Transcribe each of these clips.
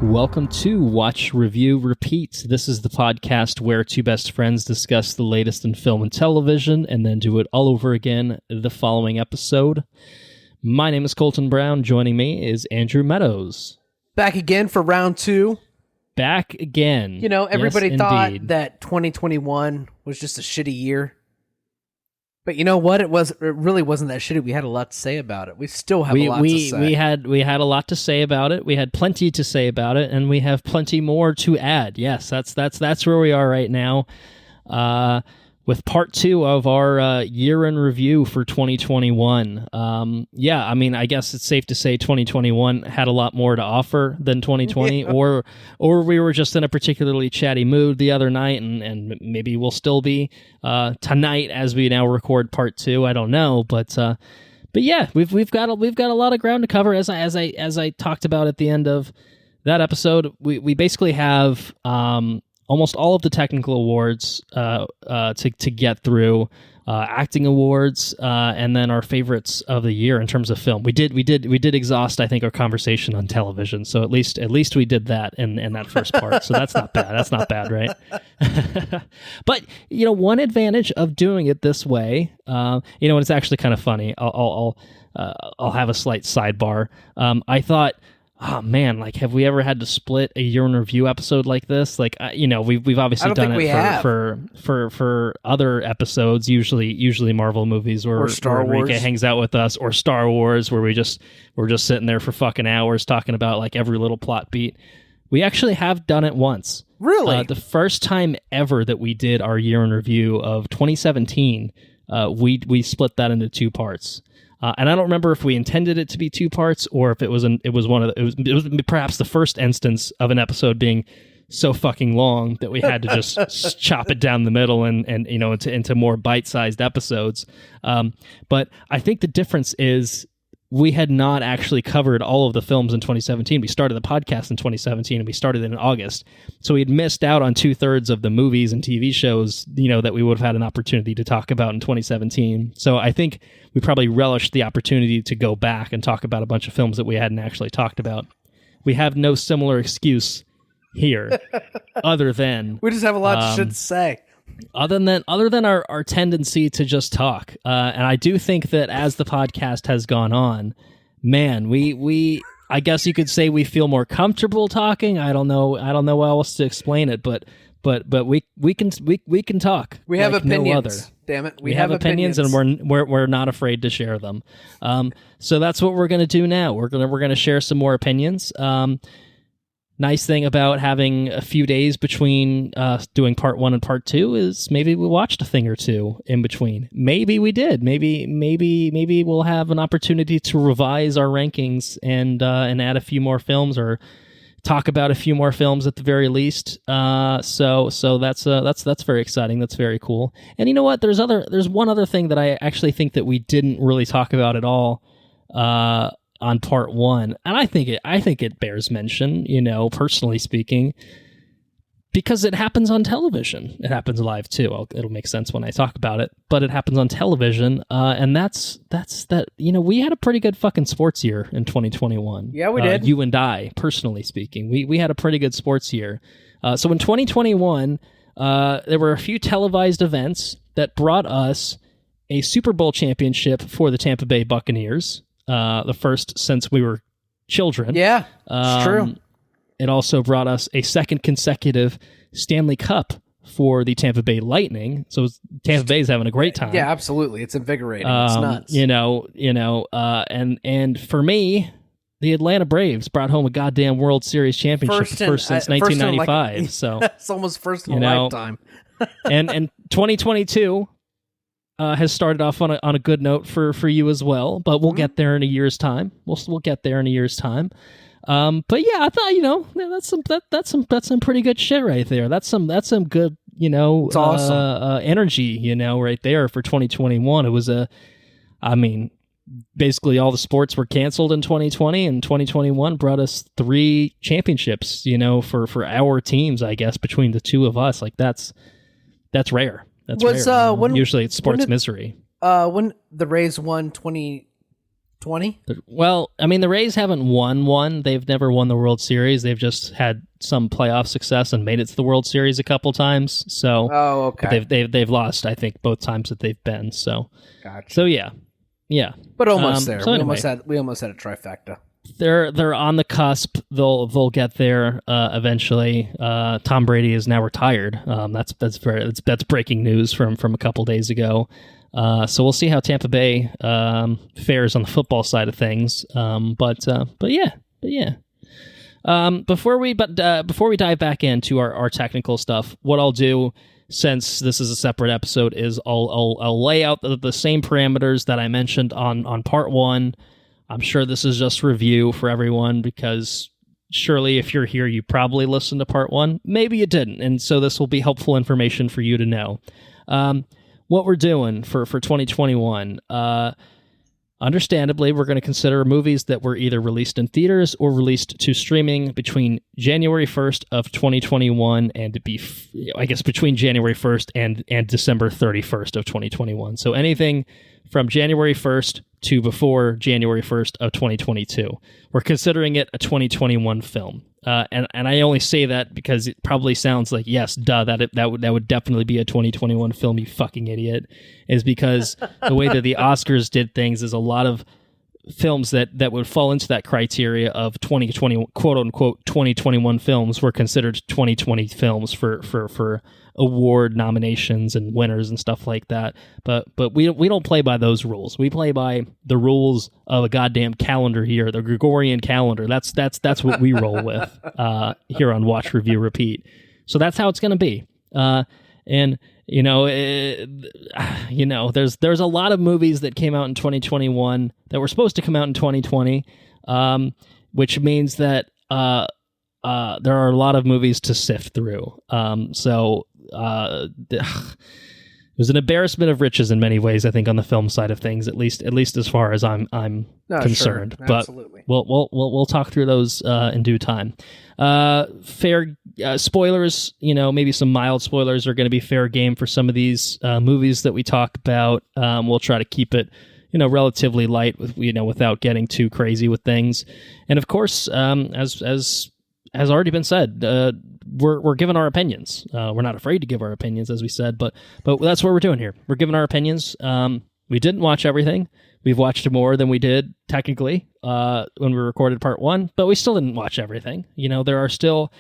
Welcome to Watch, Review, Repeat. This is the podcast where two best friends discuss the latest in film and television and then do it all over again the following episode. My name is Colton Brown. Joining me is Andrew Meadows. Back again for round two. Back again. You know, everybody Yes, thought indeed. that 2021 was just a shitty year. But you know what? It really wasn't that shitty. We had a lot to say about it. We still have a lot to say. We had a lot to say about it. We had plenty to say about it, and we have plenty more to add. Yes, that's where we are right now. With part two of our year in review for 2021. Yeah, I mean, I guess it's safe to say 2021 had a lot more to offer than 2020, yeah. or we were just in a particularly chatty mood the other night, and maybe we'll still be tonight as we now record part two. I don't know, but yeah, we've got a lot of ground to cover. As I talked about at the end of that episode, we basically have almost all of the technical awards to get through, acting awards, and then our favorites of the year in terms of film. We did exhaust, I think, our conversation on television. So at least we did that in that first part. So that's not bad. That's not bad, right? But you know, one advantage of doing it this way, and it's actually kind of funny. I'll have a slight sidebar. I thought, oh man, like, have we ever had to split a year in review episode like this? Like, we've obviously done it for other episodes, usually Marvel movies or Star Wars. Enrique hangs out with us, or Star Wars, where we're just sitting there for fucking hours talking about like every little plot beat. We actually have done it once. Really? The first time ever that we did our year in review of 2017, we split that into two parts. And I don't remember if we intended it to be two parts or if it was perhaps the first instance of an episode being so fucking long that we had to just chop it down the middle and into more bite-sized episodes. But I think the difference is we had not actually covered all of the films in 2017. We started the podcast in 2017 and we started it in August. So we had missed out on 2/3 of the movies and TV shows, that we would have had an opportunity to talk about in 2017. So I think we probably relished the opportunity to go back and talk about a bunch of films that we hadn't actually talked about. We have no similar excuse here other than we just have a lot of shit to say. Other than our tendency to just talk, and I do think that as the podcast has gone on, man, we I guess you could say we feel more comfortable talking. I don't know how else to explain it, but we can talk. We have like opinions. No other. Damn it, we have opinions, and we're not afraid to share them. So that's what we're gonna do now. We're gonna share some more opinions. Nice thing about having a few days between doing part one and part two is maybe we watched a thing or two in between. Maybe we did. Maybe we'll have an opportunity to revise our rankings and add a few more films or talk about a few more films at the very least. So that's very exciting. That's very cool. And you know what? There's one other thing that I actually think that we didn't really talk about at all on part one, and I think it bears mention, personally speaking, because it happens on television. It happens live too. It'll make sense when I talk about it, but it happens on television, and that's that. We had a pretty good fucking sports year in 2021. Yeah, we did. You and I, personally speaking, we had a pretty good sports year. So in 2021, there were a few televised events that brought us a Super Bowl championship for the Tampa Bay Buccaneers. The first since we were children. Yeah, it's true. It also brought us a second consecutive Stanley Cup for the Tampa Bay Lightning. So Tampa Bay's having a great time. Yeah, absolutely. It's invigorating. It's nuts. And for me, the Atlanta Braves brought home a goddamn World Series championship first since 1995. So it's almost first in a lifetime. and 2022 has started off on a good note for you as well, but we'll get there in a year's time. We'll get there in a year's time. But yeah, I thought that's some pretty good shit right there. That's some good it's awesome. Energy right there for 2021. It was basically all the sports were canceled in 2020, and 2021 brought us 3 championships. For our teams, I guess between the two of us, like that's rare. That's rare. Usually it's sports misery. When the Rays won 20? Well, I mean, the Rays haven't won one. They've never won the World Series. They've just had some playoff success and made it to the World Series a couple times. So, okay. They've lost, I think, both times that they've been. So, gotcha. So yeah. But almost there. So anyway, we almost had a trifecta. They're on the cusp. They'll get there eventually. Tom Brady is now retired. That's breaking news from a couple days ago. So we'll see how Tampa Bay fares on the football side of things. But yeah. Before we dive back into our technical stuff, what I'll do, since this is a separate episode, is I'll lay out the same parameters that I mentioned on part one. I'm sure this is just review for everyone, because surely if you're here, you probably listened to part one. Maybe you didn't, and so this will be helpful information for you to know. What we're doing for 2021, understandably, we're going to consider movies that were either released in theaters or released to streaming between January 1st of 2021 and between January 1st and December 31st of 2021. So anything from January 1st to before January 1st of 2022. We're considering it a 2021 film. And I only say that because it probably sounds like, yes, duh, that would definitely be a 2021 film, you fucking idiot, is because the way that the Oscars did things is a lot of films that would fall into that criteria of 2020, quote unquote, 2021 films were considered 2020 films for award nominations and winners and stuff like that. But we don't play by those rules. We play by the rules of a goddamn calendar year, the Gregorian calendar. That's what we roll with here on Watch Review Repeat. So that's how it's going to be. And there's a lot of movies that came out in 2021 that were supposed to come out in 2020, which means that there are a lot of movies to sift through. It was an embarrassment of riches in many ways, I think, on the film side of things, at least as far as I'm concerned. Sure. But Absolutely. we'll talk through those in due time. Fair spoilers, maybe some mild spoilers are going to be fair game for some of these movies that we talk about. We'll try to keep it relatively light without getting too crazy with things. And of course, as has already been said, we're giving our opinions. We're not afraid to give our opinions, as we said, but that's what we're doing here. We're giving our opinions. We didn't watch everything. We've watched more than we did technically when we recorded part one, but we still didn't watch everything. There are still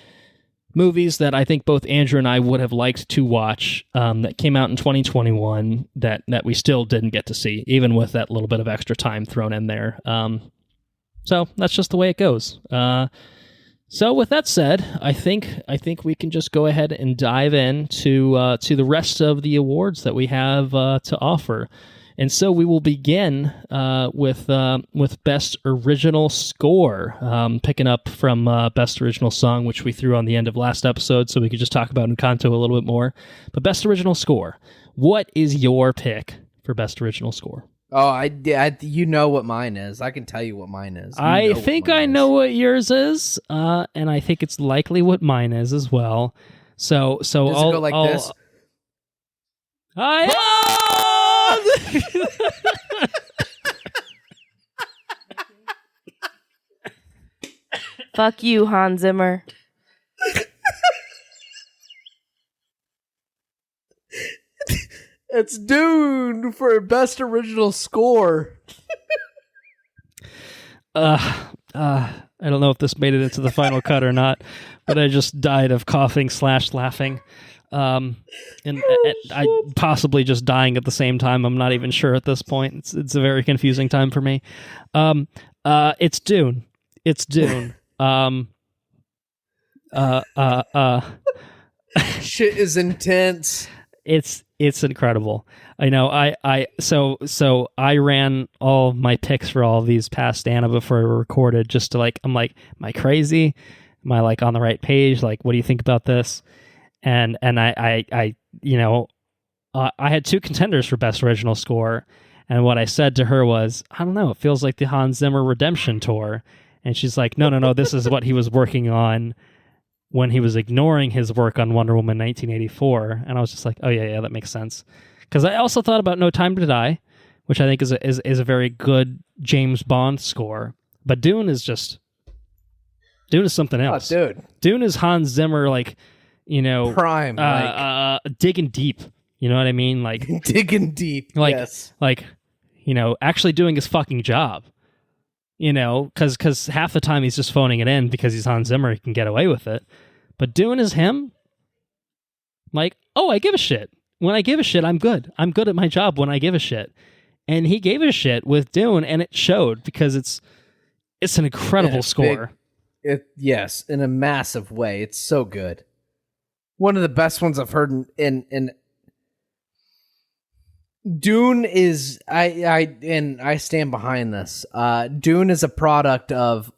movies that I think both Andrew and I would have liked to watch that came out in 2021 that we still didn't get to see, even with that little bit of extra time thrown in there. So that's just the way it goes. So with that said, I think we can just go ahead and dive into the rest of the awards that we have to offer. And so we will begin with Best Original Score, picking up from Best Original Song, which we threw on the end of last episode, so we could just talk about Encanto a little bit more. But Best Original Score, what is your pick for Best Original Score? Oh, you know what mine is. I can tell you what mine is. I think I know what yours is, and I think it's likely what mine is as well. So does it go like this? Fuck you, Hans Zimmer. It's Dune for Best Original Score. I don't know if this made it into the final cut or not, but I just died of coughing / laughing. And I possibly just dying at the same time. I'm not even sure at this point. It's a very confusing time for me. It's Dune. It's Dune. Shit is intense. It's incredible. I know. So I ran all my picks for all of these past Anna before we recorded, just to am I crazy? Am I on the right page? What do you think about this? And I had two contenders for Best Original Score, and what I said to her was, I don't know, it feels like the Hans Zimmer Redemption Tour. And she's like, no, this is what he was working on when he was ignoring his work on Wonder Woman 1984. And I was just like, oh, yeah, that makes sense. Because I also thought about No Time to Die, which I think is a very good James Bond score. But Dune is something else. Oh, dude. Dune is Hans Zimmer, like, prime, digging deep. You know what I mean? Like digging deep. Like, yes. Like, actually doing his fucking job. Because half the time he's just phoning it in because he's Hans Zimmer, he can get away with it. But Dune is him. Like, oh, I give a shit. When I give a shit, I'm good. I'm good at my job when I give a shit. And he gave a shit with Dune, and it showed because it's an incredible score. Yes, in a massive way. It's so good. One of the best ones I've heard in Dune is I stand behind this. Dune is a product of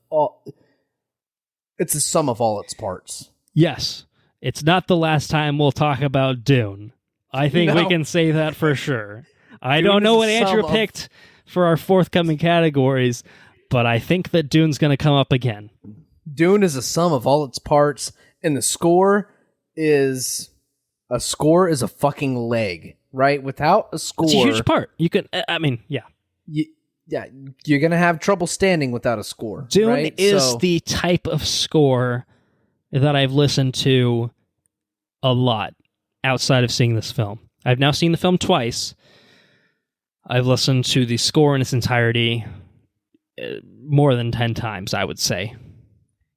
it's a sum of all its parts. Yes. It's not the last time we'll talk about Dune. I think we can say that for sure. I don't know what Andrew picked for our forthcoming categories, but I think that Dune's going to come up again. Dune is a sum of all its parts, and the score is a fucking leg, right? Without a score, it's a huge part. You can, yeah. You're going to have trouble standing without a score. Dune right? is the type of score that I've listened to a lot outside of seeing this film. I've now seen the film twice. I've listened to the score in its entirety more than 10 times, I would say.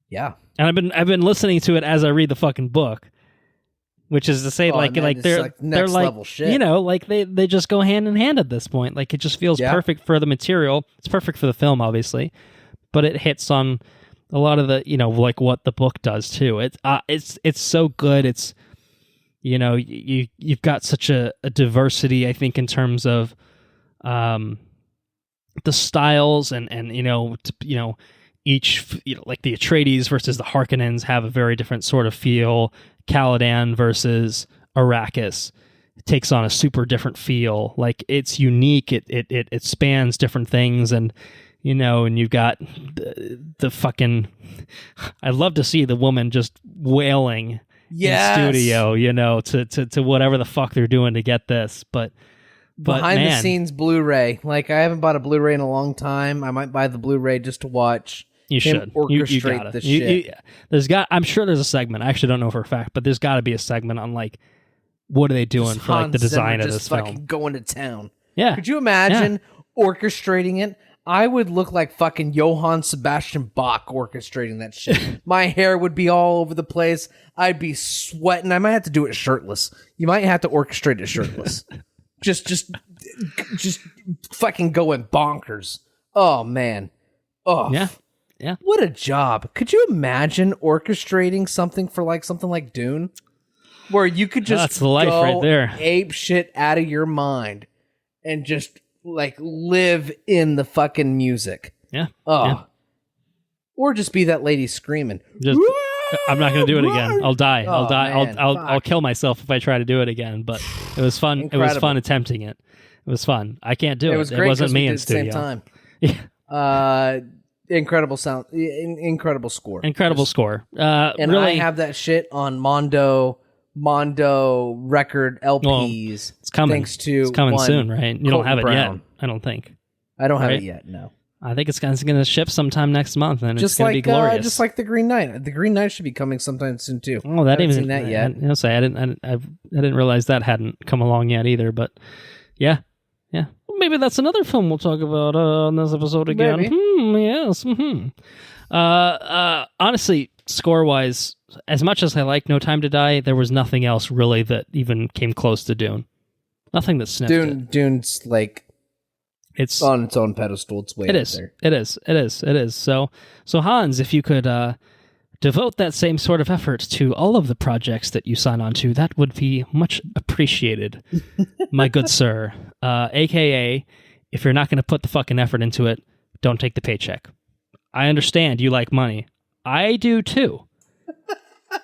Yeah. And I've been listening to it as I read the fucking book, which is to say, they're next like level shit. Like they just go hand in hand at this point. Like, it just feels perfect for the material. It's perfect for the film, obviously, but it hits on a lot of the like what the book does too. It's so good. It's you've got such a diversity, I think, in terms of the styles and each like the Atreides versus the Harkonnens have a very different sort of feel. Caladan versus Arrakis takes on a super different feel. Like, it's unique. It spans different things, and and you've got the fucking. I'd love to see the woman just wailing in studio, to whatever the fuck they're doing to get this, but behind the scenes Blu-ray. Like, I haven't bought a Blu-ray in a long time. I might buy the Blu-ray just to watch. You should orchestrate the shit. I'm sure there's a segment. I actually don't know for a fact, but there's got to be a segment on like what are they doing just for like the design of this film. Fucking going to town. Yeah. Could you imagine orchestrating it? I would look like fucking Johann Sebastian Bach orchestrating that shit. My hair would be all over the place. I'd be sweating. I might have to do it shirtless. You might have to orchestrate it shirtless. just fucking going bonkers. Oh man. Oh yeah. What a job. Could you imagine orchestrating something like Dune? Where you could just that's the life go right there. Ape shit out of your mind and just like live in the fucking music. Yeah. Oh. Yeah. Or just be that lady screaming. I'm not going to do it again. I'll die. Oh, I'll die. man, I'll kill myself if I try to do it again, but it was fun. Incredible. It was fun attempting it. It was fun. I can't do it. It was great. It wasn't me in studio. At the same time. Yeah. Incredible sound. Incredible score. Incredible score. And really, I have that shit on Mondo record LPs. Well, it's coming. Thanks to it's coming soon, right? You don't have it Brown. yet. I don't think. I don't have it yet. No. I think it's going to ship sometime next month, and it's going to be glorious. Just like the Green Knight. The Green Knight should be coming sometime soon too. Oh, that even seen that yet? I didn't realize that hadn't come along yet either. But yeah. Well, maybe that's another film we'll talk about on this episode again. Yes. Honestly, score-wise, as much as I like No Time to Die, there was nothing else really that even came close to Dune. Nothing that sniffed it. Dune's like. It's on its own pedestal. It's way up there. It is. So Hans, if you could devote that same sort of effort to all of the projects that you sign on to, that would be much appreciated, my good sir. AKA, if you're not going to put the fucking effort into it, don't take the paycheck. I understand you like money. I do too.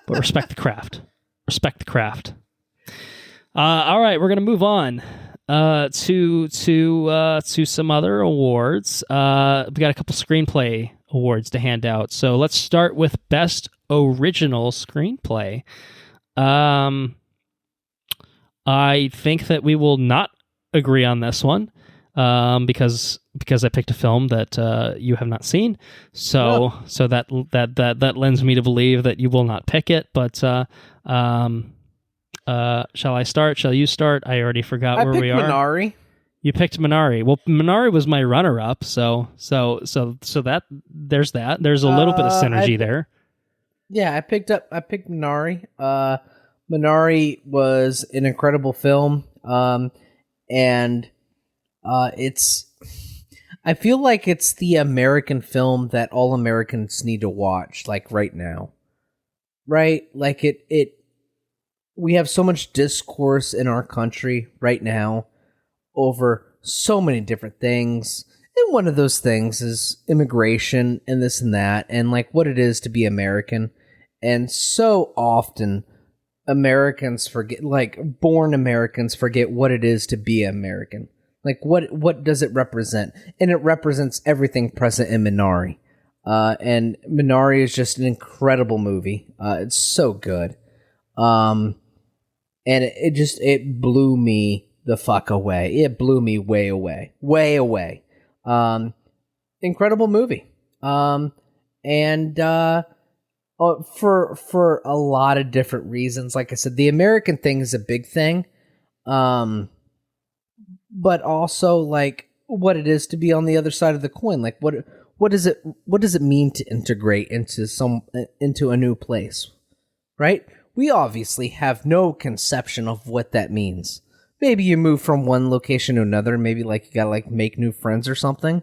But respect the craft. Respect the craft. All right, we're going to move on. To some other awards. We got a couple screenplay awards to hand out. So let's start with Best Original Screenplay. I think that we will not agree on this one. because I picked a film that you have not seen. So that lends me to believe that you will not pick it. But shall I start? Shall you start? I already forgot where we are. Minari. You picked Minari. Well, Minari was my runner-up, so that there's that. There's a little bit of synergy there. Yeah, I picked Minari. Minari was an incredible film, and it's. I feel like it's the American film that all Americans need to watch, like right now, right? Like it. We have so much discourse in our country right now over so many different things. And one of those things is immigration and this and that, and like what it is to be American. And so often Americans forget, like born Americans forget what it is to be American. Like what does it represent? And it represents everything present in Minari. And Minari is just an incredible movie. It's so good. And it blew me the fuck away. It blew me way away. Incredible movie. For a lot of different reasons. Like I said, the American thing is a big thing. But also like what it is to be on the other side of the coin. Like what does it mean to integrate into a new place? Right? We obviously have no conception of what that means. Maybe you move from one location to another, maybe like you gotta like make new friends or something.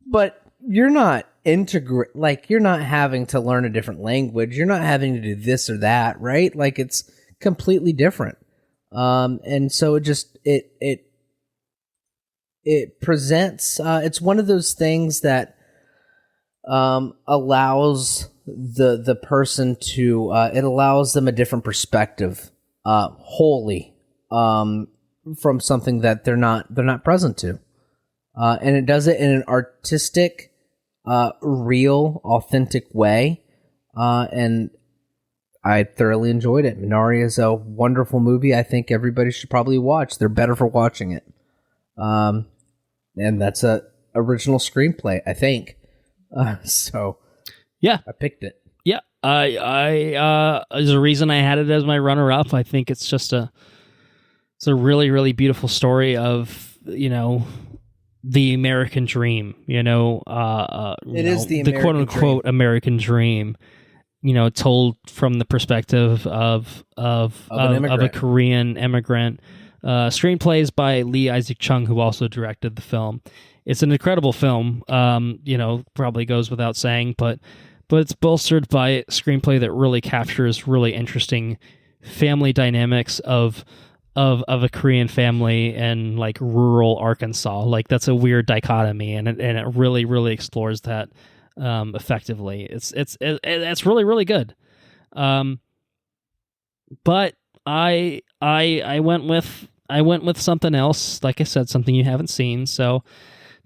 But you're not you're not having to learn a different language. You're not having to do this or that, right? Like it's completely different. And so it presents, it's one of those things that allows the person to, it allows them a different perspective, wholly, from something that they're not present to. And it does it in an artistic, real, authentic way. And I thoroughly enjoyed it. Minari is a wonderful movie. I think everybody should probably watch. They're better for watching it. And that's a original screenplay, I think. So yeah, I picked it. Yeah, there's a reason I had it as my runner-up. I think it's just it's a really, really beautiful story of, the American dream, it is the quote-unquote American dream, told from the perspective of a Korean immigrant. Screenplays by Lee Isaac Chung, who also directed the film. It's an incredible film, probably goes without saying, but it's bolstered by a screenplay that really captures really interesting family dynamics of a Korean family in like rural Arkansas. Like that's a weird dichotomy, and it really, really explores that effectively. It's really, really good. But I went with something else. Like I said, something you haven't seen. So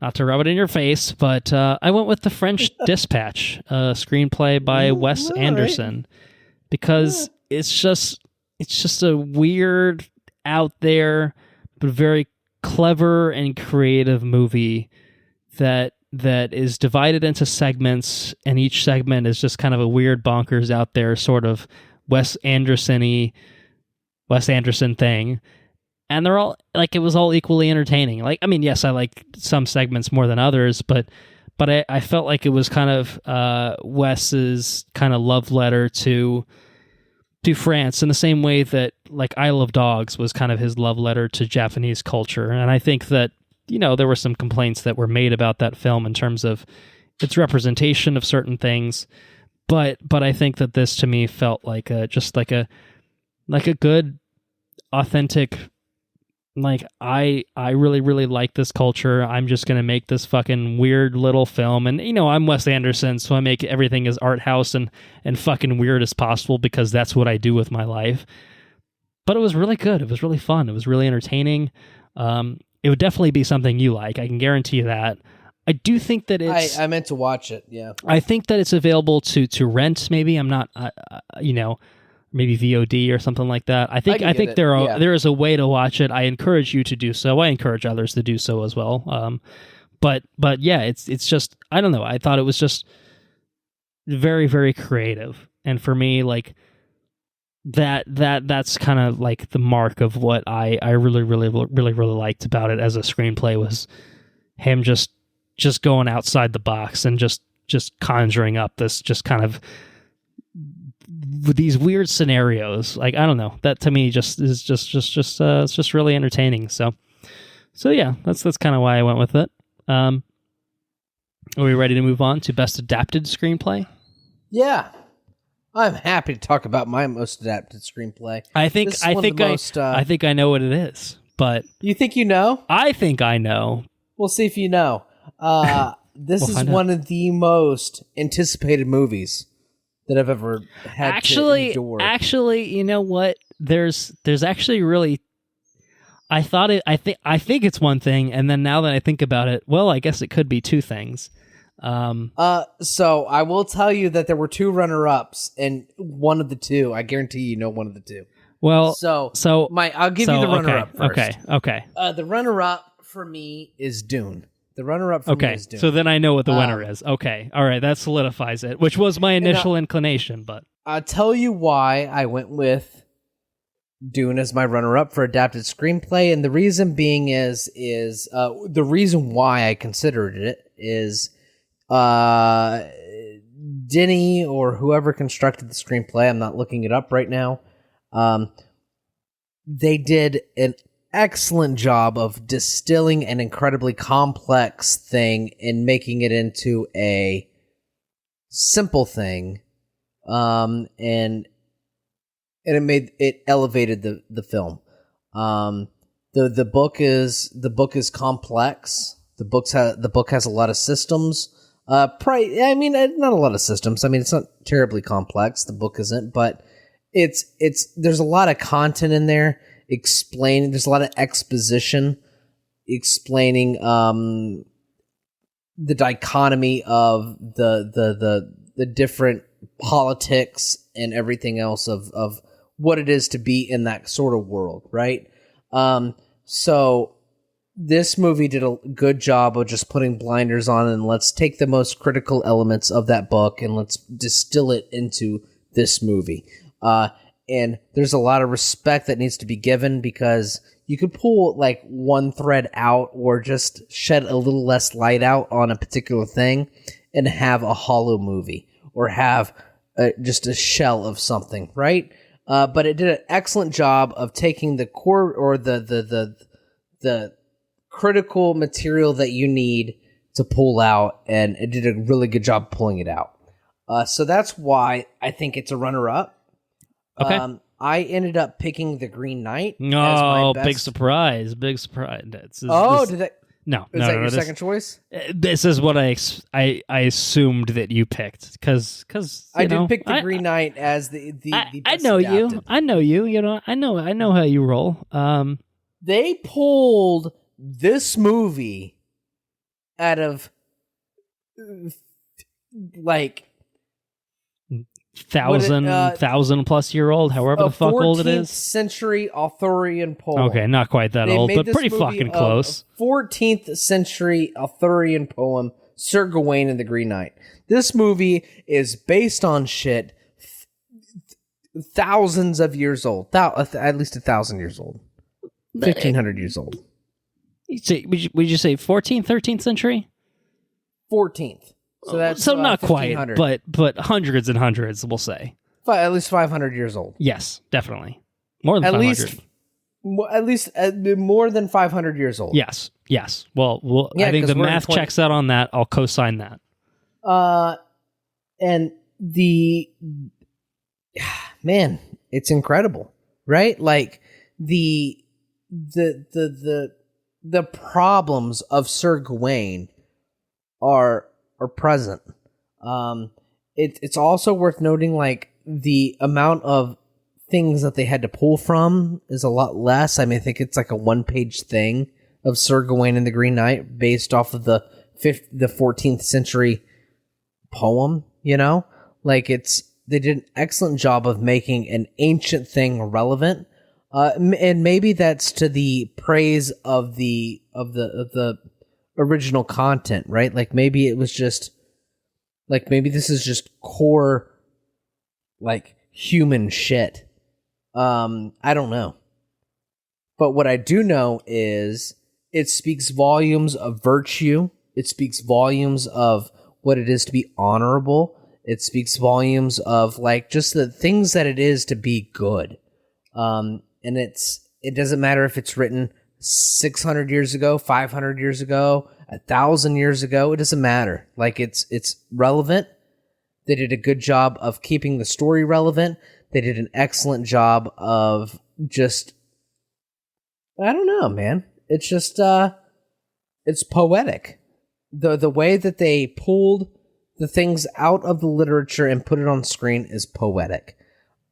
not to rub it in your face, but I went with The French Dispatch, a screenplay by Wes Anderson, because it's just a weird, out there, but very clever and creative movie that is divided into segments, and each segment is just kind of a weird, bonkers, out there sort of Wes Anderson thing. And they're all like, it was all equally entertaining. Like, I mean, yes, I like some segments more than others, but I felt like it was kind of Wes's kind of love letter to France, in the same way that like Isle of Dogs was kind of his love letter to Japanese culture. And I think that, there were some complaints that were made about that film in terms of its representation of certain things. But I think that this to me felt like a good, authentic, like I really, really like this culture. I'm just going to make this fucking weird little film. And, I'm Wes Anderson, so I make everything as art house and fucking weird as possible, because that's what I do with my life. But it was really good. It was really fun. It was really entertaining. It would definitely be something you like. I can guarantee that. I do think that it's... I meant to watch it, yeah. I think that it's available to rent, maybe. I'm not, maybe VOD or something like that. I think there is a way to watch it. I encourage you to do so. I encourage others to do so as well. But yeah, it's just, I don't know. I thought it was just very, very creative, and for me, like that's kind of like the mark of what I really, really, really, really liked about it as a screenplay, was him just going outside the box and just conjuring up this just kind of these weird scenarios. Like, I don't know, that to me just is it's just really entertaining. So yeah, that's kind of why I went with it. Are we ready to move on to best adapted screenplay? Yeah, I'm happy to talk about my most adapted screenplay. I think I know what it is, but you think you know? I think I know. We'll see if you know. This is one of the most anticipated movies that I've ever had to endure. Actually, you know what? There's actually really. I think it's one thing, and then now that I think about it, well, I guess it could be two things. So I will tell you that there were two runner-ups, and one of the two, I guarantee you know one of the two. Well, I'll give you the runner-up first. Okay. The runner-up for me is Dune. The runner-up for me is Dune. So then I know what the winner is. Okay. All right. That solidifies it, which was my initial inclination, but I'll tell you why I went with Dune as my runner-up for adapted screenplay, and the reason being is the reason why I considered it is Denny or whoever constructed the screenplay, I'm not looking it up right now, they did an excellent job of distilling an incredibly complex thing and making it into a simple thing, and it elevated the film. The book is complex. The book has a lot of systems. Not a lot of systems. I mean, it's not terribly complex. The book isn't, but there's a lot of content in there explaining. There's a lot of exposition explaining the dichotomy of the different politics and everything else of what it is to be in that sort of world, right? So this movie did a good job of just putting blinders on and let's take the most critical elements of that book and let's distill it into this movie. And there's a lot of respect that needs to be given because you could pull like one thread out or just shed a little less light out on a particular thing and have a hollow movie or have just a shell of something, right? But it did an excellent job of taking the core or the critical material that you need to pull out, and it did a really good job pulling it out. So that's why I think it's a runner-up. Okay. I ended up picking The Green Knight. No, as my best. big surprise! Did that? No, is that your second choice? This is what I assumed that you picked because I did pick The Green Knight as the best I know adapted. you. I know you. You know. I know how you roll. They pulled this movie out of like 1,000 plus year old, however the fuck old it is. 14th century Arthurian poem. Okay, not quite that old, but pretty fucking close. 14th century Arthurian poem, Sir Gawain and the Green Knight. This movie is based on shit thousands of years old. At least 1,000 years old. 1,500 years old. Would you say 14th, 13th century? 14th. So that's not quite, but hundreds and hundreds, we'll say. At least 500 years old. Yes, definitely. More than 500. At least more than 500 years old. Yes. Well, I think the math checks out on that. I'll co-sign that. And man, it's incredible, right? Like the problems of Sir Gawain are present. It's also worth noting, like, the amount of things that they had to pull from is a lot less. I mean, I think it's like a one-page thing of Sir Gawain and the Green Knight based off of the 14th century poem, you know? Like, it's they did an excellent job of making an ancient thing relevant. And maybe that's to the praise of the original content, right? Like maybe it was just like maybe this is just core like human shit. I don't know. But what I do know is it speaks volumes of virtue. It speaks volumes of what it is to be honorable. It speaks volumes of like just the things that it is to be good. And it doesn't matter if it's written 600 years ago, 500 years ago, 1,000 years ago. It doesn't matter. Like it's relevant. They did a good job of keeping the story relevant. They did an excellent job of just, I don't know, man. It's just, it's poetic. The way that they pulled the things out of the literature and put it on screen is poetic.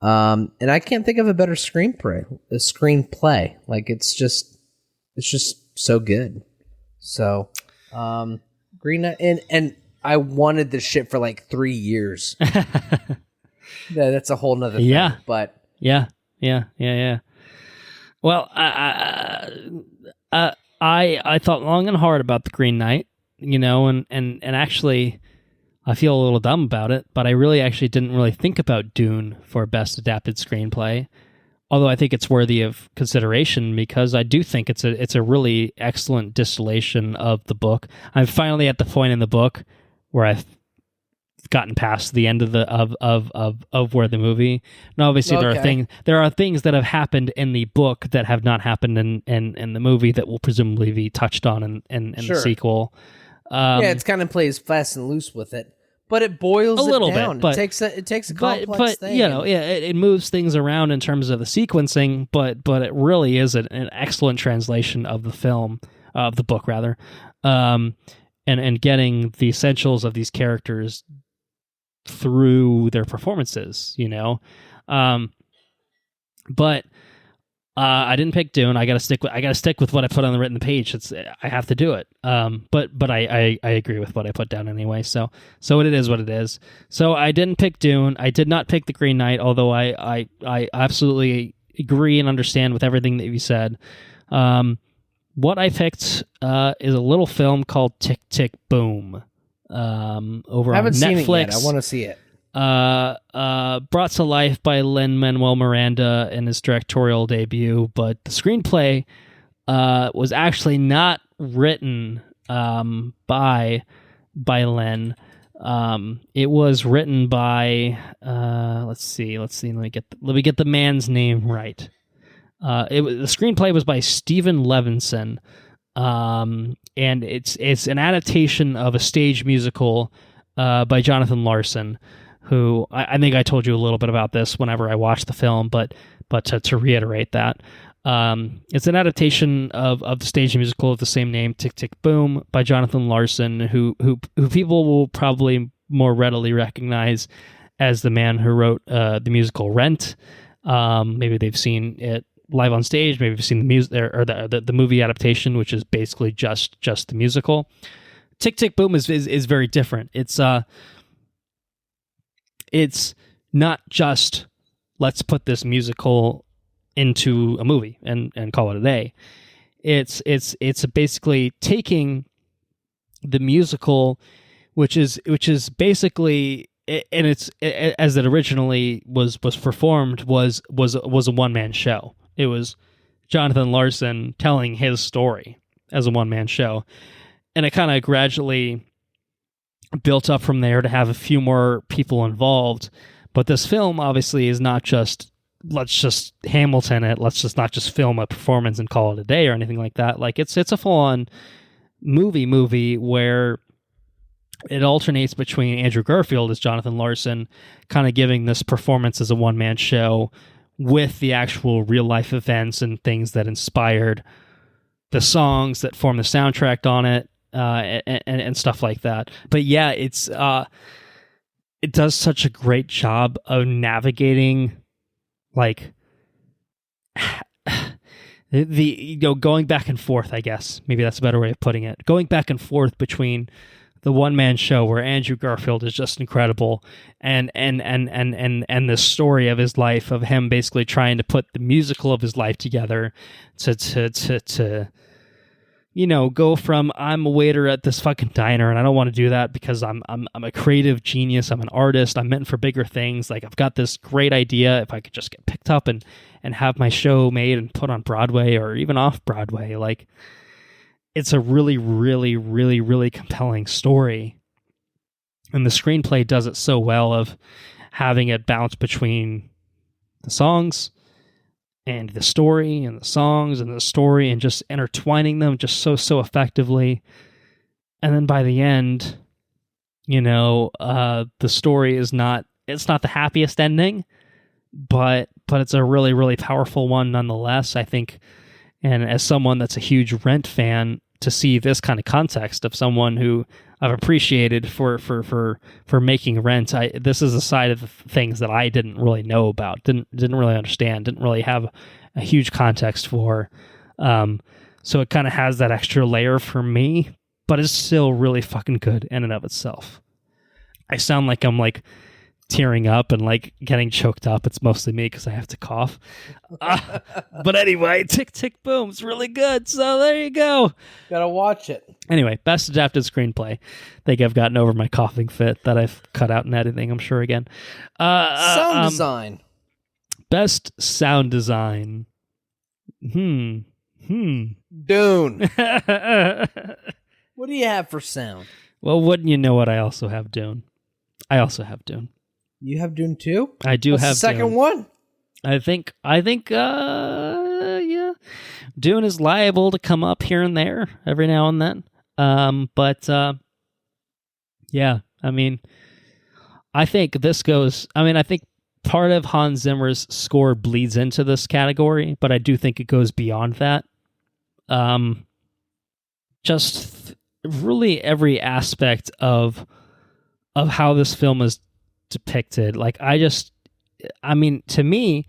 And I can't think of a better screenplay. Like it's just so good. So, Green Knight, and I wanted this shit for like 3 years. Yeah, that's a whole nother thing. But yeah. Well, I thought long and hard about the Green Knight, and actually, I feel a little dumb about it, but I really actually didn't really think about Dune for Best Adapted Screenplay, although I think it's worthy of consideration because I do think it's a really excellent distillation of the book. I'm finally at the point in the book where I've gotten past the end of where the movie. And obviously there are things that have happened in the book that have not happened in the movie that will presumably be touched on in the sequel. It's kind of plays fast and loose with it, but it boils a little down. bit. But it takes a complex thing. It moves things around in terms of the sequencing, but it really is an excellent translation of the film, of the book rather, and getting the essentials of these characters through their performances. But I didn't pick Dune. I gotta stick with what I put on the written page. I have to do it. But I agree with what I put down anyway. So it is what it is. So I didn't pick Dune. I did not pick The Green Knight, although I absolutely agree and understand with everything that you said. What I picked is a little film called Tick, Tick, Boom. Over on Netflix. Seen it yet. I want to see it. Brought to life by Lin-Manuel Miranda in his directorial debut, but the screenplay was actually not written by Lin. It was written by let's me get the man's name right. The screenplay was by Stephen Levinson. And it's an adaptation of a stage musical by Jonathan Larson, who I think I told you a little bit about this whenever I watched the film, but to reiterate that, it's an adaptation of the stage musical of the same name, Tick, Tick, Boom, by Jonathan Larson, who people will probably more readily recognize as the man who wrote the musical Rent. Maybe they've seen it live on stage. Maybe you've seen the music or the movie adaptation, which is basically just the musical. Tick, Tick, Boom is very different. It's not just let's put this musical into a movie and call it a day. It's basically taking the musical, which is basically, and it's as it originally was performed was a one-man show. It was Jonathan Larson telling his story as a one-man show. And it kind of gradually built up from there to have a few more people involved. But this film obviously is not just, let's just Hamilton it, let's just not just film a performance and call it a day or anything like that. Like it's a full-on movie where it alternates between Andrew Garfield as Jonathan Larson, kind of giving this performance as a one-man show, with the actual real-life events and things that inspired the songs that form the soundtrack on it, and stuff like that. But yeah, it does such a great job of navigating, like, going back and forth, I guess. Maybe that's a better way of putting it. Going back and forth between the one-man show where Andrew Garfield is just incredible, and the story of his life, of him basically trying to put the musical of his life together to go from, I'm a waiter at this fucking diner and I don't want to do that because I'm a creative genius, I'm an artist, I'm meant for bigger things. Like, I've got this great idea, if I could just get picked up and have my show made and put on Broadway or even off Broadway. Like, it's a really, really, really, really compelling story. And the screenplay does it so well of having it bounce between the songs and the story and the songs and the story and just intertwining them just so effectively. And then by the end, the story is not the happiest ending, but it's a really, really powerful one nonetheless, I think. And as someone that's a huge Rent fan, to see this kind of context of someone who I've appreciated for making Rent, this is a side of things that I didn't really know about, didn't really understand, didn't really have a huge context for. So it kind of has that extra layer for me, but it's still really fucking good in and of itself. I sound like I'm like tearing up and like getting choked up. It's mostly me because I have to cough. But anyway, Tick Tick Boom, it's really good. So there you go. Gotta watch it. Anyway, best adapted screenplay. I think I've gotten over my coughing fit that I've cut out in editing, I'm sure, again. Sound design. Best sound design. Dune. What do you have for sound? Well, wouldn't you know it? I also have Dune. You have Dune too? I do. What's have the second Dune. One. I think. Yeah. Dune is liable to come up here and there every now and then. Yeah. I mean, I think this goes. I mean, I think part of Hans Zimmer's score bleeds into this category, but I do think it goes beyond that. Just really every aspect of how this film is depicted. Like, to me,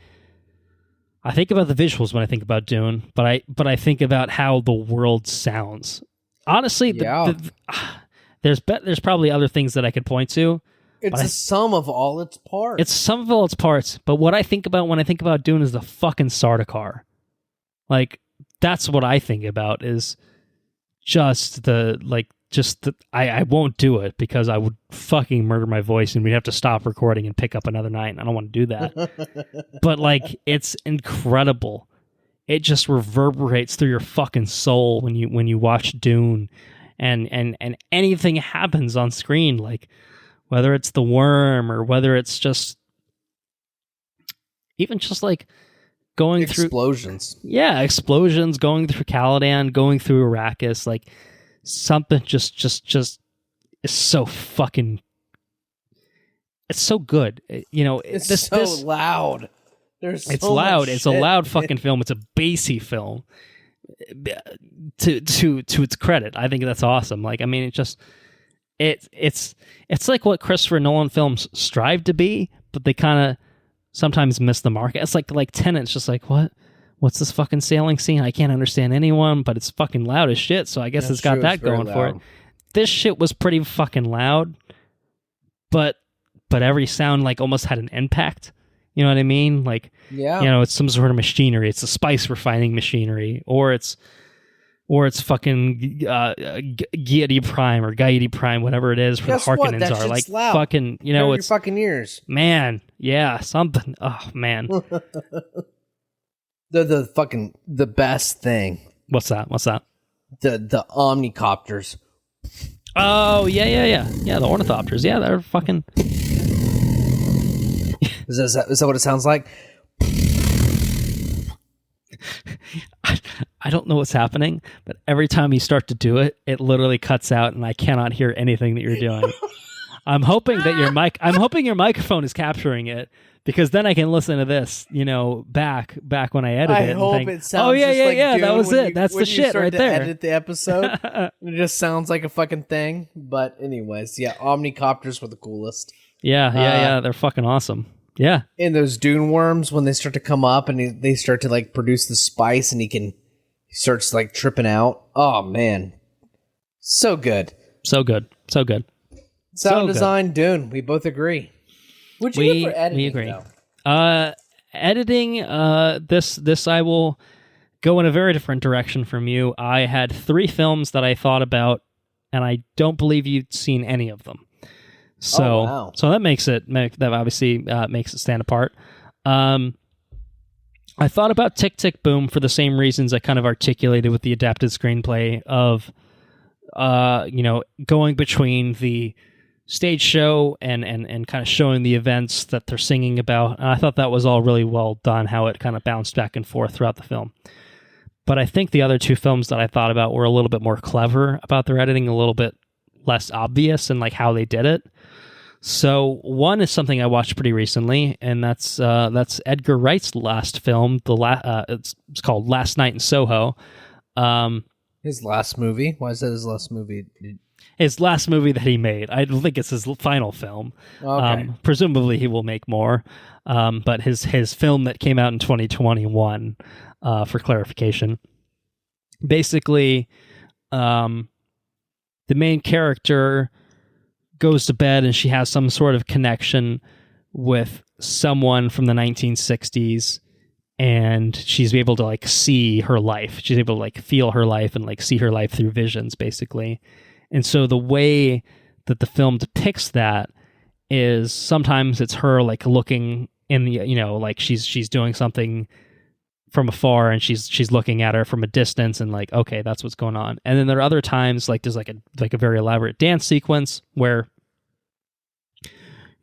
I think about the visuals when I think about Dune, but I think about how the world sounds. Honestly, there's probably other things that I could point to. It's a sum of all its parts. It's some of all its parts, but what I think about when I think about Dune is the fucking Sardaukar. Like, that's what I think about, is I won't do it because I would fucking murder my voice and we'd have to stop recording and pick up another night, and I don't want to do that. But like, it's incredible. It just reverberates through your fucking soul when you watch Dune, and anything happens on screen, like whether it's the worm or whether it's just even just like going explosions. Through explosions, going through Caladan, going through Arrakis, like something just is so fucking, it's so good. It's loud. It's loud. It's a loud fucking film. It's a bassy film. To its credit, I think that's awesome. Like, I mean, it's like what Christopher Nolan films strive to be, but they kind of sometimes miss the mark. It's like Tenet. It's just like, what's this fucking sailing scene? I can't understand anyone, but it's fucking loud as shit, so I guess it's got that going for it. This shit was pretty fucking loud, but every sound like almost had an impact. You know what I mean? Like, it's some sort of machinery. It's a spice refining machinery, or it's fucking Gaiety Prime or Gaiety Prime, whatever it is, for Guess the Harkonnens what? are like loud. fucking. It's your fucking ears, man. Yeah, something. Oh man, they're the best thing. What's that? The omnicopters. Oh yeah. The ornithopters. Yeah, they're fucking. Is that what it sounds like? I don't know what's happening, but every time you start to do it, it literally cuts out, and I cannot hear anything that you're doing. I'm hoping that your microphone is capturing it, because then I can listen to this, back when I edit it. I hope think, it sounds. Oh yeah, just yeah, like yeah. Dune That was when it. That's the shit right there. Edit the episode. It just sounds like a fucking thing. But anyways, yeah, omnicopters were the coolest. Yeah. They're fucking awesome. Yeah. And those dune worms, when they start to come up and they start to like produce the spice, and he starts like tripping out. Oh man, so good. So good. So good. Sound design, Dune. We both agree. What'd you get for editing? We agree. Though? Editing. This I will go in a very different direction from you. I had 3 films that I thought about, and I don't believe you'd seen any of them. So, wow. So that makes it stand apart. I thought about Tick, Tick, Boom for the same reasons I kind of articulated with the adapted screenplay of, going between the stage show and kind of showing the events that they're singing about. And I thought that was all really well done, how it kind of bounced back and forth throughout the film. But I think the other 2 films that I thought about were a little bit more clever about their editing, a little bit less obvious in like how they did it. So one is something I watched pretty recently, and that's Edgar Wright's last film. It's called Last Night in Soho. His last movie? Why is that his last movie? His last movie that he made. I don't think it's his final film. Okay. Presumably he will make more. But his film that came out in 2021, for clarification. Basically, the main character goes to bed and she has some sort of connection with someone from the 1960s, and she's able to like see her life. She's able to like feel her life and like see her life through visions, basically. And so the way that the film depicts that is sometimes it's her like looking in the, like she's doing something from afar and she's looking at her from a distance and like, okay, that's what's going on. And then there are other times like there's like a very elaborate dance sequence where,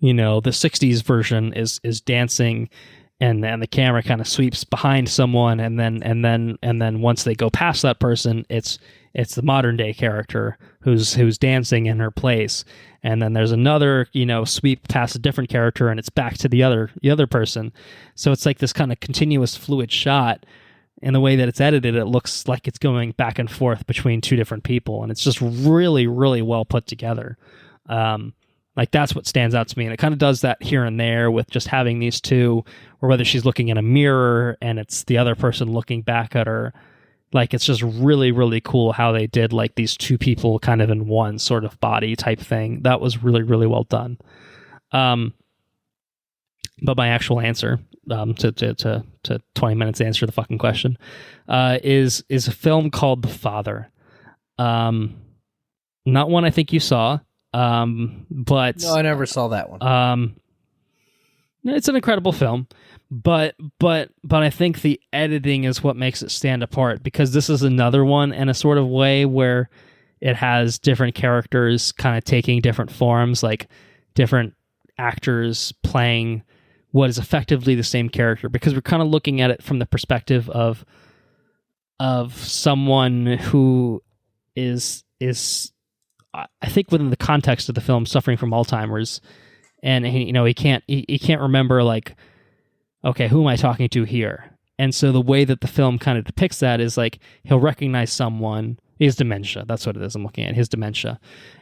the 60s version is dancing, and the camera kind of sweeps behind someone, and then once they go past that person, it's the modern day character who's dancing in her place. And then there's another, sweep past a different character, and it's back to the other person. So it's like this kind of continuous fluid shot. In the way that it's edited, it looks like it's going back and forth between 2 different people, and it's just really, really well put together. Like that's what stands out to me, and it kind of does that here and there with just having these 2, or whether she's looking in a mirror and it's the other person looking back at her. Like it's just really, really cool how they did like these 2 people kind of in one sort of body type thing. That was really, really well done. But my actual answer to 20 minutes to answer the fucking question is a film called The Father. Not one I think you saw. But no, I never saw that one. It's an incredible film, but I think the editing is what makes it stand apart, because this is another one in a sort of way where it has different characters kind of taking different forms, like different actors playing what is effectively the same character, because we're kind of looking at it from the perspective of someone who is I think within the context of the film, suffering from Alzheimer's, and he can't remember like, okay, who am I talking to here? And so the way that the film kind of depicts that is like he'll recognize someone. He has dementia. That's what it is. I'm looking at his dementia,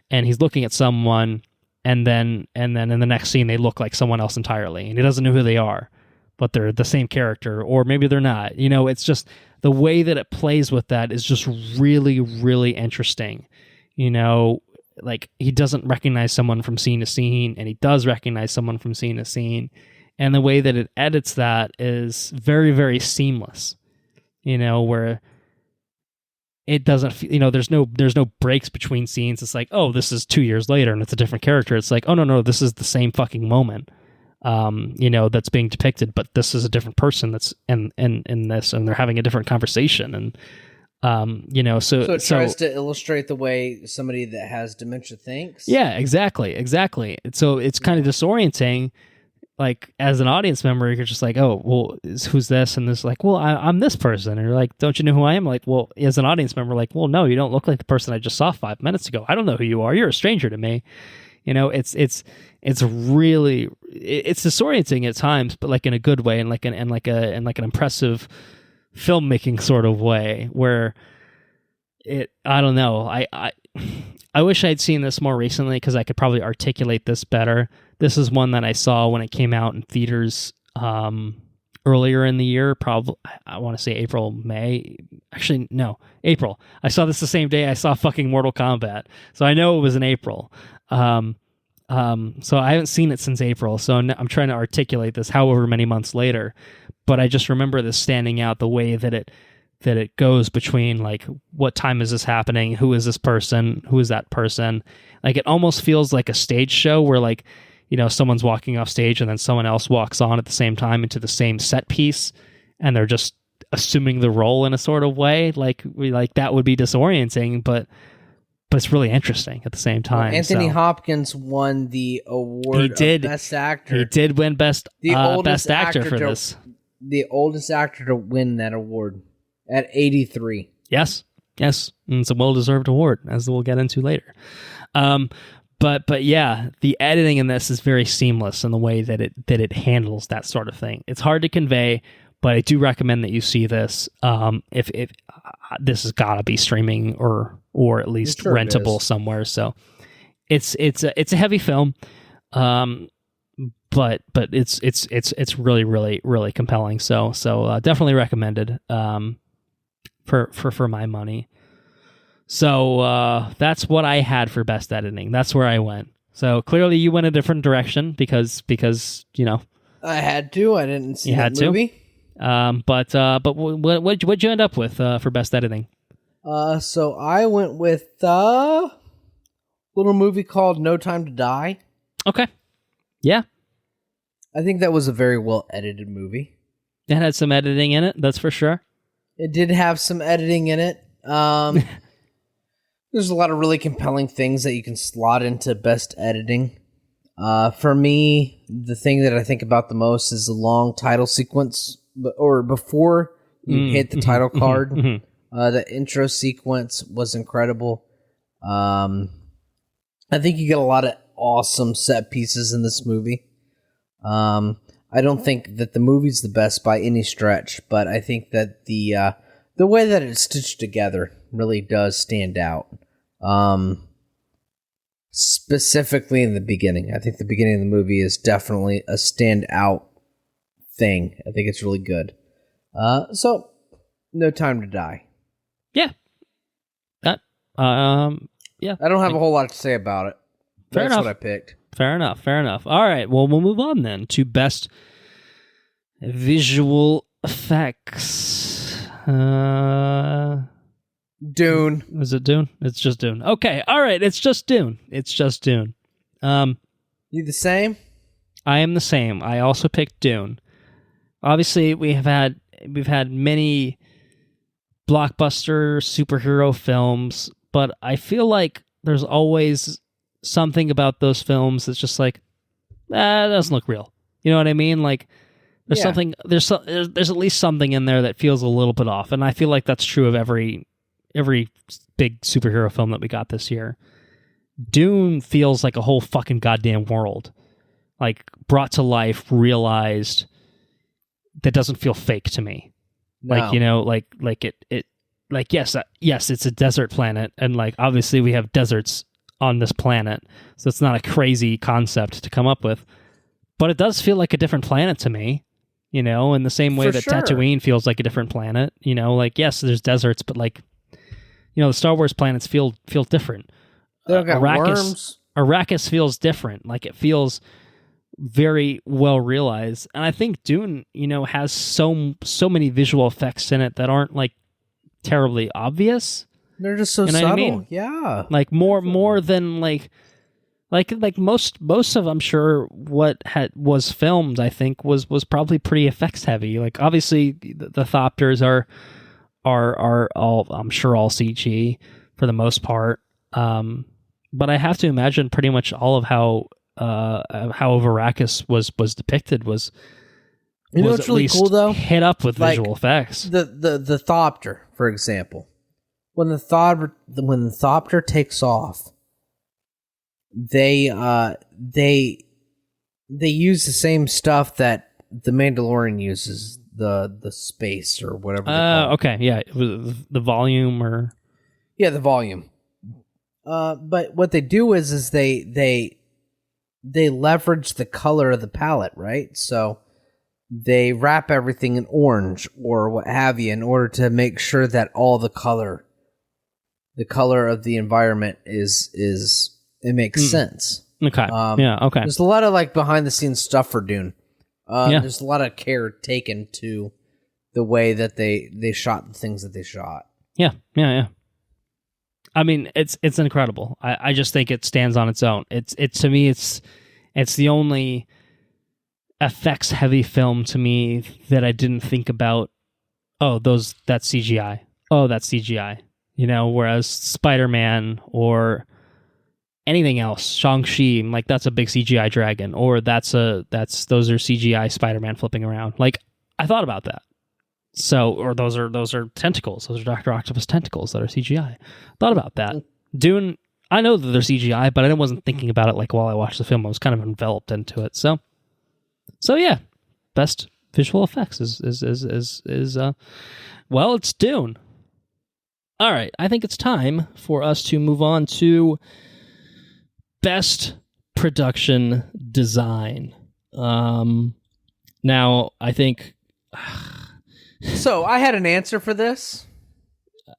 and he's looking at someone, and then in the next scene they look like someone else entirely, and he doesn't know who they are, but they're the same character, or maybe they're not. It's just the way that it plays with that is just really, really interesting. Like he doesn't recognize someone from scene to scene, and he does recognize someone from scene to scene. And the way that it edits that is very, very seamless, where it doesn't, there's no breaks between scenes. It's like, oh, this is 2 years later and it's a different character. It's like, oh, no, this is the same fucking moment, that's being depicted, but this is a different person that's in this, and they're having a different conversation. And, so it tries to illustrate the way somebody that has dementia thinks. Yeah, exactly. So it's kind of disorienting. Like as an audience member, you're just like, oh, well, who's this? And this like, well, I'm this person. And you're like, don't you know who I am? Like, well, as an audience member, like, well, no, you don't look like the person I just saw 5 minutes ago. I don't know who you are. You're a stranger to me. It's really disorienting at times, but like in a good way, and like an impressive filmmaking sort of way, where I don't know. I wish I'd seen this more recently, because I could probably articulate this better. This is one that I saw when it came out in theaters earlier in the year, probably, I want to say April, May. Actually, no, April. I saw this the same day I saw fucking Mortal Kombat. So I know it was in April. So I haven't seen it since April. So I'm trying to articulate this however many months later. But I just remember this standing out, the way that it goes between, like, what time is this happening? Who is this person? Who is that person? Like, it almost feels like a stage show where, like, you know, someone's walking off stage and then someone else walks on at the same time into the same set piece, and they're just assuming the role in a sort of way. Like that would be disorienting, but it's really interesting at the same time. Anthony Hopkins won the award of Best Actor. He did win Best Actor for this. The oldest actor to win that award at 83. Yes. And it's a well-deserved award, as we'll get into later. But yeah, the editing in this is very seamless in the way that it handles that sort of thing. It's hard to convey, but I do recommend that you see this. If this has got to be streaming or at least rentable somewhere. So it's a heavy film, but it's really really really compelling. So definitely recommended for my money. So that's what I had for best editing. That's where I went. So clearly you went a different direction because you know, I had to. I didn't see that movie. But what'd you end up with for best editing? So I went with a little movie called No Time to Die. Okay. Yeah. I think that was a very well edited movie. It had some editing in it, that's for sure. It did have some editing in it. There's a lot of really compelling things that you can slot into best editing. For me, the thing that I think about the most is the long title sequence, or before you hit the title card. The intro sequence was incredible. I think you get a lot of awesome set pieces in this movie. I don't think that the movie's the best by any stretch, but I think that the way that it's stitched together really does stand out. Specifically in the beginning. I think the beginning of the movie is definitely a standout thing. I think it's really good. So, No Time to Die. Yeah. Yeah. I don't have a whole lot to say about it. That's what I picked. Fair enough. All right. Well, we'll move on then to best visual effects. Dune. Is it Dune? It's just Dune. Okay. All right. It's just Dune. You the same? I am the same. I also picked Dune. Obviously, we've had many blockbuster superhero films, but I feel like there's always something about those films that's just like, that doesn't look real. You know what I mean? Like, there's something, there's at least something in there that feels a little bit off, and I feel like that's true of every big superhero film that we got this year. Dune feels like a whole fucking goddamn world, like brought to life, realized. That doesn't feel fake to me. No. Like, you know, like it like, yes, it's a desert planet, and like obviously we have deserts on this planet, so it's not a crazy concept to come up with, but it does feel like a different planet to me, you know, in the same way that Tatooine feels like a different planet, you know, like, yes, there's deserts, but like, you know, the Star Wars planets feel different. They don't got worms. Arrakis feels different. Like, it feels very well realized, and I think Dune, you know, has so many visual effects in it that aren't like terribly obvious. They're just so subtle. I mean? Yeah, like more than like most of, I'm sure, what was filmed, I think was probably pretty effects heavy. Like, obviously the Thopters are all, I'm sure, all CG for the most part, but I have to imagine pretty much all of how Arrakis was depicted was what's really cool, though? Hit up with visual effects. The Thopter, for example, when the Thopter takes off, they use the same stuff that the Mandalorian uses, the space or whatever. Okay, yeah, the volume or the volume. But what they do is they leverage the color of the palette, right? So they wrap everything in orange or what have you in order to make sure that all the color of the environment is it makes sense. Okay. Okay. There's a lot of like behind the scenes stuff for Dune. There's a lot of care taken to the way that they shot the things that they shot. Yeah. I mean, it's incredible. I just think it stands on its own. It's to me, it's the only effects heavy film to me that I didn't think about. That's CGI. That's CGI. Whereas Spider-Man or anything else, Shang-Chi, like that's a big CGI dragon, or those are CGI Spider-Man flipping around. Like I thought about that. So, or those are tentacles. Those are Dr. Octopus tentacles that are CGI. Thought about that. Dune, I know that they're CGI, but I wasn't thinking about it like while I watched the film. I was kind of enveloped into it. So yeah, best visual effects is it's Dune. All right, I think it's time for us to move on to best production design. Now, I think. So I had an answer for this.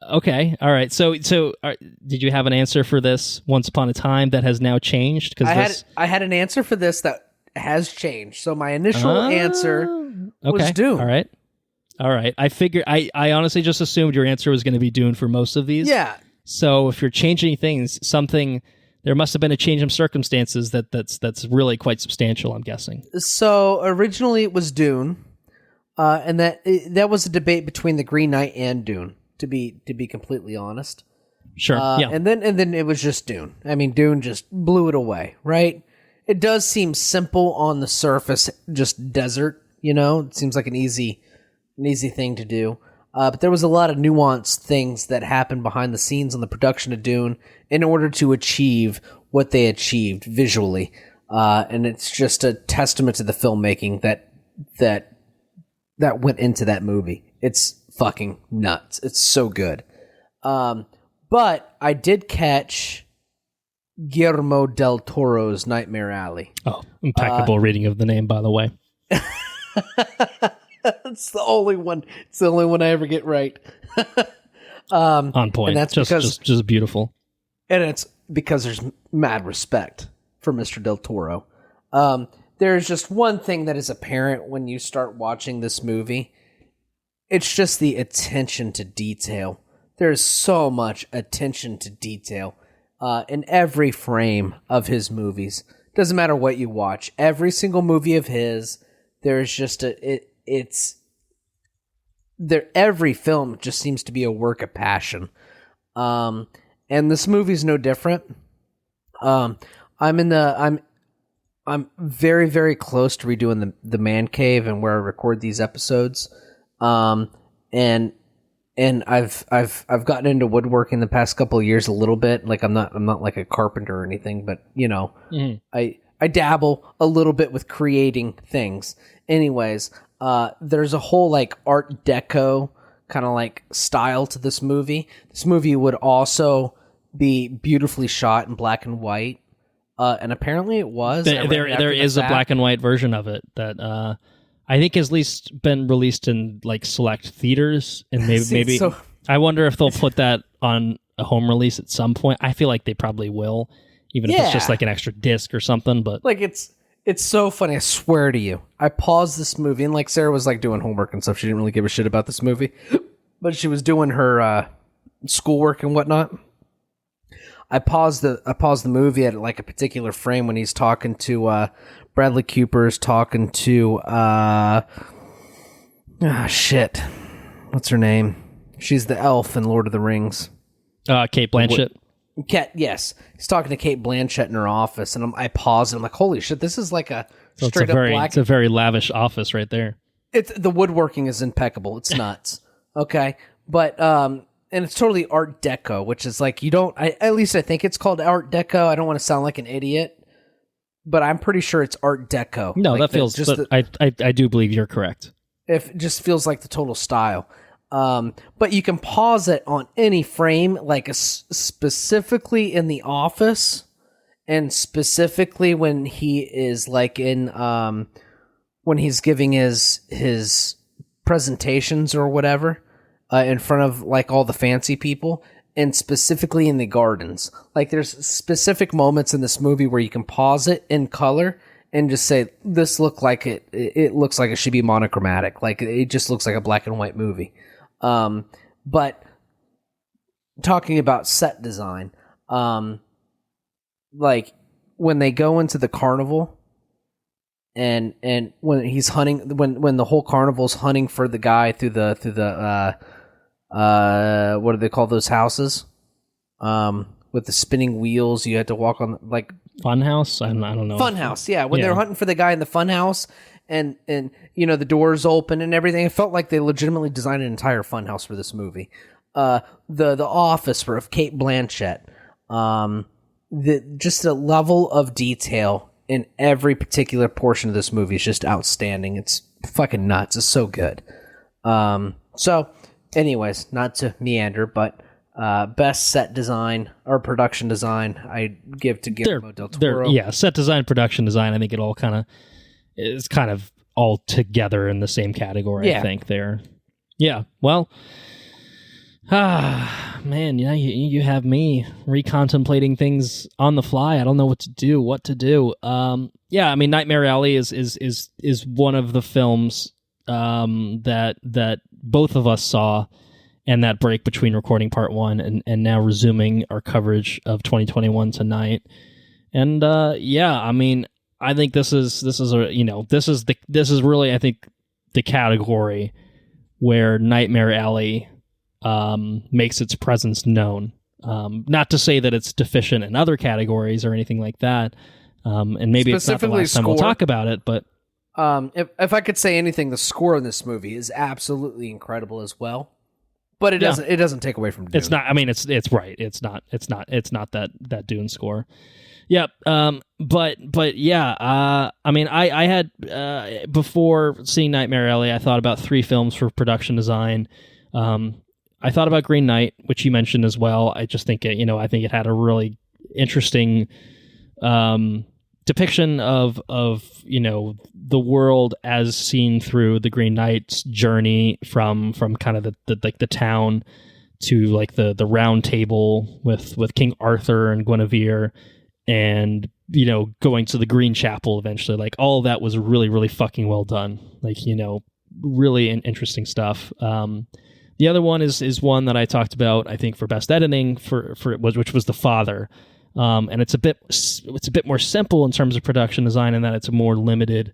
Okay, all right. So, did you have an answer for this once upon a time that has now changed? Because I had an answer for this that has changed. So my initial answer was Dune. All right. I figured. I honestly just assumed your answer was going to be Dune for most of these. Yeah. So if you're changing things, there must have been a change of circumstances that's really quite substantial, I'm guessing. So originally it was Dune. And that was a debate between The Green Knight and Dune, to be completely honest. Sure. Yeah. And then it was just Dune. I mean, Dune just blew it away, right? It does seem simple on the surface, just desert. It seems like an easy thing to do. But there was a lot of nuanced things that happened behind the scenes on the production of Dune in order to achieve what they achieved visually. And it's just a testament to the filmmaking that went into that movie. It's fucking nuts. It's so good. But I did catch Guillermo del Toro's Nightmare Alley. Oh, impeccable reading of the name, by the way. It's the only one. It's the only one I ever get right. On point. And that's just beautiful. And it's because there's mad respect for Mr. Del Toro. There's just one thing that is apparent when you start watching this movie. It's just the attention to detail. There's so much attention to detail in every frame of his movies. Doesn't matter what you watch. Every single movie of his, there's just every film just seems to be a work of passion. And this movie's no different. I'm very, very close to redoing the man cave and where I record these episodes. And I've gotten into woodworking the past couple of years a little bit. Like I'm not like a carpenter or anything, but I dabble a little bit with creating things. Anyways, there's a whole like Art Deco kind of like style to this movie. This movie would also be beautifully shot in black and white. And apparently it was. There is a black and white version of it that I think has at least been released in like select theaters, and maybe I wonder if they'll put that on a home release at some point. I feel like they probably will, even if it's just like an extra disc or something. But like it's so funny. I swear to you, I paused this movie, and like Sarah was like doing homework and stuff. She didn't really give a shit about this movie, but she was doing her schoolwork and whatnot. I paused the movie at like a particular frame when he's talking to Bradley Cooper's talking to what's her name? She's the elf in Lord of the Rings. Kate Blanchett. Yes, he's talking to Kate Blanchett in her office, and I paused and I'm like, holy shit, this is like a straight up black. It's a very lavish office right there. The woodworking is impeccable. It's nuts. Okay, but and it's totally Art Deco, which is like at least I think it's called Art Deco. I don't want to sound like an idiot, but I'm pretty sure it's Art Deco. No, like that feels. I do believe you're correct. It just feels like the total style. But you can pause it on any frame, like specifically in the office, and specifically when he is like in when he's giving his presentations or whatever in front of like all the fancy people, and specifically in the gardens. Like there's specific moments in this movie where you can pause it in color and just say, this look like it looks like it should be monochromatic. Like it just looks like a black and white movie. But talking about set design, like when they go into the carnival and when he's hunting, when the whole carnival's hunting for the guy through the what do they call those houses? With the spinning wheels, you had to walk on like Funhouse. I don't know. Funhouse, yeah. When they're hunting for the guy in the funhouse, and you know the doors open and everything, it felt like they legitimately designed an entire funhouse for this movie. The office of Cate Blanchett, just the level of detail in every particular portion of this movie is just outstanding. It's fucking nuts. It's so good. So, anyways, not to meander, but best set design or production design, I give to Guillermo del Toro. Yeah, set design, production design. I think it all is kind of all together in the same category. Yeah. I think there. Yeah. Well. Man, you have me recontemplating things on the fly. I don't know what to do. Yeah, I mean, Nightmare Alley is one of the films that both of us saw, and that break between recording part one and now resuming our coverage of 2021 tonight. And yeah, I mean, I think this is really, I think, the category where Nightmare Alley makes its presence known. Not to say that it's deficient in other categories or anything like that. And maybe it's not the last time we'll talk about it, but if I could say anything, the score in this movie is absolutely incredible as well. But it doesn't take away from Dune. It's not. I mean, it's right. It's not that Dune score. Yep. But yeah. I mean, I had before seeing Nightmare Alley, I thought about 3 films for production design. I thought about Green Knight, which you mentioned as well. I just think I think it had a really interesting depiction of the world as seen through the Green Knight's journey from kind of the town to like the round table with King Arthur and Guinevere, and going to the Green Chapel eventually. Like all of that was really, really fucking well done. Like really interesting stuff. The other one is one that I talked about, I think, for best editing which was The Father. And it's a bit more simple in terms of production design, in that it's a more limited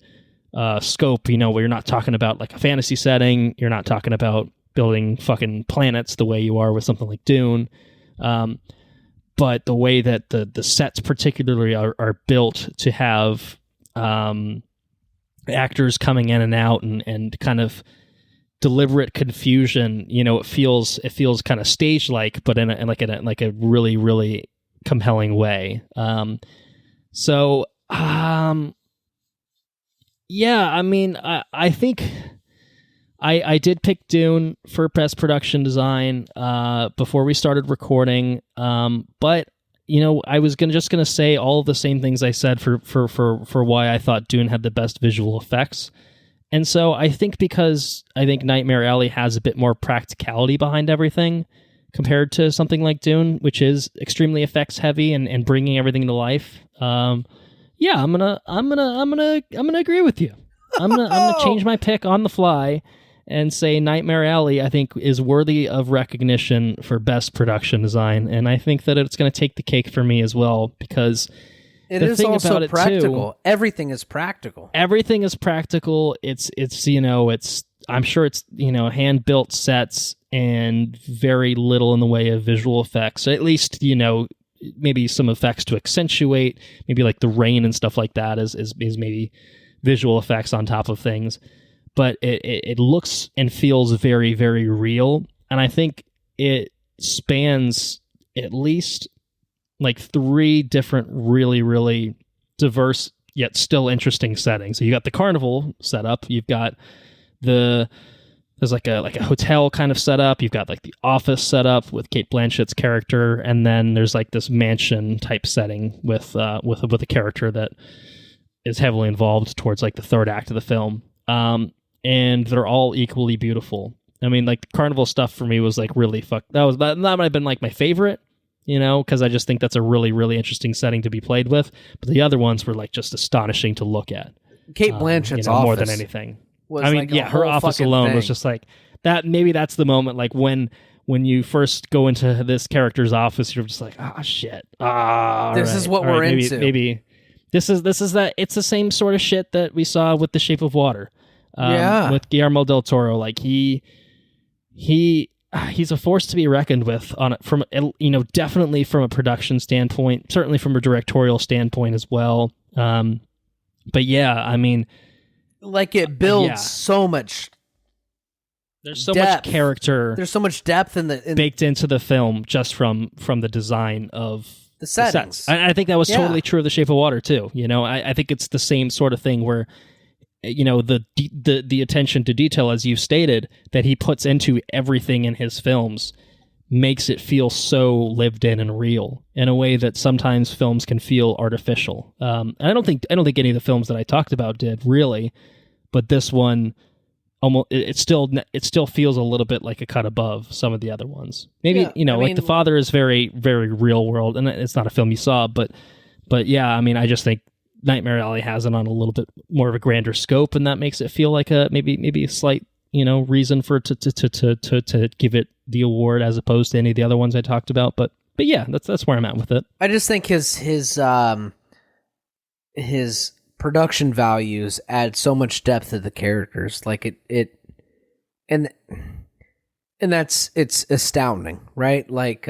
scope, where you're not talking about like a fantasy setting, you're not talking about building fucking planets the way you are with something like Dune. But the way that the sets particularly are built to have actors coming in and out and kind of deliberate confusion, it feels kind of stage like, but in a really, really compelling way. Yeah, I mean, I think I did pick Dune for best production design before we started recording, but I was just gonna say all the same things I said for why I thought Dune had the best visual effects. And so I think because I think Nightmare Alley has a bit more practicality behind everything compared to something like Dune, which is extremely effects heavy and bringing everything to life. Yeah, I'm gonna agree with you. I'm gonna change my pick on the fly and say Nightmare Alley, I think, is worthy of recognition for best production design, and I think that it's gonna take the cake for me as well, because it is also practical. Everything is practical. Everything is practical. It's I'm sure it's hand built sets and very little in the way of visual effects. At least maybe some effects to accentuate, maybe like the rain and stuff like that is maybe visual effects on top of things. But it looks and feels very, very real, and I think it spans at least like 3 different really, really diverse yet still interesting settings. So you got the carnival setup, you've got there's like a hotel kind of setup, you've got like the office setup with Cate Blanchett's character, and then there's like this mansion type setting with a character that is heavily involved towards like the third act of the film. And they're all equally beautiful. I mean, like the carnival stuff for me was like really that might have been like my favorite, because I just think that's a really, really interesting setting to be played with. But the other ones were like just astonishing to look at. Kate Blanchett's office more than anything. I mean, like her office alone was just like that. Maybe that's the moment, like when you first go into this character's office, you're just like, shit. This is what we're into. Maybe this is that. It's the same sort of shit that we saw with The Shape of Water. With Guillermo del Toro, like he's a force to be reckoned with from definitely from a production standpoint, certainly from a directorial standpoint as well. But yeah, I mean, like it builds so much. There's so much character. There's so much depth baked into the film just from the design of the settings. I think that was totally true of The Shape of Water too. I think it's the same sort of thing where the attention to detail, as you've stated, that he puts into everything in his films makes it feel so lived in and real in a way that sometimes films can feel artificial. And I don't think any of the films that I talked about did really, but this one almost it still feels a little bit like a cut above some of the other ones. Maybe like The Father is very, very real world, and it's not a film you saw, but yeah, I mean, I just think Nightmare Alley has it on a little bit more of a grander scope, and that makes it feel like a maybe a slight reason for to give it the award as opposed to any of the other ones I talked about. But yeah, that's where I'm at with it. I just think his production values add so much depth to the characters, like and it's astounding, right? Like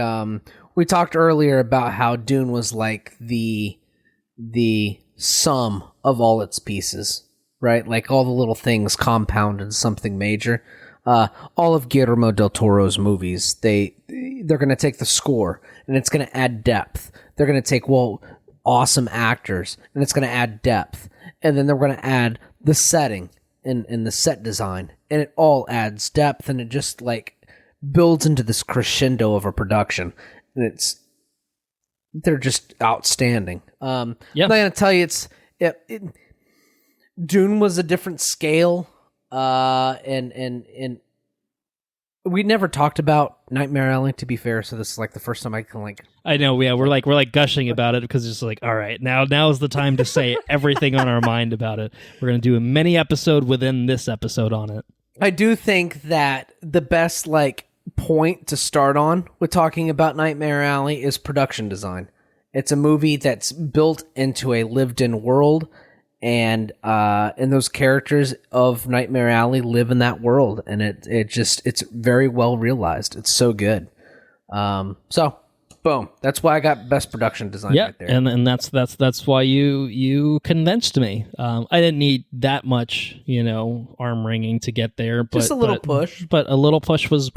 we talked earlier about how Dune was like the sum of all its pieces, right? Like all the little things compounded something major. All of Guillermo del Toro's movies, they're going to take the score and it's going to add depth. They're going to take awesome actors and it's going to add depth, and then they're going to add the setting and the set design, and it all adds depth, and it just like builds into this crescendo of a production, and they're just outstanding. I'm not going to tell you Dune was a different scale, and we never talked about Nightmare Alley, to be fair, so this is like the first time I can like... I know, yeah, we're like gushing about it because it's like, all right, now is the time to say everything on our mind about it. We're going to do a mini episode within this episode on it. I do think that the best like point to start on with talking about Nightmare Alley is production design. It's a movie that's built into a lived-in world, and those characters of Nightmare Alley live in that world, and it's very well realized. It's so good. So boom, that's why I got best production design right there. And that's why you convinced me. I didn't need that much, arm wringing to get there, but just a little push. But a little push was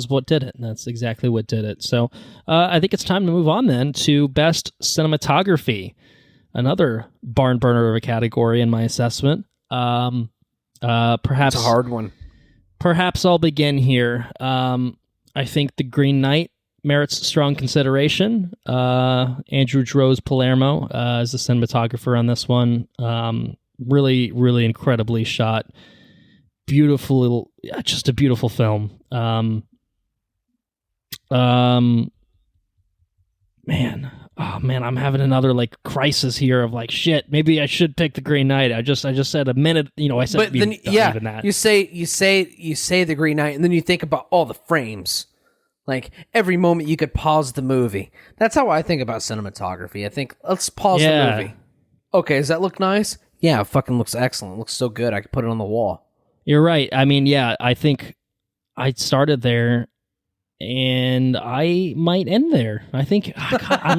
what did it, and that's exactly what did it. So I think it's time to move on then to best cinematography. Another barn burner of a category in my assessment. Perhaps it's a hard one. Perhaps I'll begin here. I think The Green Knight merits strong consideration. Andrew Droz Palermo is the cinematographer on this one. Really, really incredibly shot. Beautiful, just a beautiful film. Man. Oh man, I'm having another like crisis here of like shit. Maybe I should pick The Green Knight. I just said a minute. I said, but then even that. You say The Green Knight, and then you think about all the frames, like every moment you could pause the movie. That's how I think about cinematography. I think let's pause the movie. Okay, does that look nice? Yeah, it fucking looks excellent. It looks so good. I could put it on the wall. You're right. I mean, yeah, I think I started there. And I might end there. I think I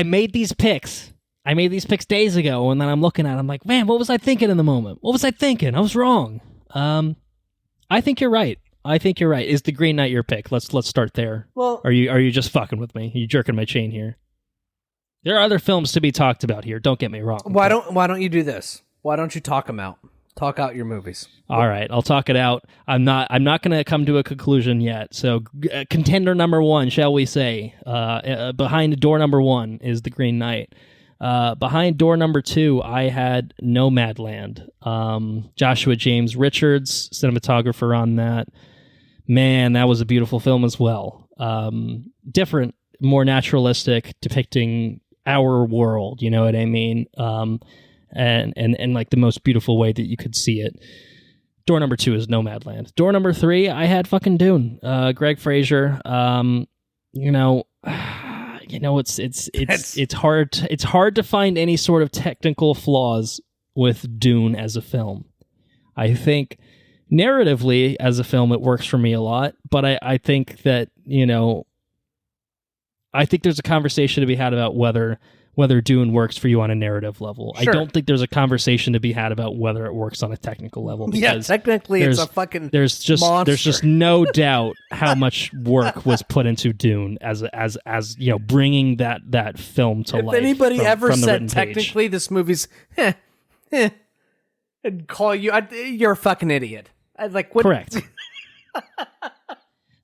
made these picks. I made these picks days ago, and then I'm looking at them like, man, what was I thinking in the moment? What was I thinking? I was wrong. I think you're right. Is The Green Knight your pick? Let's start there. Well, are you just fucking with me? Are you jerking my chain here? There are other films to be talked about here. Don't get me wrong. Why don't you do this? Why don't you talk them out? Talk out your movies. All right, I'll talk it out. I'm not going to come to a conclusion yet. So, contender number one, shall we say, behind door number one is The Green Knight. Behind door number 2, I had Nomadland. Joshua James Richards, cinematographer on that. Man, that was a beautiful film as well. Different, more naturalistic, depicting our world, you know what I mean? And like the most beautiful way that you could see it. Door number 2 is Nomadland. Door number 3, I had fucking Dune. Greg Fraser. It's hard to find any sort of technical flaws with Dune as a film. I think narratively as a film it works for me a lot, but I think that, I think there's a conversation to be had about whether Dune works for you on a narrative level. Sure. I don't think there's a conversation to be had about whether it works on a technical level. Yeah, technically it's a fucking there's just no doubt how much work was put into Dune as bringing that film to life. If anybody ever said technically this movie's I'd call you you're a fucking idiot. I'd like what? Correct.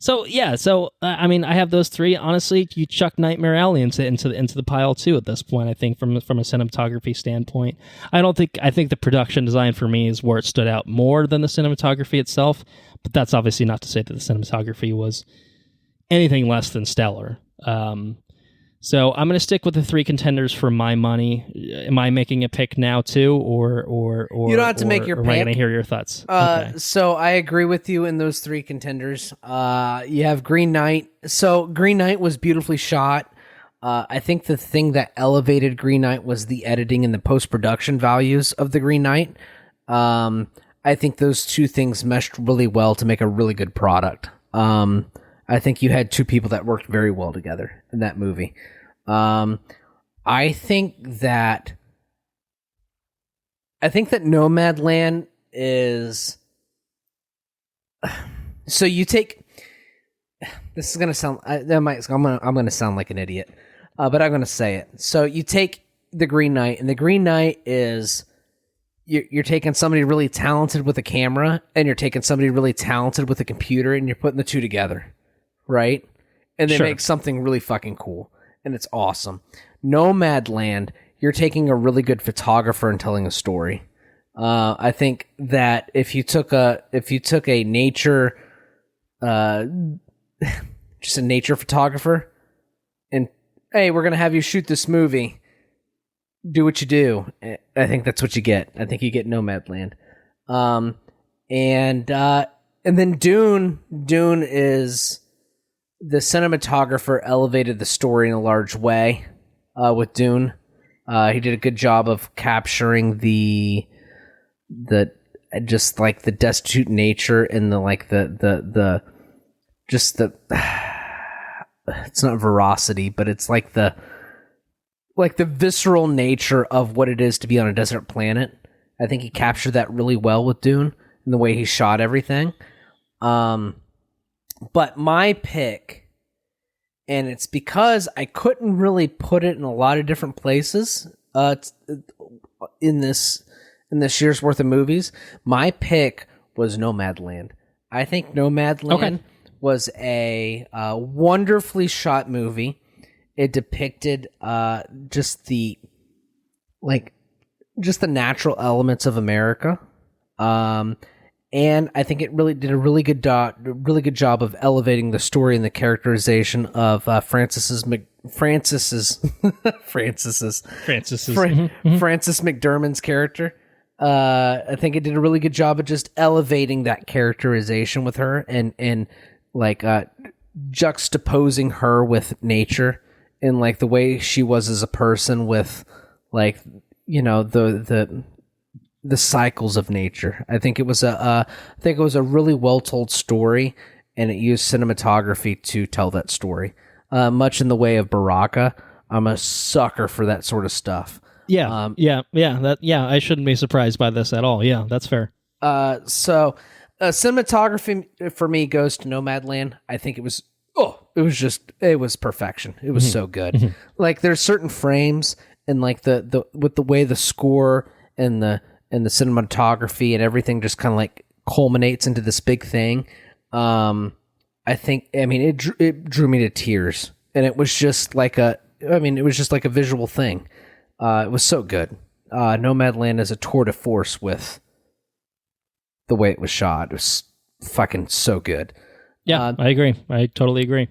So I have those 3. Honestly, you chuck Nightmare Alley into the pile too at this point. I think from a cinematography standpoint, I think the production design for me is where it stood out more than the cinematography itself. But that's obviously not to say that the cinematography was anything less than stellar. So I'm going to stick with the 3 contenders for my money. Am I making a pick now too, or you don't have to make your pick? Am I going to hear your thoughts? Okay. So I agree with you in those 3 contenders. You have Green Knight. So Green Knight was beautifully shot. I think the thing that elevated Green Knight was the editing and the post-production values of the Green Knight. I think those 2 things meshed really well to make a really good product. I think you had 2 people that worked very well together in that movie. I think that Nomadland is. So you take. This is gonna sound. I'm gonna sound like an idiot, but I'm gonna say it. So you take the Green Knight, and the Green Knight is. You're taking somebody really talented with a camera, and you're taking somebody really talented with a computer, and you're putting the 2 together. Right? And they make something really fucking cool. And it's awesome. Nomadland, you're taking a really good photographer and telling a story. I think that if you took a nature, just a nature photographer, and hey, we're gonna have you shoot this movie. Do what you do. I think that's what you get. I think you get Nomadland. And then Dune is. The cinematographer elevated the story in a large way with Dune. He did a good job of capturing the just like the destitute nature and the it's not veracity, but it's like the visceral nature of what it is to be on a desert planet. I think he captured that really well with Dune and the way he shot everything. But my pick, and it's because I couldn't really put it in a lot of different places in this year's worth of movies, my pick was Nomadland. I think Nomadland was a wonderfully shot movie. It depicted just the natural elements of America. And I think it really did a really good job of elevating the story and the characterization of Francis McDermott's character. I think it did a really good job of just elevating that characterization with her and juxtaposing her with nature and like the way she was as a person with the cycles of nature. I think it was a really well told story, and it used cinematography to tell that story. Much in the way of Baraka, I'm a sucker for that sort of stuff. Yeah, I shouldn't be surprised by this at all. Yeah, that's fair. So cinematography for me goes to Nomadland. I think it was perfection. It was so good. Mm-hmm. Like there's certain frames and like the with the way the score and the cinematography and everything just kind of like culminates into this big thing. It drew me to tears, and it was just like a visual thing. It was so good. Nomadland is a tour de force with the way it was shot. It was fucking so good. Yeah, I agree. I totally agree.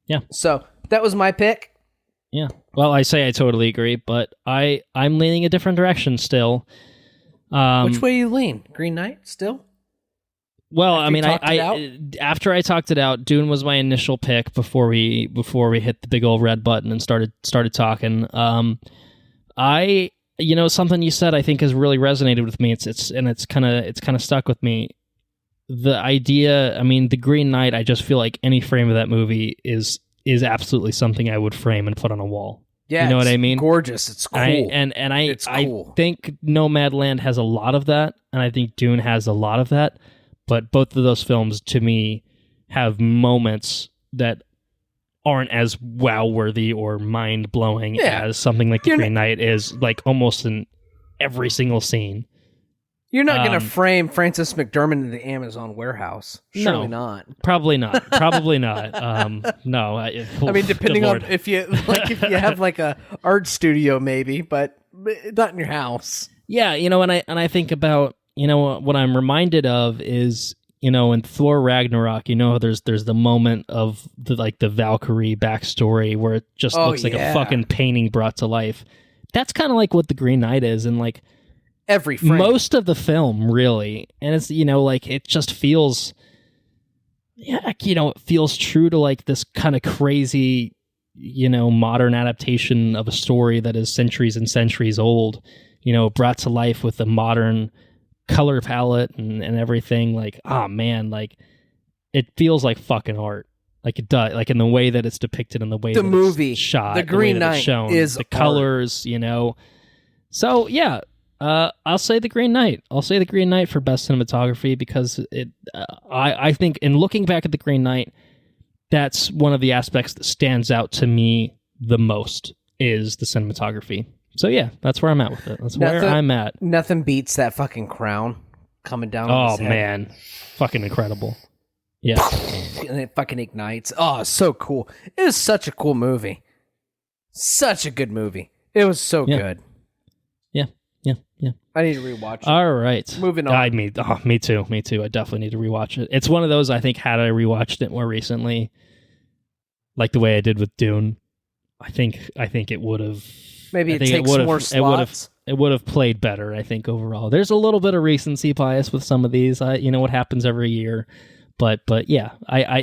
Yeah. So that was my pick. Yeah. Well, I say I totally agree, but I'm leaning a different direction still. Which way you lean? Green Knight still? Well, After I mean, you talked it out? after I talked it out, Dune was my initial pick before we hit the big old red button and started talking. Something you said I think has really resonated with me. It's kind of stuck with me. The idea, I mean, the Green Knight. I just feel like any frame of that movie is absolutely something I would frame and put on a wall. Yeah, you know what I mean? Gorgeous. It's cool. It's cool. I think Nomadland has a lot of that, and I think Dune has a lot of that. But both of those films, to me, have moments that aren't as wow-worthy or mind-blowing as something like The Green Knight is, like almost in every single scene. You're not going to frame Francis McDermott in the Amazon warehouse. Surely not. Probably not. Probably not. No. I mean, depending on if you have like a art studio, maybe, but not in your house. Yeah, and I think about, what I'm reminded of is, in Thor Ragnarok, there's the moment of the Valkyrie backstory where it just looks like a fucking painting brought to life. That's kind of like what the Green Knight is, and like every frame. Most of the film, really, and it's it just feels, it feels true to like this kind of crazy, modern adaptation of a story that is centuries and centuries old, brought to life with a modern color palette and everything. Like, oh man, like it feels like fucking art. Like it does, like in the way that it's depicted, in the way the that movie it's shot, the Green Knight shown, is the colors, So yeah, I'll say the Green Knight. I'll say the Green Knight for best cinematography because it. I think in looking back at the Green Knight, that's one of the aspects that stands out to me the most is the cinematography. So yeah, that's where I'm at with it. That's where I'm at. Nothing beats that fucking crown coming down. Oh his head. Man, fucking incredible. Yeah, and it fucking ignites. Oh, so cool. It was such a cool movie. Such a good movie. It was so good. Yeah. I need to rewatch it. All right. Moving on. Me too. I definitely need to rewatch it. It's one of those, I think, had I rewatched it more recently, like the way I did with Dune, I think it would have. Maybe it takes more slots. It would have played better, I think, overall. There's a little bit of recency bias with some of these. What happens every year. But yeah, I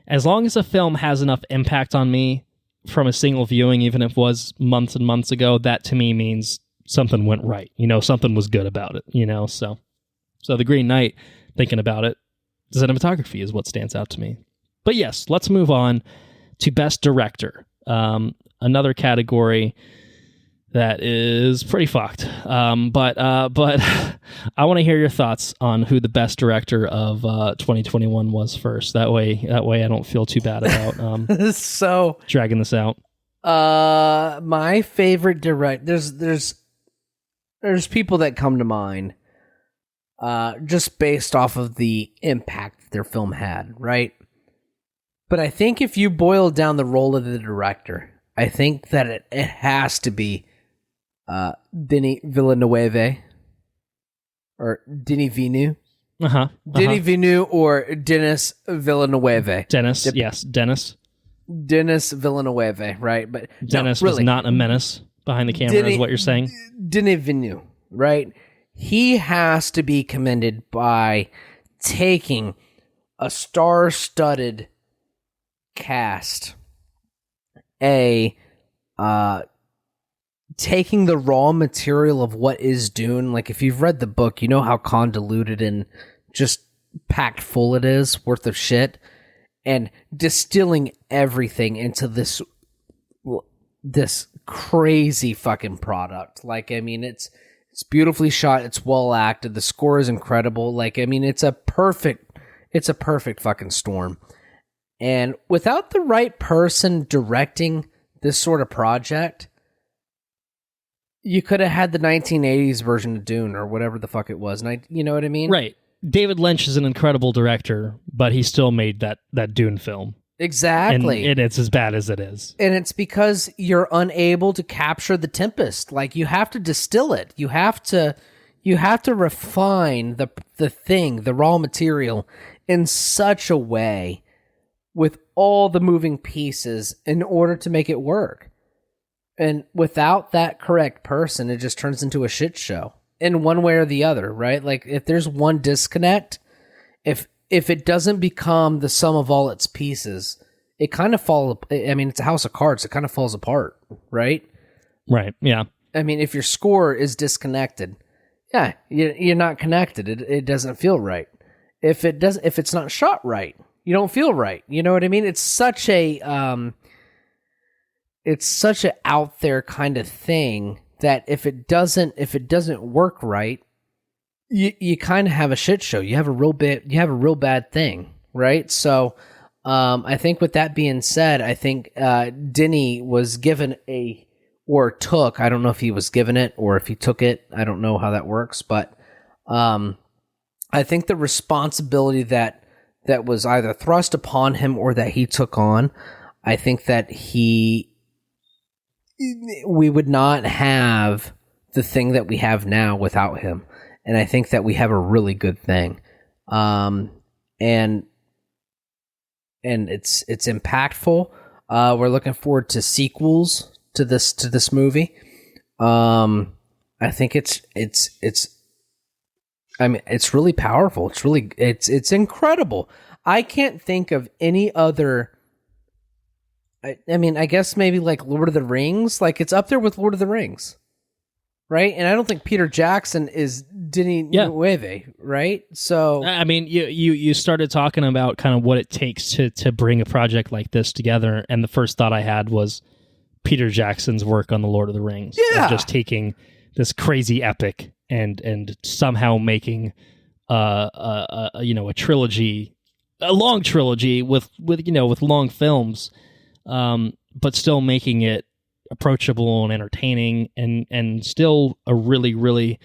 as long as a film has enough impact on me from a single viewing, even if it was months and months ago, that to me means something went right. Something was good about it, so the Green Knight, thinking about it, the cinematography is what stands out to me. But yes, let's move on to Best Director. Another category that is pretty fucked. But I want to hear your thoughts on who the best director of 2021 was first. That way I don't feel too bad about so dragging this out. My favorite there's people that come to mind just based off of the impact their film had, right? But I think if you boil down the role of the director, I think that it has to be Denis Villeneuve or Denis Villeneuve. Denis Villeneuve or Denis Villeneuve. Dennis Villeneuve, right? But Dennis was not a menace behind the camera, is what you're saying? Denis Villeneuve, right? He has to be commended by taking a star-studded cast, taking the raw material of what is Dune. Like, if you've read the book, you know how convoluted and just packed full it is, worth of shit, and distilling everything into this crazy fucking product. Like, I mean, it's beautifully shot, it's well acted, the score is incredible. Like, I mean, it's a perfect fucking storm. And without the right person directing this sort of project, you could have had the 1980s version of Dune or whatever the fuck it was. And you know what I mean? Right. David Lynch is an incredible director, but he still made that Dune film. Exactly. And it's as bad as it is. And it's because you're unable to capture the tempest. Like, you have to distill it. You have to refine the raw material in such a way with all the moving pieces in order to make it work. And without that correct person, it just turns into a shit show in one way or the other, right? Like, if there's one disconnect, if it doesn't become the sum of all its pieces, it kind of it's a house of cards. It kind of falls apart, right? Right. Yeah. I mean, if your score is disconnected, yeah, you're not connected. It doesn't feel right. If it's not shot right, you don't feel right. You know what I mean? It's such a out there kind of thing that if it doesn't work right, you kind of have a shit show. You have a real bad thing, right? So, I think with that being said, I think Denny was given I don't know if he was given it or if he took it. I don't know how that works, but I think the responsibility that was either thrust upon him or that he took on, I think that we would not have the thing that we have now without him. And I think that we have a really good thing. And it's impactful. We're looking forward to sequels to this movie. I think it's really powerful. It's incredible. I can't think of any other. I mean, I guess maybe like Lord of the Rings. Like, it's up there with Lord of the Rings, right? And I don't think Peter Jackson is Denis Nueve, right? So, I mean, you started talking about kind of what it takes to bring a project like this together, and the first thought I had was Peter Jackson's work on the Lord of the Rings. Yeah, of just taking this crazy epic and somehow making a trilogy, a long trilogy with long films. But still making it approachable and entertaining and still a really, really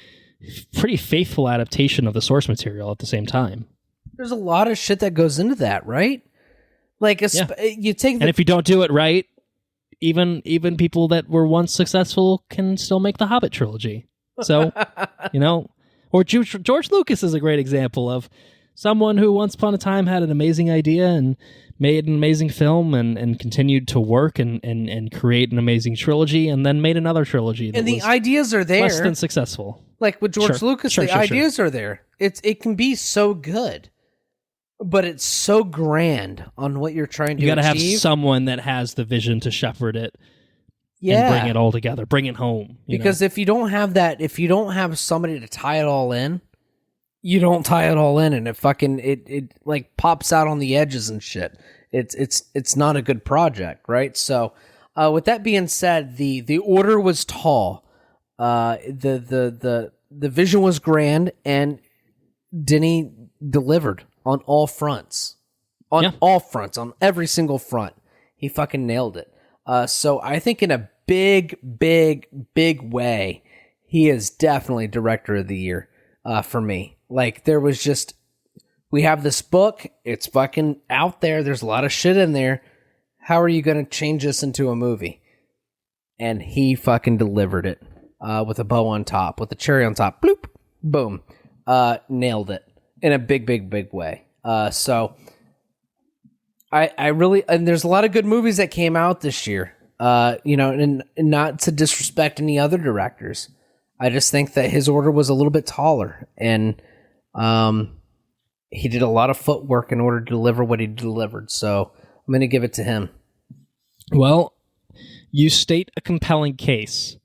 pretty faithful adaptation of the source material at the same time. There's a lot of shit that goes into that, right? Like, you take and if you don't do it right, even people that were once successful can still make the Hobbit trilogy. So, or George Lucas is a great example of someone who once upon a time had an amazing idea and made an amazing film and continued to work and create an amazing trilogy and then made another trilogy. And the ideas are there. Less than successful. Like with George Lucas, the ideas are there. It can be so good, but it's so grand on what you're trying to achieve. You got to have someone that has the vision to shepherd it. Yeah. And bring it all together, bring it home. Because if you don't have that, if you don't have somebody to tie it all in, you don't tie it all in, and it like pops out on the edges and shit. It's not a good project, right? So, with that being said, the order was tall, the vision was grand, and Denny delivered on all fronts, on every single front. He fucking nailed it. So I think in a big way, he is definitely Director of the Year for me. Like, we have this book, it's fucking out there, there's a lot of shit in there. How are you going to change this into a movie? And he fucking delivered it with a bow on top, with a cherry on top. Bloop, boom. Nailed it in a big way. So I really, and there's a lot of good movies that came out this year. And not to disrespect any other directors. I just think that his order was a little bit taller, and he did a lot of footwork in order to deliver what he delivered. So I'm going to give it to him. Well, you state a compelling case.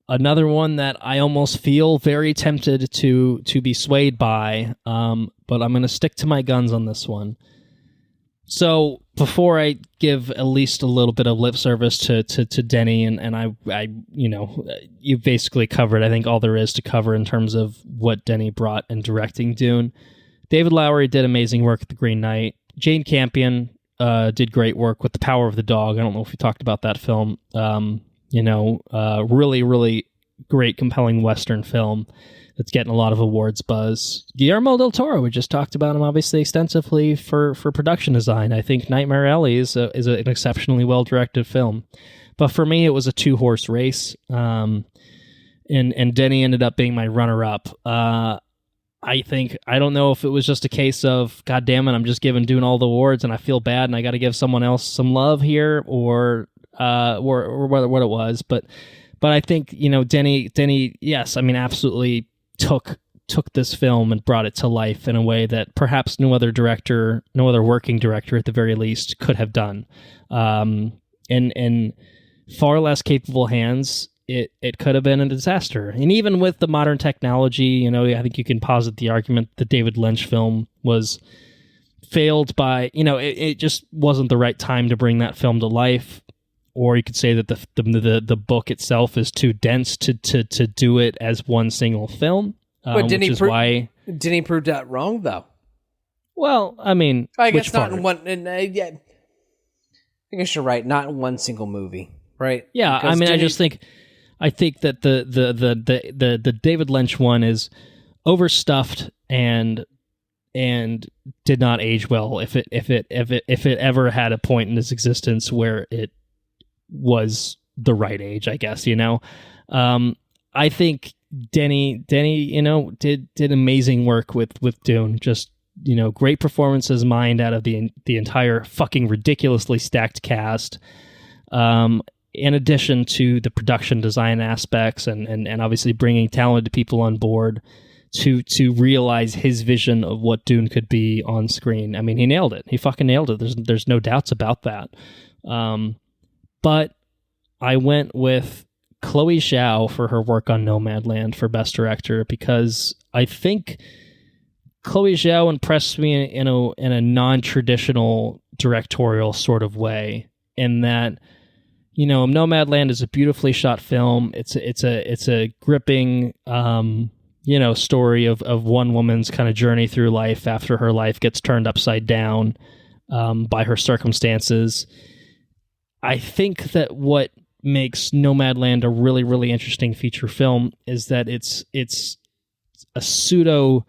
Another one that I almost feel very tempted to be swayed by, but I'm going to stick to my guns on this one. So before I give at least a little bit of lip service to Denny, and I you basically covered, I think, all there is to cover in terms of what Denny brought in directing Dune. David Lowery did amazing work at The Green Knight. Jane Campion did great work with The Power of the Dog. I don't know if we talked about that film. Really, really great, compelling Western film that's getting a lot of awards buzz. Guillermo del Toro, we just talked about him obviously extensively for production design. I think Nightmare Alley is an exceptionally well-directed film. But for me, it was a two-horse race, and Denny ended up being my runner-up. I don't know if it was just a case of, God damn it, I'm just doing all the awards and I feel bad and I got to give someone else some love here, or what it was. But I think, Denny, yes, I mean, absolutely took this film and brought it to life in a way that perhaps no other working director at the very least could have done. In far less capable hands, it could have been a disaster. And even with the modern technology, I think you can posit the argument the David Lynch film was failed by, it just wasn't the right time to bring that film to life. Or you could say that the book itself is too dense to do it as one single film. But didn't he prove that wrong though? Well, I mean, I guess not in one. I guess you're right. Not in one single movie, right? Yeah, because I think that the David Lynch one is overstuffed and did not age well. If it ever had a point in its existence where it was the right age, I guess, I think Denny, did amazing work with Dune. Just, great performances mined out of the entire fucking ridiculously stacked cast. In addition to the production design aspects and obviously bringing talented people on board to realize his vision of what Dune could be on screen. I mean, he nailed it. He fucking nailed it. There's no doubts about that. But I went with Chloe Zhao for her work on Nomadland for Best Director, because I think Chloe Zhao impressed me in a non-traditional directorial sort of way, in that, Nomadland is a beautifully shot film. It's a gripping story of one woman's kind of journey through life after her life gets turned upside down by her circumstances. I think that what makes Nomadland a really, really interesting feature film is that it's a pseudo,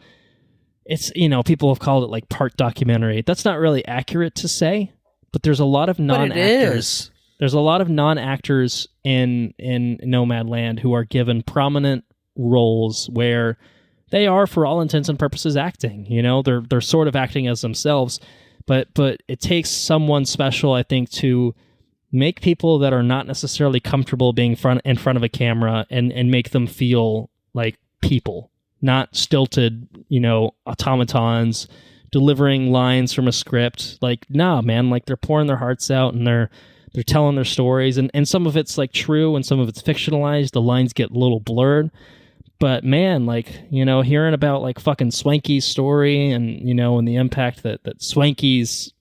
people have called it like part documentary. That's not really accurate to say, but there's a lot of non-actors. There's a lot of non-actors in Nomadland who are given prominent roles where they are, for all intents and purposes, acting. They're sort of acting as themselves, but it takes someone special, I think, to make people that are not necessarily comfortable being in front of a camera and make them feel like people, not stilted, automatons delivering lines from a script. Like, nah, man, like they're pouring their hearts out and they're telling their stories, and some of it's like true and some of it's fictionalized. The lines get a little blurred, but man, like, hearing about like fucking Swanky's story and, and the impact that Swanky's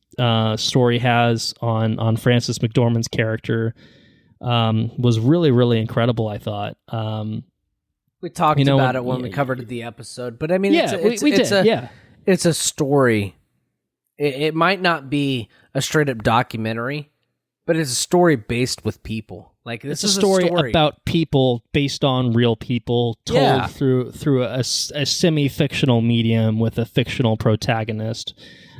story has on Frances McDormand's character was really, really incredible, I thought. We talked about it when we covered the episode, but I mean, it's a story. It might not be a straight up documentary, but it's a story based with people. Like, this is a story about people based on real people told through a semi-fictional medium with a fictional protagonist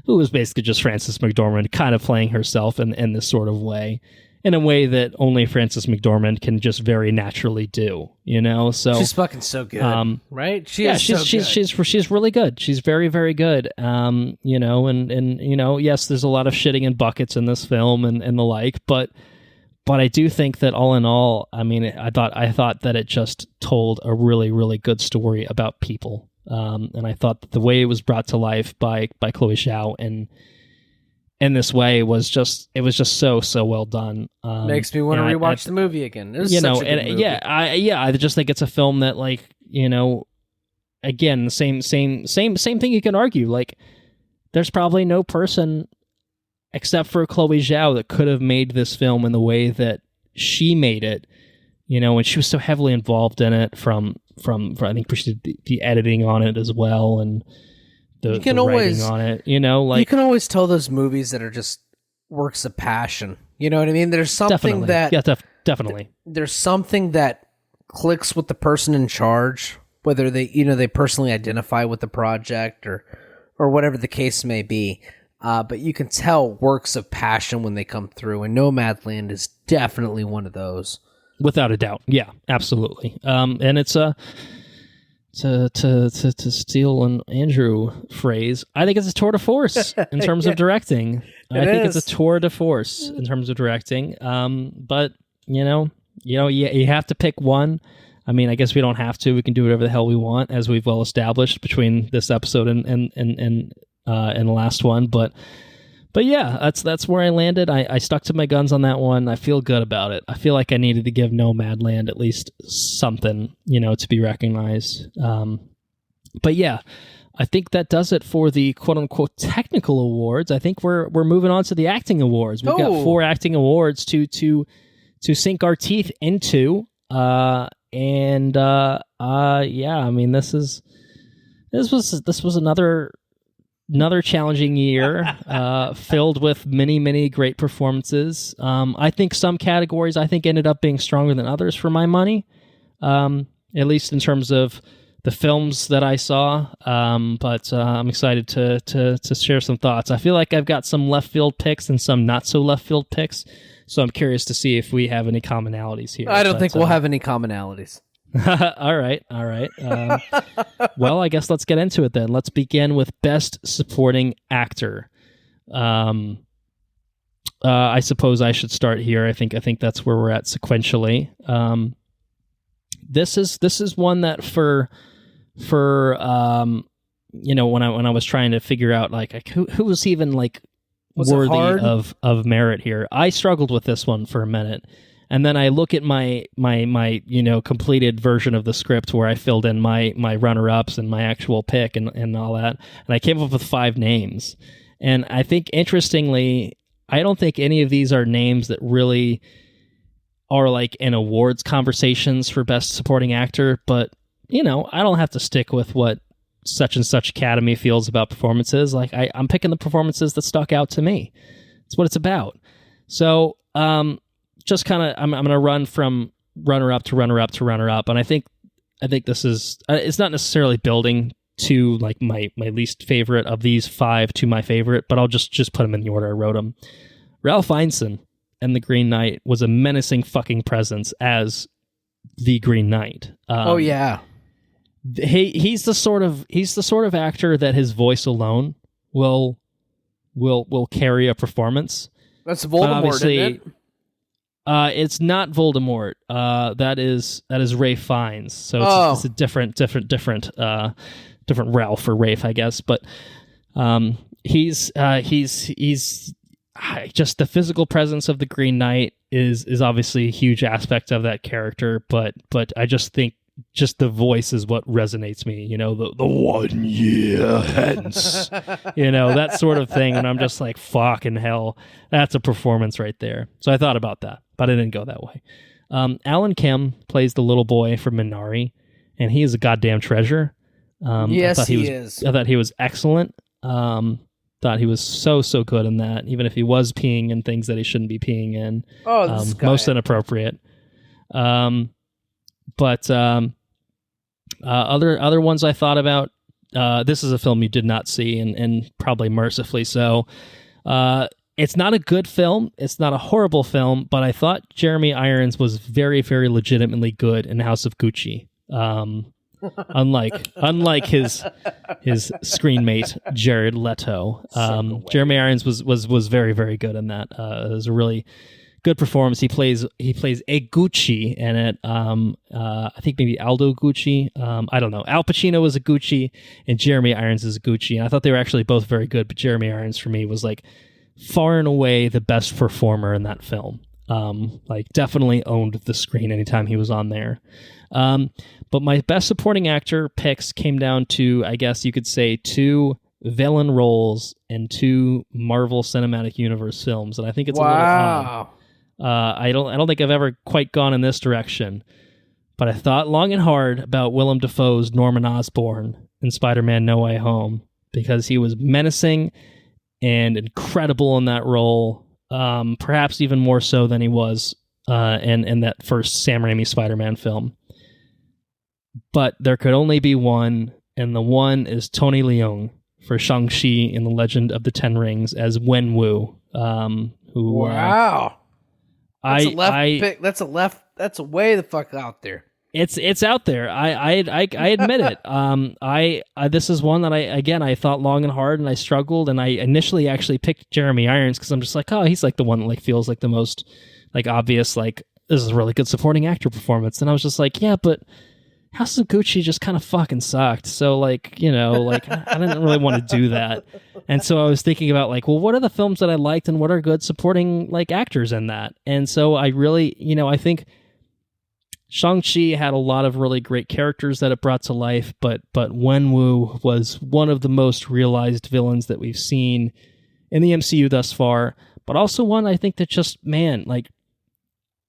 who was basically just Frances McDormand kind of playing herself in this sort of way, in a way that only Frances McDormand can just very naturally do, So she's fucking so good, right? She's really good. She's very, very good. And yes, there's a lot of shitting in buckets in this film and the like, but I do think that all in all, I mean, I thought that it just told a really, really good story about people. And I thought that the way it was brought to life by Chloe Zhao and in this way was just so well done. Makes me want to rewatch the movie again. It was such a good movie. I just think it's a film that, like, again, the same thing you can argue. Like, there's probably no person except for Chloe Zhao that could have made this film in the way that she made it. And she was so heavily involved in it from I think she did the editing on it as well, and the writing on it. Like, you can always tell those movies that are just works of passion. You know what I mean? There's something definitely. Definitely. There's something that clicks with the person in charge, whether they personally identify with the project or whatever the case may be. But you can tell works of passion when they come through, and Nomadland is definitely one of those. Without a doubt. Yeah, absolutely. And it's to steal an Andrew phrase, I think it's a tour de force in terms of directing. I think it's a tour de force in terms of directing. But you have to pick one. I mean, I guess we don't have to. We can do whatever the hell we want, as we've well established between this episode and the last one. But yeah, that's where I landed. I stuck to my guns on that one. I feel good about it. I feel like I needed to give Nomadland at least something, to be recognized. But yeah, I think that does it for the quote unquote technical awards. I think we're moving on to the acting awards. We've got 4 acting awards to sink our teeth into. Yeah, I mean, this was another challenging year, filled with many great performances. I think some categories ended up being stronger than others for my money, at least in terms of the films that I saw. But I'm excited to share some thoughts. I feel like I've got some left field picks and some not so left field picks, so I'm curious to see if we have any commonalities here. I don't think we'll have any commonalities. All right. Well, I guess let's get into it then. Let's begin with Best Supporting Actor. I suppose I should start here. I think that's where we're at sequentially. This is one that for when I was trying to figure out like who was even like worthy of merit here, I struggled with this one for a minute. And then I look at my completed version of the script where I filled in my runner-ups and my actual pick and all that, and I came up with 5 names. And I think, interestingly, I don't think any of these are names that really are like in awards conversations for Best Supporting Actor, but, I don't have to stick with what such and such Academy feels about performances. Like, I'm picking the performances that stuck out to me. That's what it's about. So, just kind of, I'm going to run from runner-up to runner-up to runner-up, and I think this is, it's not necessarily building to like my least favorite of these 5 to my favorite, but I'll just put them in the order I wrote them. Ralph Fiennes and The Green Knight was a menacing fucking presence as the Green Knight. Oh yeah, he's the sort of actor that his voice alone will carry a performance. That's Voldemort, isn't it? It's not Voldemort. That is Ralph Fiennes. So it's a different Ralph or Rafe, I guess. But he's just the physical presence of the Green Knight is obviously a huge aspect of that character. But I just think just the voice is what resonates me. The 1 year hence, that sort of thing. And I'm just like, fucking hell, that's a performance right there. So I thought about that, but I didn't go that way. Alan Kim plays the little boy from Minari, and he is a goddamn treasure. Yes, he is. I thought he was excellent. Thought he was so good in that, even if he was peeing in things that he shouldn't be peeing in. Most inappropriate. But other ones I thought about, this is a film you did not see, and probably mercifully so. It's not a good film. It's not a horrible film, but I thought Jeremy Irons was very, very legitimately good in House of Gucci. Unlike his screenmate Jared Leto. Jeremy Irons was very, very good in that. It was a really good performance. He plays a Gucci in it. I think maybe Aldo Gucci. I don't know. Al Pacino is a Gucci and Jeremy Irons is a Gucci. And I thought they were actually both very good, but Jeremy Irons for me was like far and away the best performer in that film. Definitely owned the screen anytime he was on there. But my best supporting actor picks came down to, I guess you could say, 2 villain roles in 2 Marvel Cinematic Universe films, and I think it's a little odd. I don't think I've ever quite gone in this direction, but I thought long and hard about Willem Dafoe's Norman Osborn in Spider-Man No Way Home, because he was menacing and incredible in that role, perhaps even more so than he was in that first Sam Raimi Spider-Man film. but there could only be one, and the one is Tony Leung for Shang-Chi in the Legend of the Ten Rings as Wenwu. Wow. That's a left pick. That's a way the fuck out there. It's out there. I admit it. I this is one that I thought long and hard, and I struggled, and I initially actually picked Jeremy Irons because I'm just like, oh, he's like the one that like feels like the most like obvious, like this is a really good supporting actor performance. And I was just like, yeah, but House of Gucci just kind of fucking sucked. So like, you know, like I didn't really want to do that. And so I was thinking about like, well, what are the films that I liked and what are good supporting like actors in that? And so I really, you know, I think Shang-Chi had a lot of really great characters that it brought to life, but Wenwu was one of the most realized villains that we've seen in the MCU thus far, but also one I think that just, man, like,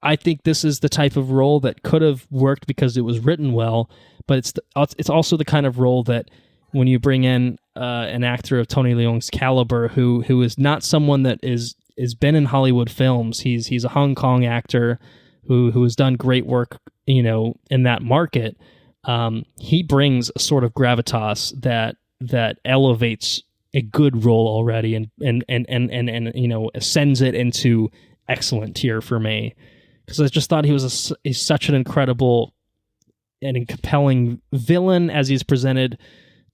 I think this is the type of role that could have worked because it was written well, but it's also the kind of role that when you bring in an actor of Tony Leung's caliber, who is not someone that is been in Hollywood films, he's a Hong Kong actor who has done great work, you know, in that market. He brings a sort of gravitas that elevates a good role already and you know, ascends it into excellent tier for me. Because I just thought he was such an incredible and compelling villain as he's presented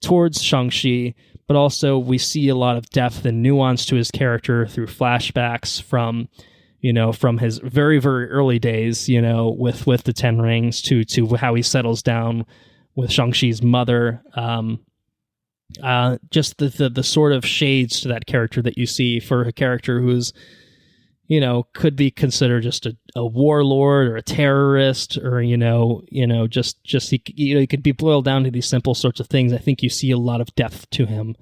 towards Shang-Chi, but also we see a lot of depth and nuance to his character through flashbacks from his very, very early days, you know, with the Ten Rings to how he settles down with Shang-Chi's mother. Just the sort of shades to that character that you see for a character who's, you know, could be considered just a warlord or a terrorist, or just he could be boiled down to these simple sorts of things. I think you see a lot of depth to him.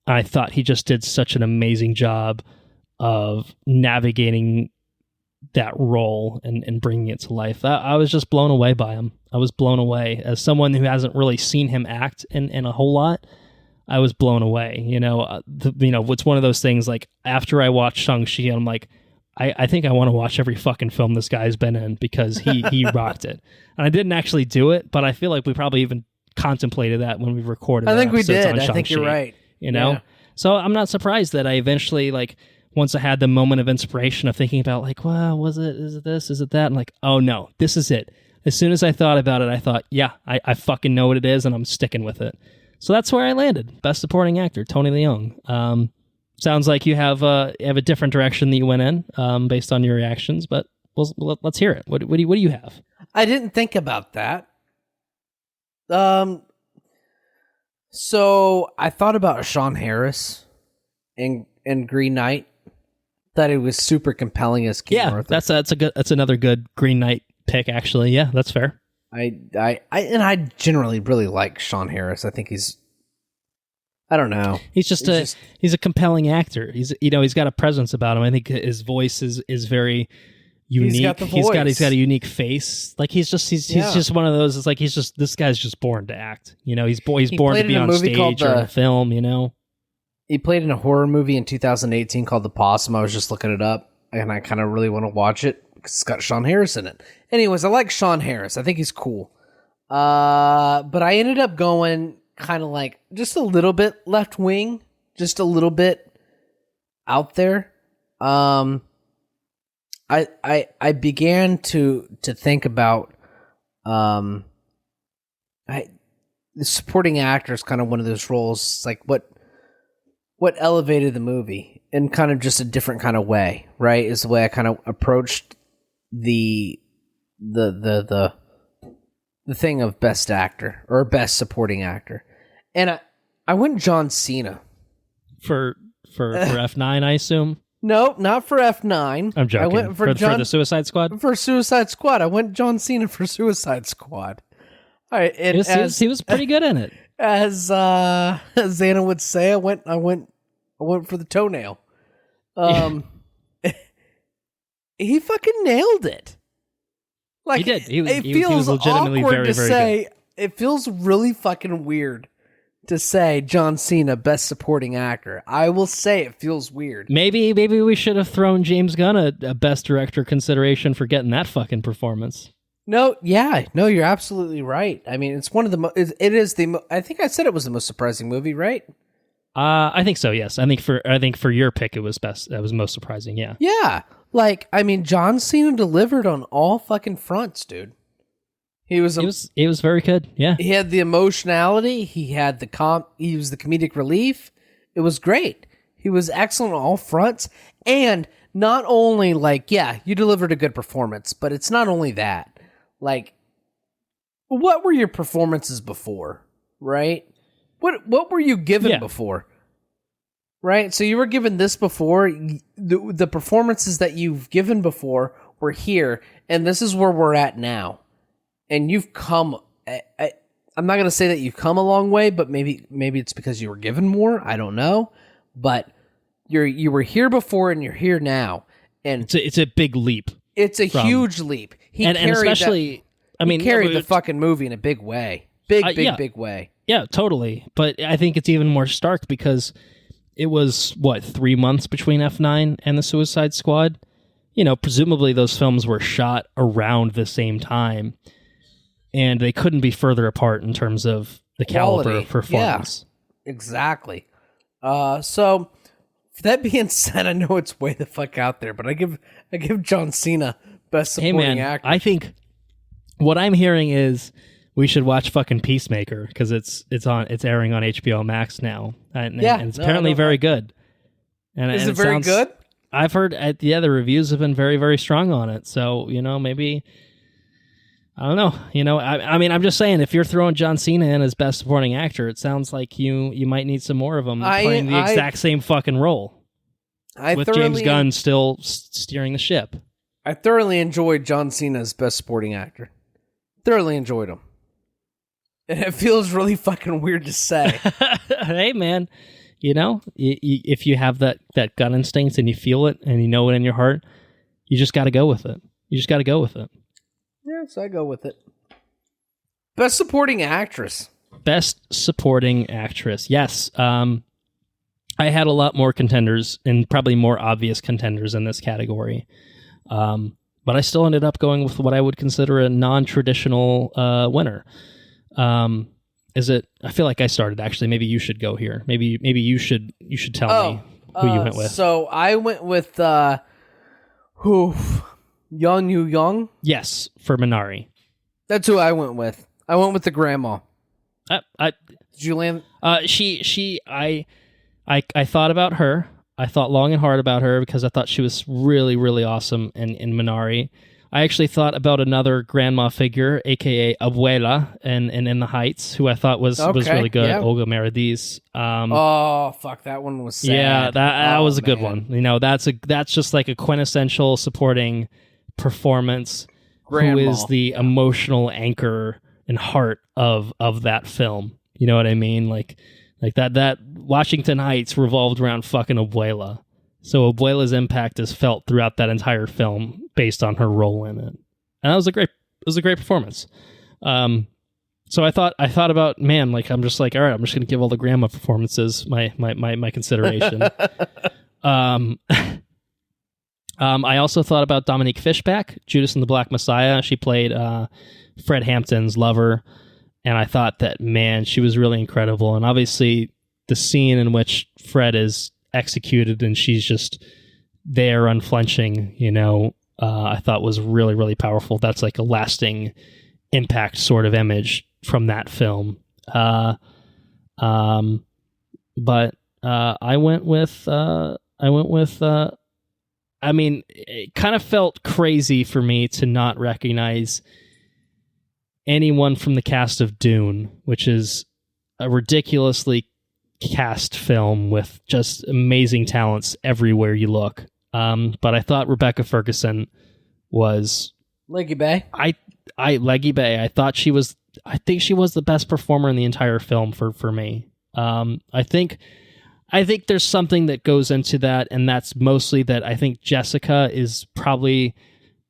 I thought he just did such an amazing job of navigating that role and bringing it to life. I was just blown away by him. I was blown away as someone who hasn't really seen him act in a whole lot. I was blown away. It's one of those things like after I watched Shang-Chi, I'm like, I think I want to watch every fucking film this guy's been in because he rocked it. And I didn't actually do it, but I feel like we probably even contemplated that when we recorded. I think we did. I think you're right. You know? Yeah. So I'm not surprised that I eventually, like, once I had the moment of inspiration of thinking about, like, well, is it this? Is it that? And like, oh no, this is it. As soon as I thought about it, I thought, yeah, I fucking know what it is and I'm sticking with it. So that's where I landed. Best supporting actor, Tony Leung. Sounds like you have a different direction that you went in based on your reactions, but let's hear it. What do you have? I didn't think about that. So I thought about Sean Harris in Green Knight. That it was super compelling as King Arthur. That's another good Green Knight pick, actually. Yeah, that's fair. I generally really like Sean Harris. I think I don't know. He's a compelling actor. He's got a presence about him. I think his voice is very unique. He's got the voice. He's got a unique face. Like he's just one of those. It's like this guy's just born to act. He's born to be on stage or in a film. He played in a horror movie in 2018 called The Possum. I was just looking it up, and I kind of really want to watch it because it's got Sean Harris in it. Anyways, I like Sean Harris. I think he's cool. But I ended up going kind of like just a little bit left wing, just a little bit out there. I began to think about the supporting actor is kind of one of those roles, like what elevated the movie in kind of just a different kind of way, right? Is the way I kind of approached the thing of best actor or best supporting actor. And I went John Cena. For F9, I assume? No, not for F9. I'm joking. I went for the Suicide Squad? For Suicide Squad. I went John Cena for Suicide Squad. All right, and he was pretty good in it. As Xana would say, I went for the toenail. He fucking nailed it. Like, he did. He was legitimately awkward very, to very say. good. It feels really fucking weird to say John Cena best supporting actor. I will say it feels weird. Maybe we should have thrown James Gunn a best director consideration for getting that fucking performance. No, yeah, no, you're absolutely right. I mean, it's one of the. It is the. I think I said it was the most surprising movie, right? I think so. Yes, I think for your pick, it was best. That was most surprising. Yeah. Yeah, like I mean, John Cena delivered on all fucking fronts, dude. It was very good. Yeah. He had the emotionality. He had He was the comedic relief. It was great. He was excellent on all fronts, and not only like, yeah, you delivered a good performance, but it's not only that. Like, what were your performances before, right? What were you given before, right? So you were given this before. The performances that you've given before were here, and this is where we're at now. And you've come. I'm not going to say that you've come a long way, but maybe it's because you were given more. I don't know, but you were here before, and you're here now, and it's a big leap. It's a huge leap. And especially, he carried the fucking movie in a big way. Big way. Yeah, totally. But I think it's even more stark because it was, 3 months between F9 and the Suicide Squad? You know, presumably those films were shot around the same time, and they couldn't be further apart in terms of the caliber of performance. Yeah, exactly. So, that being said, I know it's way the fuck out there, but I give John Cena best supporting actor. I think what I'm hearing is we should watch fucking Peacemaker because it's airing on HBO Max now, and it's apparently very good. And is it very good? I've heard. The reviews have been very, very strong on it. So maybe I don't know. I mean, I'm just saying, if you're throwing John Cena in as best supporting actor, it sounds like you might need some more of him playing the exact same fucking role. With James Gunn still steering the ship. I thoroughly enjoyed John Cena as best supporting actor. Thoroughly enjoyed him. And it feels really fucking weird to say. Hey, man. If you have that gut instinct and you feel it and you know it in your heart, you just got to go with it. Yeah, so I go with it. Best supporting actress. Yes. I had a lot more contenders and probably more obvious contenders in this category. But I still ended up going with what I would consider a non-traditional winner. I feel like I started, actually. Maybe you should go here. Maybe you should tell me who you went with. So I went with Yeon Yu Young? Yes, for Minari. That's who I went with. I went with the grandma. Did you land? I thought about her. I thought long and hard about her because I thought she was really, really awesome in Minari. I actually thought about another grandma figure, aka Abuela, in The Heights, who I thought was really good. Yeah. Olga Merediz. Fuck, that one was sad. Yeah, that was a good one. That's just like a quintessential supporting performance. Grandma. Who is the emotional anchor and heart of that film? You know what I mean? Like that Washington Heights revolved around fucking Abuela. So Abuela's impact is felt throughout that entire film based on her role in it. And that was a great performance. So I thought about, man, like I'm just like, all right, I'm just going to give all the grandma performances my consideration. I also thought about Dominique Fishback, Judas and the Black Messiah. She played Fred Hampton's lover. And I thought that, man, she was really incredible. And obviously the scene in which Fred is executed and she's just there unflinching, I thought was really, really powerful. That's like a lasting impact sort of image from that film. But I went with I mean, it kind of felt crazy for me to not recognize anyone from the cast of Dune, which is a ridiculously cast film with just amazing talents everywhere you look. But I thought Rebecca Ferguson was Leggy Bay. Leggy Bay. I think she was the best performer in the entire film for me. I think there's something that goes into that, and that's mostly that I think Jessica is probably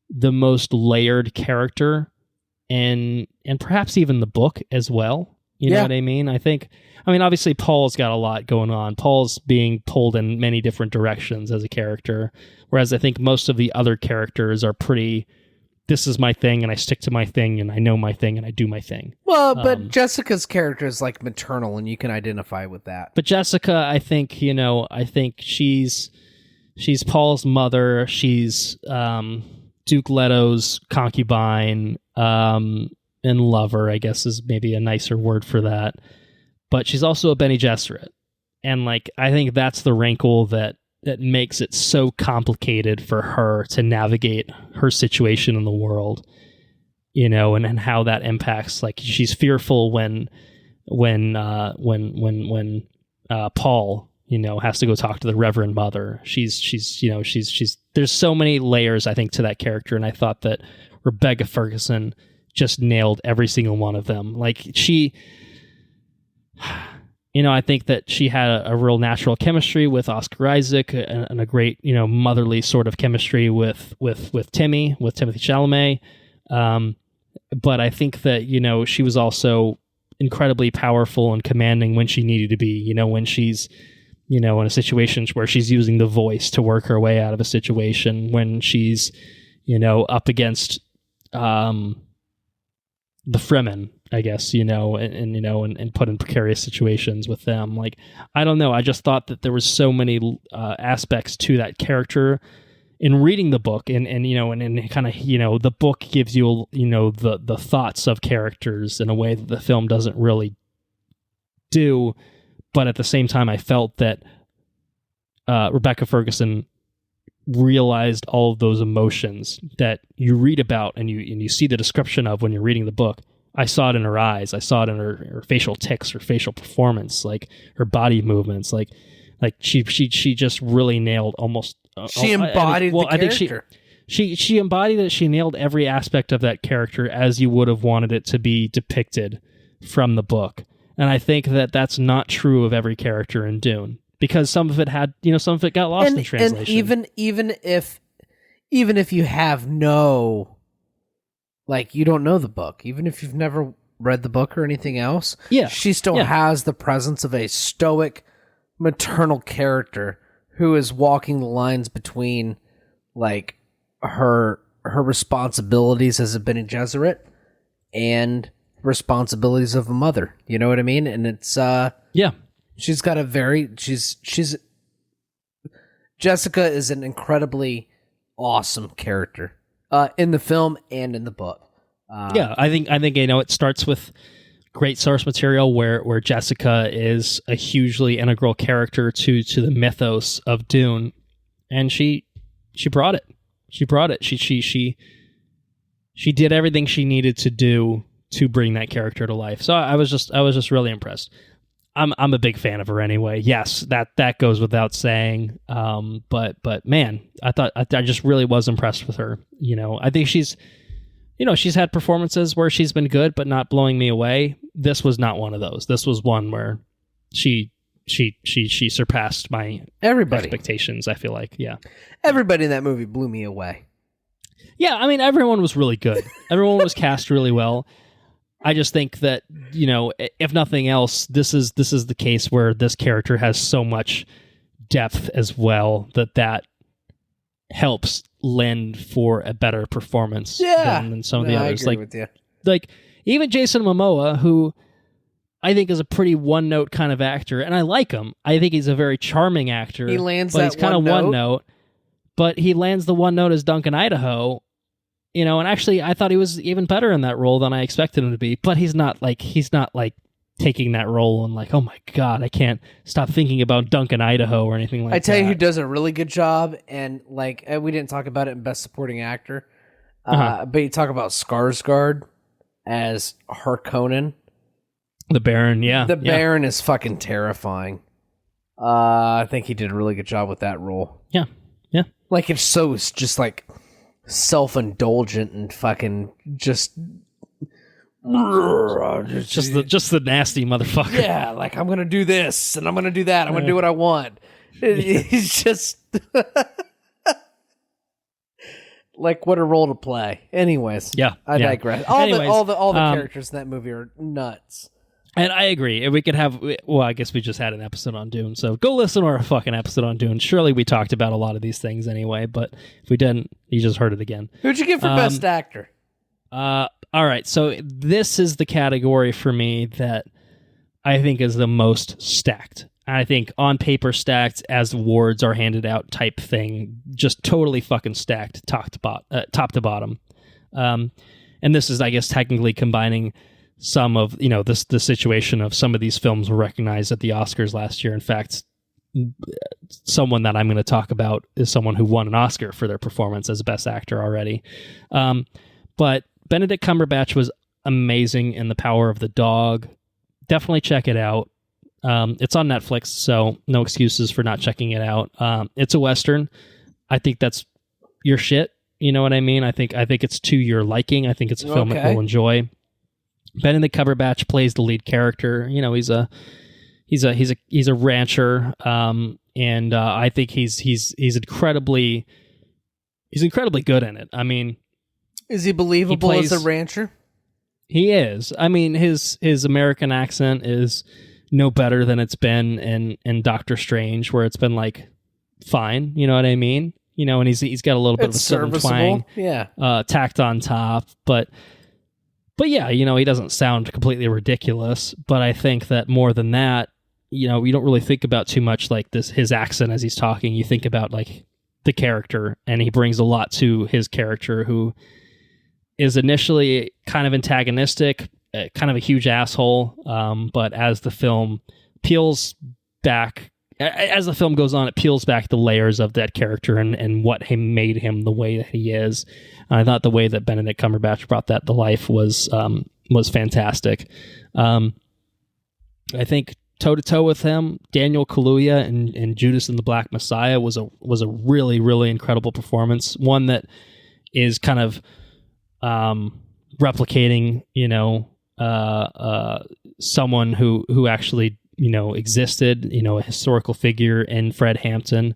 the most layered character and perhaps even the book as well. You know what I mean? Obviously Paul's got a lot going on. Paul's being pulled in many different directions as a character, whereas I think most of the other characters are pretty this is my thing, and I stick to my thing, and I know my thing, and I do my thing. Well, but Jessica's character is like maternal, and you can identify with that. But Jessica, I think she's Paul's mother. She's Duke Leto's concubine and lover, I guess is maybe a nicer word for that. But she's also a Bene Gesserit, and like I think that's the wrinkle that makes it so complicated for her to navigate her situation in the world, and how that impacts. Like she's fearful when Paul, has to go talk to the Reverend Mother. She's there's so many layers, I think, to that character, and I thought that Rebecca Ferguson just nailed every single one of them. Like she. I think that she had a real natural chemistry with Oscar Isaac and a great, motherly sort of chemistry with Timothy Chalamet. But I think that, she was also incredibly powerful and commanding when she needed to be, when she's, in a situation where she's using the voice to work her way out of a situation, when she's, up against the Fremen, I guess, and put in precarious situations with them. Like, I don't know. I just thought that there was so many aspects to that character in reading the book, and kind of, the book gives you, the thoughts of characters in a way that the film doesn't really do. But at the same time, I felt that Rebecca Ferguson realized all of those emotions that you read about and you see the description of when you're reading the book. I saw it in her eyes. I saw it in her facial tics, her facial performance, like her body movements. Like she just really nailed almost. She embodied the character. She embodied it. She nailed every aspect of that character as you would have wanted it to be depicted from the book. And I think that that's not true of every character in Dune, because some of it had, some of it got lost in translation. And even if you have you don't know the book, even if you've never read the book or anything else, she still has the presence of a stoic maternal character who is walking the lines between like her responsibilities as a Bene Gesserit and responsibilities of a mother. You know what I mean? And it's she's got Jessica is an incredibly awesome character in the film and in the book. I think it starts with great source material where Jessica is a hugely integral character to the mythos of Dune, and she brought it. She brought it. She did everything she needed to do to bring that character to life. So I was just really impressed. I'm a big fan of her anyway. Yes, that goes without saying. But man, I just really was impressed with her. I think she's had performances where she's been good, but not blowing me away. This was not one of those. This was one where she surpassed my expectations. I feel like, everybody in that movie blew me away. Yeah, I mean, everyone was really good. Everyone was cast really well. I just think that, if nothing else, this is the case where this character has so much depth as well that helps lend for a better performance than some of the others. I agree with you. Like even Jason Momoa, who I think is a pretty one-note kind of actor, and I like him. I think he's a very charming actor. He lands but that he's kind of one note, but he lands the one note as Duncan Idaho. And actually, I thought he was even better in that role than I expected him to be. But he's not like taking that role and like, oh my god, I can't stop thinking about Duncan Idaho or anything like that. I tell you who does a really good job, and we didn't talk about it in Best Supporting Actor, but you talk about Skarsgård as Harkonnen. The Baron, Baron is fucking terrifying. I think he did a really good job with that role. Yeah. Like it's just like self-indulgent and fucking just the nasty motherfucker. Yeah, like I'm gonna do this and I'm gonna do that. I'm gonna do what I want. He's just like what a role to play. Anyways, I digress. All the characters in that movie are nuts. And I agree. If we could have, well, I guess we just had an episode on Dune, so go listen to our fucking episode on Dune. Surely we talked about a lot of these things anyway, but if we didn't, you just heard it again. Who'd you get for Best Actor? All right, so this is the category for me that I think is the most stacked. I think on paper stacked as awards are handed out type thing, just totally fucking stacked top to bottom. And this is, I guess, technically combining some of, the situation of some of these films were recognized at the Oscars last year. In fact, someone that I'm going to talk about is someone who won an Oscar for their performance as Best Actor already. But Benedict Cumberbatch was amazing in The Power of the Dog. Definitely check it out. It's on Netflix, so no excuses for not checking it out. It's a Western. I think that's your shit. You know what I mean? I think it's to your liking. I think it's a film that you'll enjoy. Benedict Cumberbatch plays the lead character. He's a rancher, and I think he's incredibly good in it. I mean, is he believable as a rancher? He is. I mean, his American accent is no better than it's been in Doctor Strange, where it's been like fine. You know what I mean? And he's got a little bit of a southern twang, tacked on top, but yeah, he doesn't sound completely ridiculous. But I think that more than that, you don't really think about too much like his accent as he's talking. You think about like the character, and he brings a lot to his character, who is initially kind of antagonistic, kind of a huge asshole. But as the film peels back, as the film goes on, it peels back the layers of that character and what made him the way that he is. And I thought the way that Benedict Cumberbatch brought that to life was fantastic. I think toe-to-toe with him, Daniel Kaluuya and Judas and the Black Messiah was a really, really incredible performance. One that is kind of replicating, someone who actually existed, a historical figure in Fred Hampton,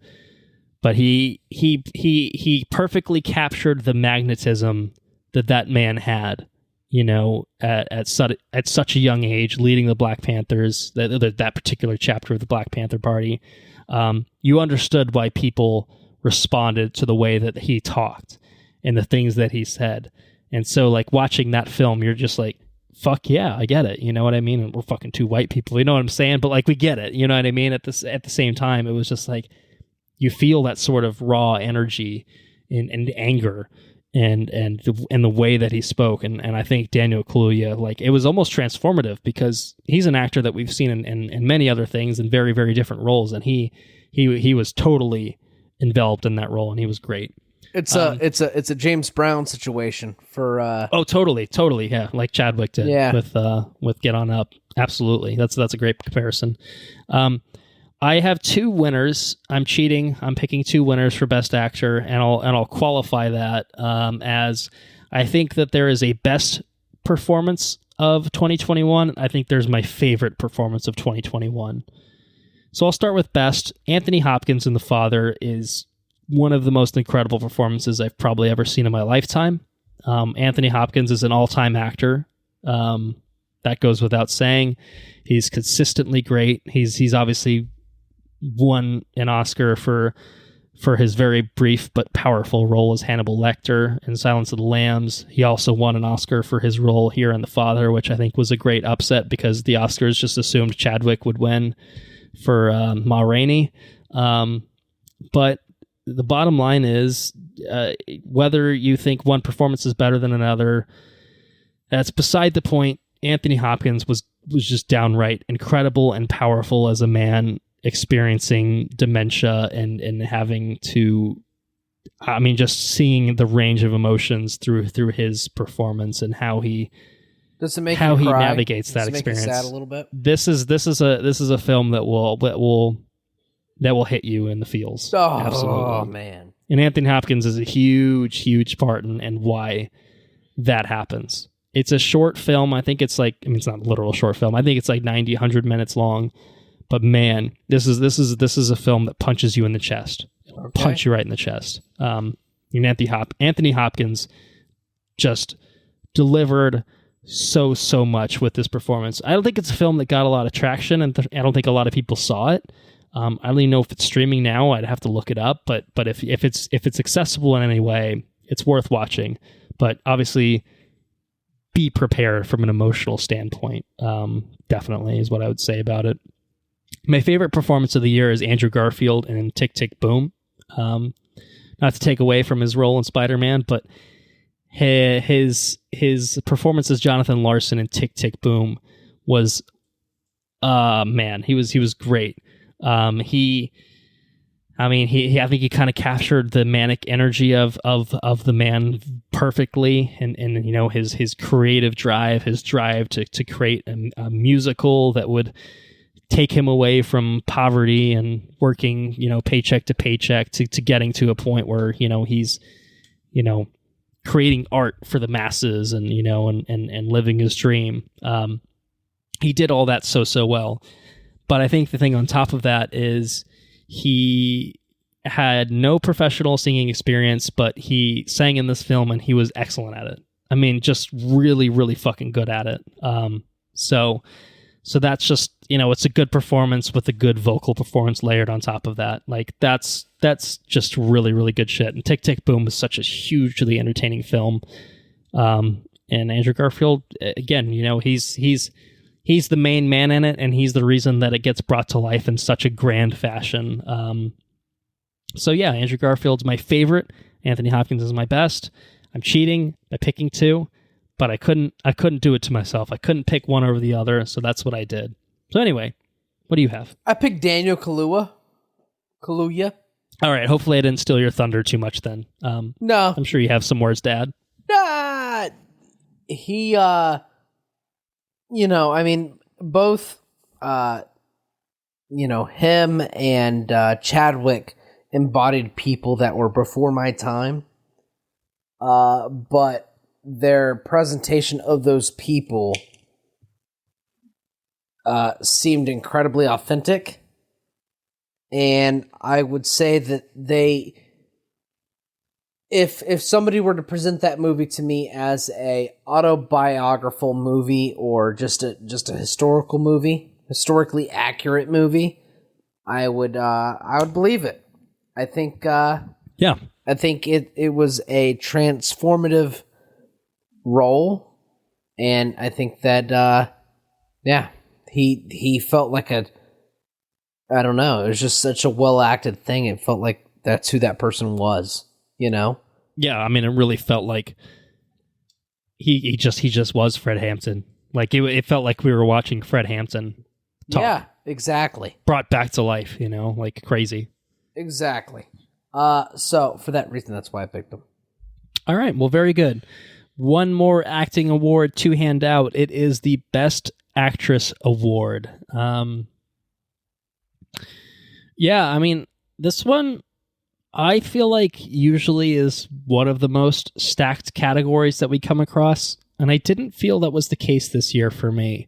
but he perfectly captured the magnetism that man had, at such a young age, leading the Black Panthers, that particular chapter of the Black Panther Party. You understood why people responded to the way that he talked and the things that he said. And so, like, watching that film, you're just like, fuck yeah, I get it. You know what I mean? And we're fucking two white people. You know what I'm saying? But like, we get it. You know what I mean? At the same time, it was just like, you feel that sort of raw energy and anger and the way that he spoke. And I think Daniel Kaluuya, like, it was almost transformative, because he's an actor that we've seen in many other things in very, very different roles. And he was totally enveloped in that role, and he was great. It's a James Brown situation for totally, yeah, like Chadwick did with Get On Up. Absolutely. That's a great comparison. I have two winners. I'm cheating. I'm picking two winners for Best Actor, and I'll qualify that as I think that there is a best performance of 2021. I think there's my favorite performance of 2021. So I'll start with best. Anthony Hopkins in The Father is one of the most incredible performances I've probably ever seen in my lifetime. Anthony Hopkins is an all-time actor. That goes without saying. He's consistently great. He's obviously won an Oscar for his very brief but powerful role as Hannibal Lecter in Silence of the Lambs. He also won an Oscar for his role here in The Father, which I think was a great upset, because the Oscars just assumed Chadwick would win for Ma Rainey. But the bottom line is, whether you think one performance is better than another, that's beside the point. Anthony Hopkins was just downright incredible and powerful as a man experiencing dementia and having to, just seeing the range of emotions through his performance and how he navigates that experience. Make you sad a little bit? This is a film that will hit you in the feels. Oh man! And Anthony Hopkins is a huge part in why that happens. It's a short film. I think it's like, it's not a literal short film. I think it's like 90, 100 minutes long. But man, this is a film that punches you in the chest. Punch you right in the chest. Anthony Hopkins just delivered so much with this performance. I don't think it's a film that got a lot of traction, and I don't think a lot of people saw it. I don't even know if it's streaming now. I'd have to look it up. But if it's accessible in any way, it's worth watching. But obviously, be prepared from an emotional standpoint. Definitely is what I would say about it. My favorite performance of the year is Andrew Garfield in Tick, Tick, Boom. Not to take away from his role in Spider-Man, but his performance as Jonathan Larson in Tick, Tick, Boom was, man, he was great. I think he kind of captured the manic energy of the man perfectly, and you know, his creative drive, his drive to create a musical that would take him away from poverty and working, you know, paycheck to paycheck to getting to a point where, you know, he's, you know, creating art for the masses and, you know, and living his dream. He did all that so well. But I think the thing on top of that is he had no professional singing experience, but he sang in this film and he was excellent at it. I mean, just really, really fucking good at it. So that's just, you know, it's a good performance with a good vocal performance layered on top of that. Like that's just really, really good shit. And Tick, Tick, Boom is such a hugely entertaining film. And Andrew Garfield, again, you know, he's the main man in it, and he's the reason that it gets brought to life in such a grand fashion. So yeah, Andrew Garfield's my favorite. Anthony Hopkins is my best. I'm cheating by picking two, but I couldn't do it to myself. I couldn't pick one over the other, so that's what I did. So anyway, what do you have? I picked Daniel Kaluuya. All right, hopefully I didn't steal your thunder too much then. No. I'm sure you have some words to add. He, you know, I mean, both, you know, him and Chadwick embodied people that were before my time. But their presentation of those people seemed incredibly authentic. And I would say that if somebody were to present that movie to me as a autobiographical movie or just a historical movie, historically accurate movie, I would believe it. I think I think it was a transformative role, and I think that he felt like I don't know, it was just such a well acted thing. It felt like that's who that person was, you know? Yeah, I mean, it really felt like he just was Fred Hampton. Like it felt like we were watching Fred Hampton talk. Yeah, exactly. Brought back to life, you know, like crazy. Exactly. So for that reason, that's why I picked him. All right, well, very good. One more acting award to hand out. It is the Best Actress Award. Yeah, I mean, this one, I feel like usually is one of the most stacked categories that we come across, and I didn't feel that was the case this year for me.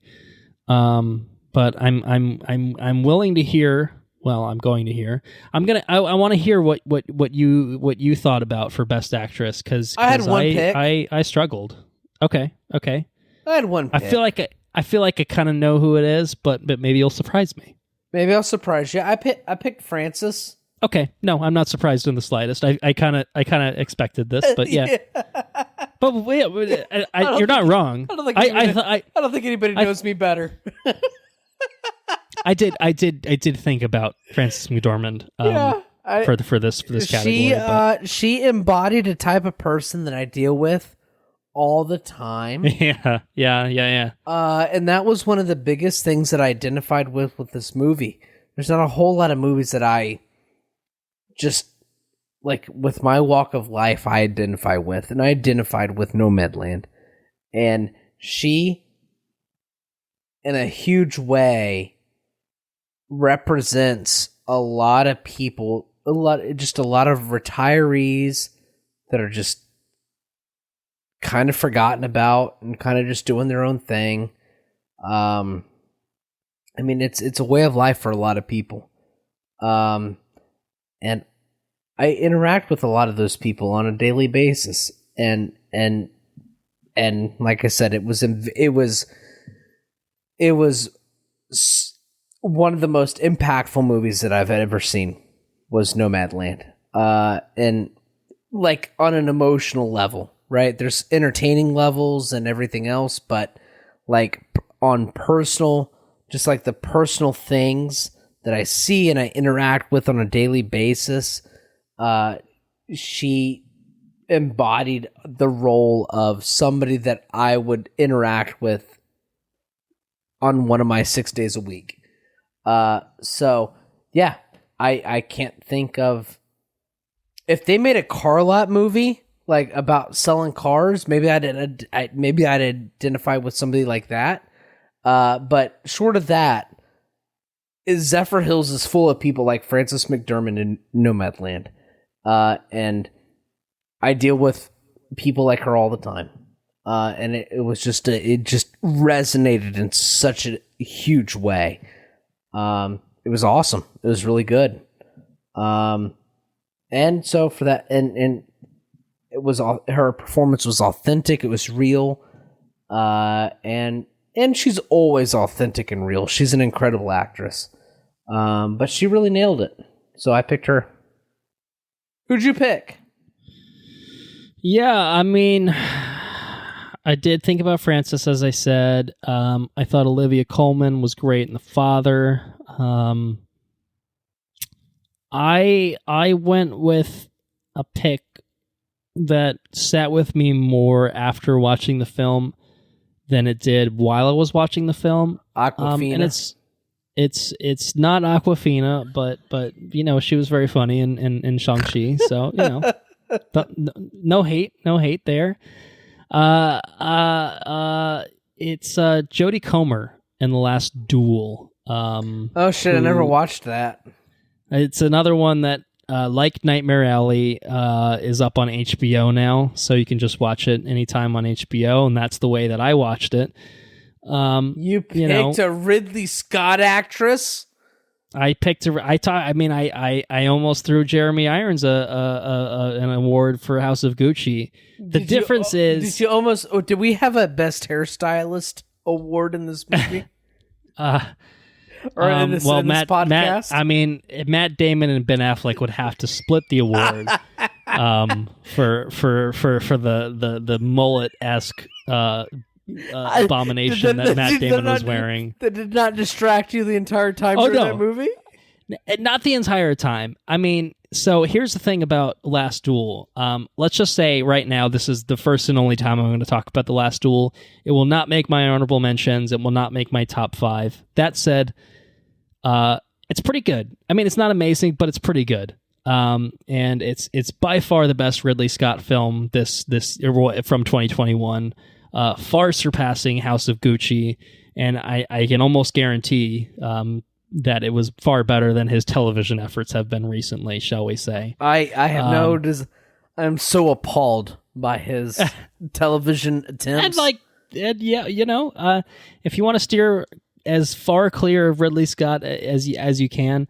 But I'm willing to hear. Well, I'm going to hear. I want to hear what you thought about for Best Actress, because I had one pick. I struggled. Okay. I had one pick. I feel like I kind of know who it is, but maybe you'll surprise me. Maybe I'll surprise you. I picked Frances. Okay, no, I'm not surprised in the slightest. I kind of expected this, but yeah. But wait, you're not wrong. I don't think anybody knows me better. I did think about Frances McDormand for this category. She embodied a type of person that I deal with all the time. Yeah. And that was one of the biggest things that I identified with this movie. There's not a whole lot of movies that I just, like, with my walk of life, I identify with. And I identified with Nomadland. And she, in a huge way, represents a lot of people, a lot of retirees that are just kind of forgotten about and kind of just doing their own thing. I mean, it's a way of life for a lot of people. And I interact with a lot of those people on a daily basis. And and like I said, it was one of the most impactful movies that I've ever seen was Nomadland. And like on an emotional level, right? There's entertaining levels and everything else, but like on personal, just like the personal things that I see and I interact with on a daily basis, she embodied the role of somebody that I would interact with on one of my 6 days a week. So yeah, I can't think of, if they made a car lot movie like about selling cars, maybe I'd identify with somebody like that. But short of that, Zephyr Hills is full of people like Frances McDermott in Nomadland. And I deal with people like her all the time. And it was just, it just resonated in such a huge way. It was awesome. It was really good. And so for that, and it was all, her performance was authentic. It was real. And she's always authentic and real. She's an incredible actress. But she really nailed it. So I picked her. Who'd you pick? Yeah, I mean, I did think about Frances, as I said. I thought Olivia Colman was great in The Father. I went with a pick that sat with me more after watching the film than it did while I was watching the film. Awkwafina. And it's not Awkwafina, but you know, she was very funny in Shang-Chi, so you know, no hate there. It's Jodie Comer in The Last Duel. Oh shit, I never watched that. It's another one that, like Nightmare Alley, is up on HBO now, so you can just watch it anytime on HBO, and that's the way that I watched it. You picked a Ridley Scott actress? I picked I almost threw Jeremy Irons an award for House of Gucci. Did we have a best hairstylist award in this movie? Or in this podcast? Matt Damon and Ben Affleck would have to split the award for the mullet-esque abomination that Matt Damon was wearing. That did not distract you the entire time during that movie? Not the entire time. I mean, so here's the thing about Last Duel. Let's just say right now, this is the first and only time I'm going to talk about The Last Duel. It will not make my honorable mentions. It will not make my top 5. That said, it's pretty good. I mean, it's not amazing, but it's pretty good. And it's by far the best Ridley Scott film this from 2021, far surpassing House of Gucci, and I can almost guarantee that it was far better than his television efforts have been recently, shall we say. I have I'm so appalled by his television attempts. If you want to steer as far clear of Ridley Scott as you can,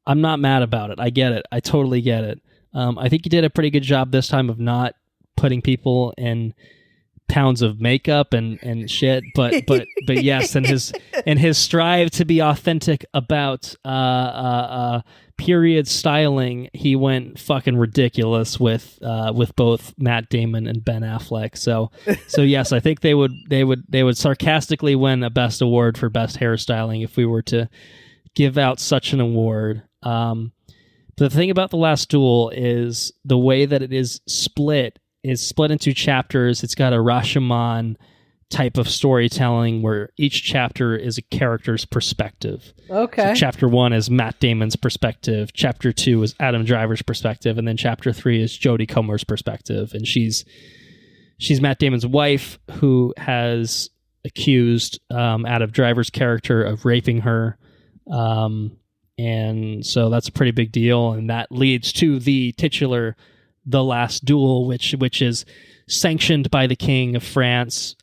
I'm not mad about it. I get it. I totally get it. I think he did a pretty good job this time of not putting people in pounds of makeup and shit, but yes, and his strive to be authentic about period styling, he went fucking ridiculous with both Matt Damon and Ben Affleck. So yes, I think they would sarcastically win a best award for best hairstyling if we were to give out such an award. The thing about The Last Duel is the way that it is split into chapters. It's got a Rashomon type of storytelling where each chapter is a character's perspective. Okay. So chapter 1 is Matt Damon's perspective. Chapter 2 is Adam Driver's perspective. And then chapter 3 is Jodie Comer's perspective. And she's Matt Damon's wife, who has accused Adam Driver's character of raping her. And so that's a pretty big deal. And that leads to the titular The Last Duel, which is sanctioned by the King of France.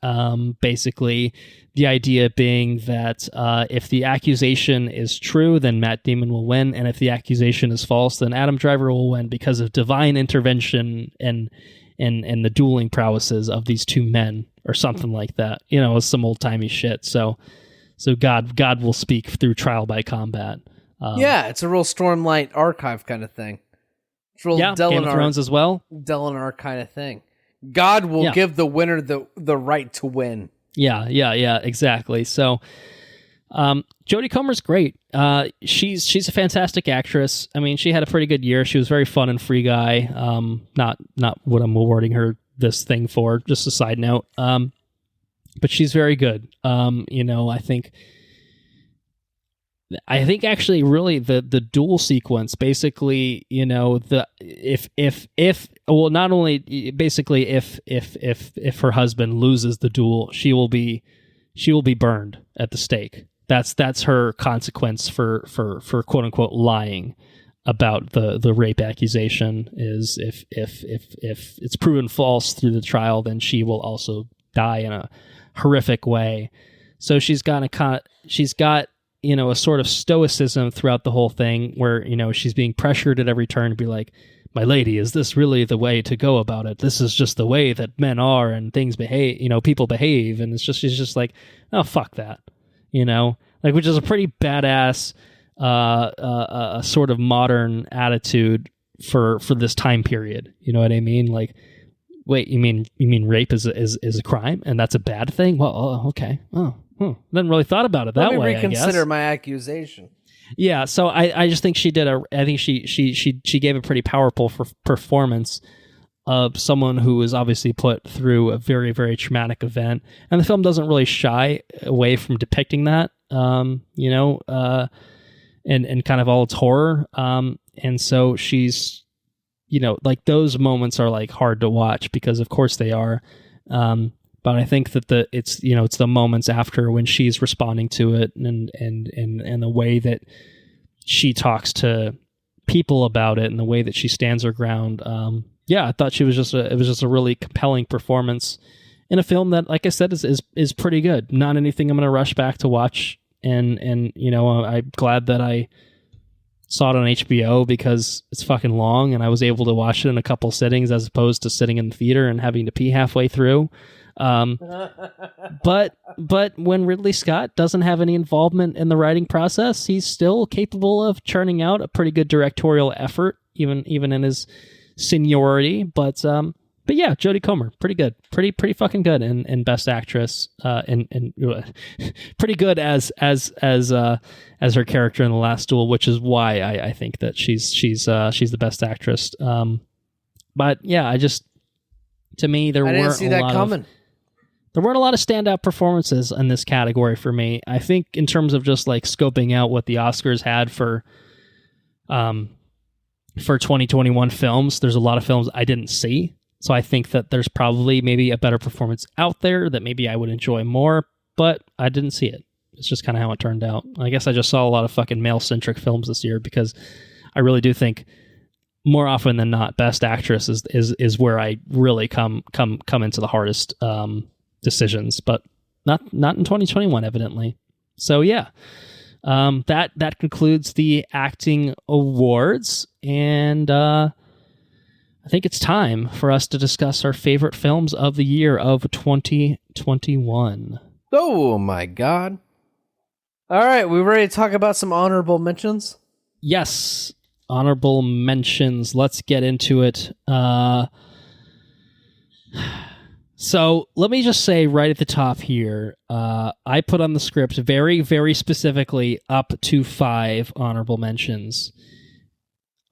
Basically, the idea being that if the accusation is true, then Matt Damon will win, and if the accusation is false, then Adam Driver will win because of divine intervention and and the dueling prowesses of these two men or something like that. You know, it's some old timey shit. So God will speak through trial by combat. Yeah, it's a real Stormlight Archive kind of thing. It's real Game of Thrones as well. Delinar kind of thing. God will give the winner the right to win. Yeah, exactly. So, Jodie Comer's great. She's a fantastic actress. I mean, she had a pretty good year. She was very fun and Free Guy. Not what I'm awarding her this thing for. Just a side note. But she's very good. You know, I think actually really the duel sequence, basically, you know, not only basically if her husband loses the duel, she will be burned at the stake. That's her consequence for quote unquote lying about the rape accusation, is if it's proven false through the trial, then she will also die in a horrific way. So she's got you know, a sort of stoicism throughout the whole thing, where, you know, she's being pressured at every turn to be like, my lady, is this really the way to go about it? This is just the way that men are and things behave, you know, people behave. And she's just like, oh, fuck that, you know, like, which is a pretty badass, sort of modern attitude for this time period. You know what I mean? Like, wait, you mean rape is a crime and that's a bad thing? Well, okay. Oh. Didn't really thought about it that way. Let me reconsider my accusation. Yeah, so I just think she gave a pretty powerful performance of someone who was obviously put through a very, very traumatic event, and the film doesn't really shy away from depicting that, you know, and kind of all its horror, and so she's, you know, like, those moments are like hard to watch because of course they are. But I think that it's the moments after, when she's responding to it, and the way that she talks to people about it, and the way that she stands her ground. I thought it was just a really compelling performance in a film that, like I said, is pretty good. Not anything I'm going to rush back to watch, and you know, I'm glad that I saw it on HBO because it's fucking long, and I was able to watch it in a couple sittings as opposed to sitting in the theater and having to pee halfway through. But when Ridley Scott doesn't have any involvement in the writing process, he's still capable of churning out a pretty good directorial effort, even in his seniority. But yeah, Jodie Comer, pretty good, pretty fucking good, and Best Actress, and pretty good as her character in The Last Duel, which is why I think that she's the Best Actress. But yeah, to me, there weren't a lot of standout performances in this category for me. I think in terms of just like scoping out what the Oscars had for 2021 films, there's a lot of films I didn't see. So I think that there's probably maybe a better performance out there that maybe I would enjoy more, but I didn't see it. It's just kind of how it turned out. I guess I just saw a lot of fucking male-centric films this year, because I really do think more often than not, Best Actress is where I really come into the hardest decisions, but not in 2021, evidently. So yeah, that concludes the acting awards, and I think it's time for us to discuss our favorite films of the year of 2021. Oh my God! All right, we ready to talk about some honorable mentions? Yes. Honorable mentions. Let's get into it. So let me just say right at the top here, I put on the script very, very specifically up to 5 honorable mentions.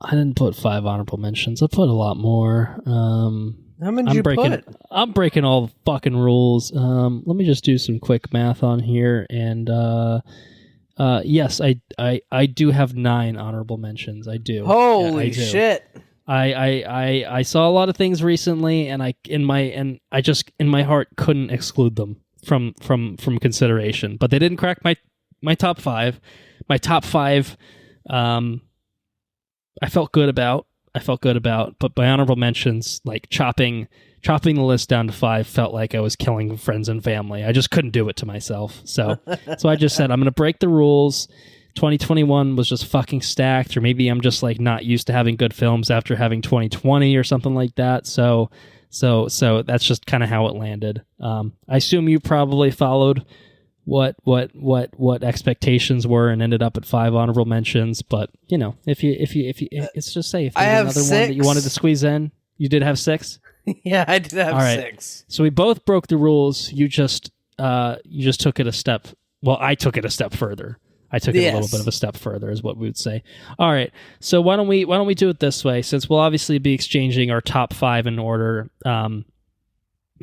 I didn't put 5 honorable mentions. I put a lot more. How many did you put? I'm breaking all the fucking rules. Let me just do some quick math on here, and yes, I do have 9 honorable mentions. I do. Holy I do. shit! I saw a lot of things recently, and I in my heart couldn't exclude them from consideration. But they didn't crack my top 5. My top 5, I felt good about. But my honorable mentions, like chopping the list down to 5, felt like I was killing friends and family. I just couldn't do it to myself. So I just said, I'm going to break the rules. 2021 was just fucking stacked, or maybe I'm just like not used to having good films after having 2020 or something like that. So So that's just kind of how it landed. I assume you probably followed what expectations were and ended up at 5 honorable mentions. But if you it's just say if I there's have another 6. one that you wanted to squeeze in, you did have 6. Yeah, I did have All right. 6. So we both broke the rules. You just took it a step. Well, I took it a step further. I took it a little bit of a step further, is what we would say. All right. So why don't we do it this way? Since we'll obviously be exchanging our top 5 in order. Why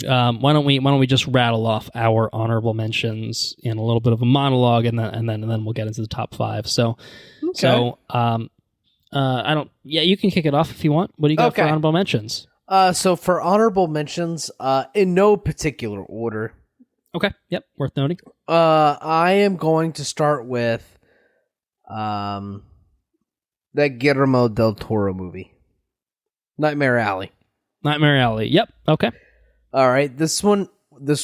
don't we just rattle off our honorable mentions in a little bit of a monologue, and then we'll get into the top 5. So, Okay. I don't. Yeah, you can kick it off if you want. What do you got for honorable mentions? So for honorable mentions, in no particular order. Okay. Yep. Worth noting. I am going to start with, that Guillermo del Toro movie, Nightmare Alley. Nightmare Alley. Yep. Okay. All right, this one was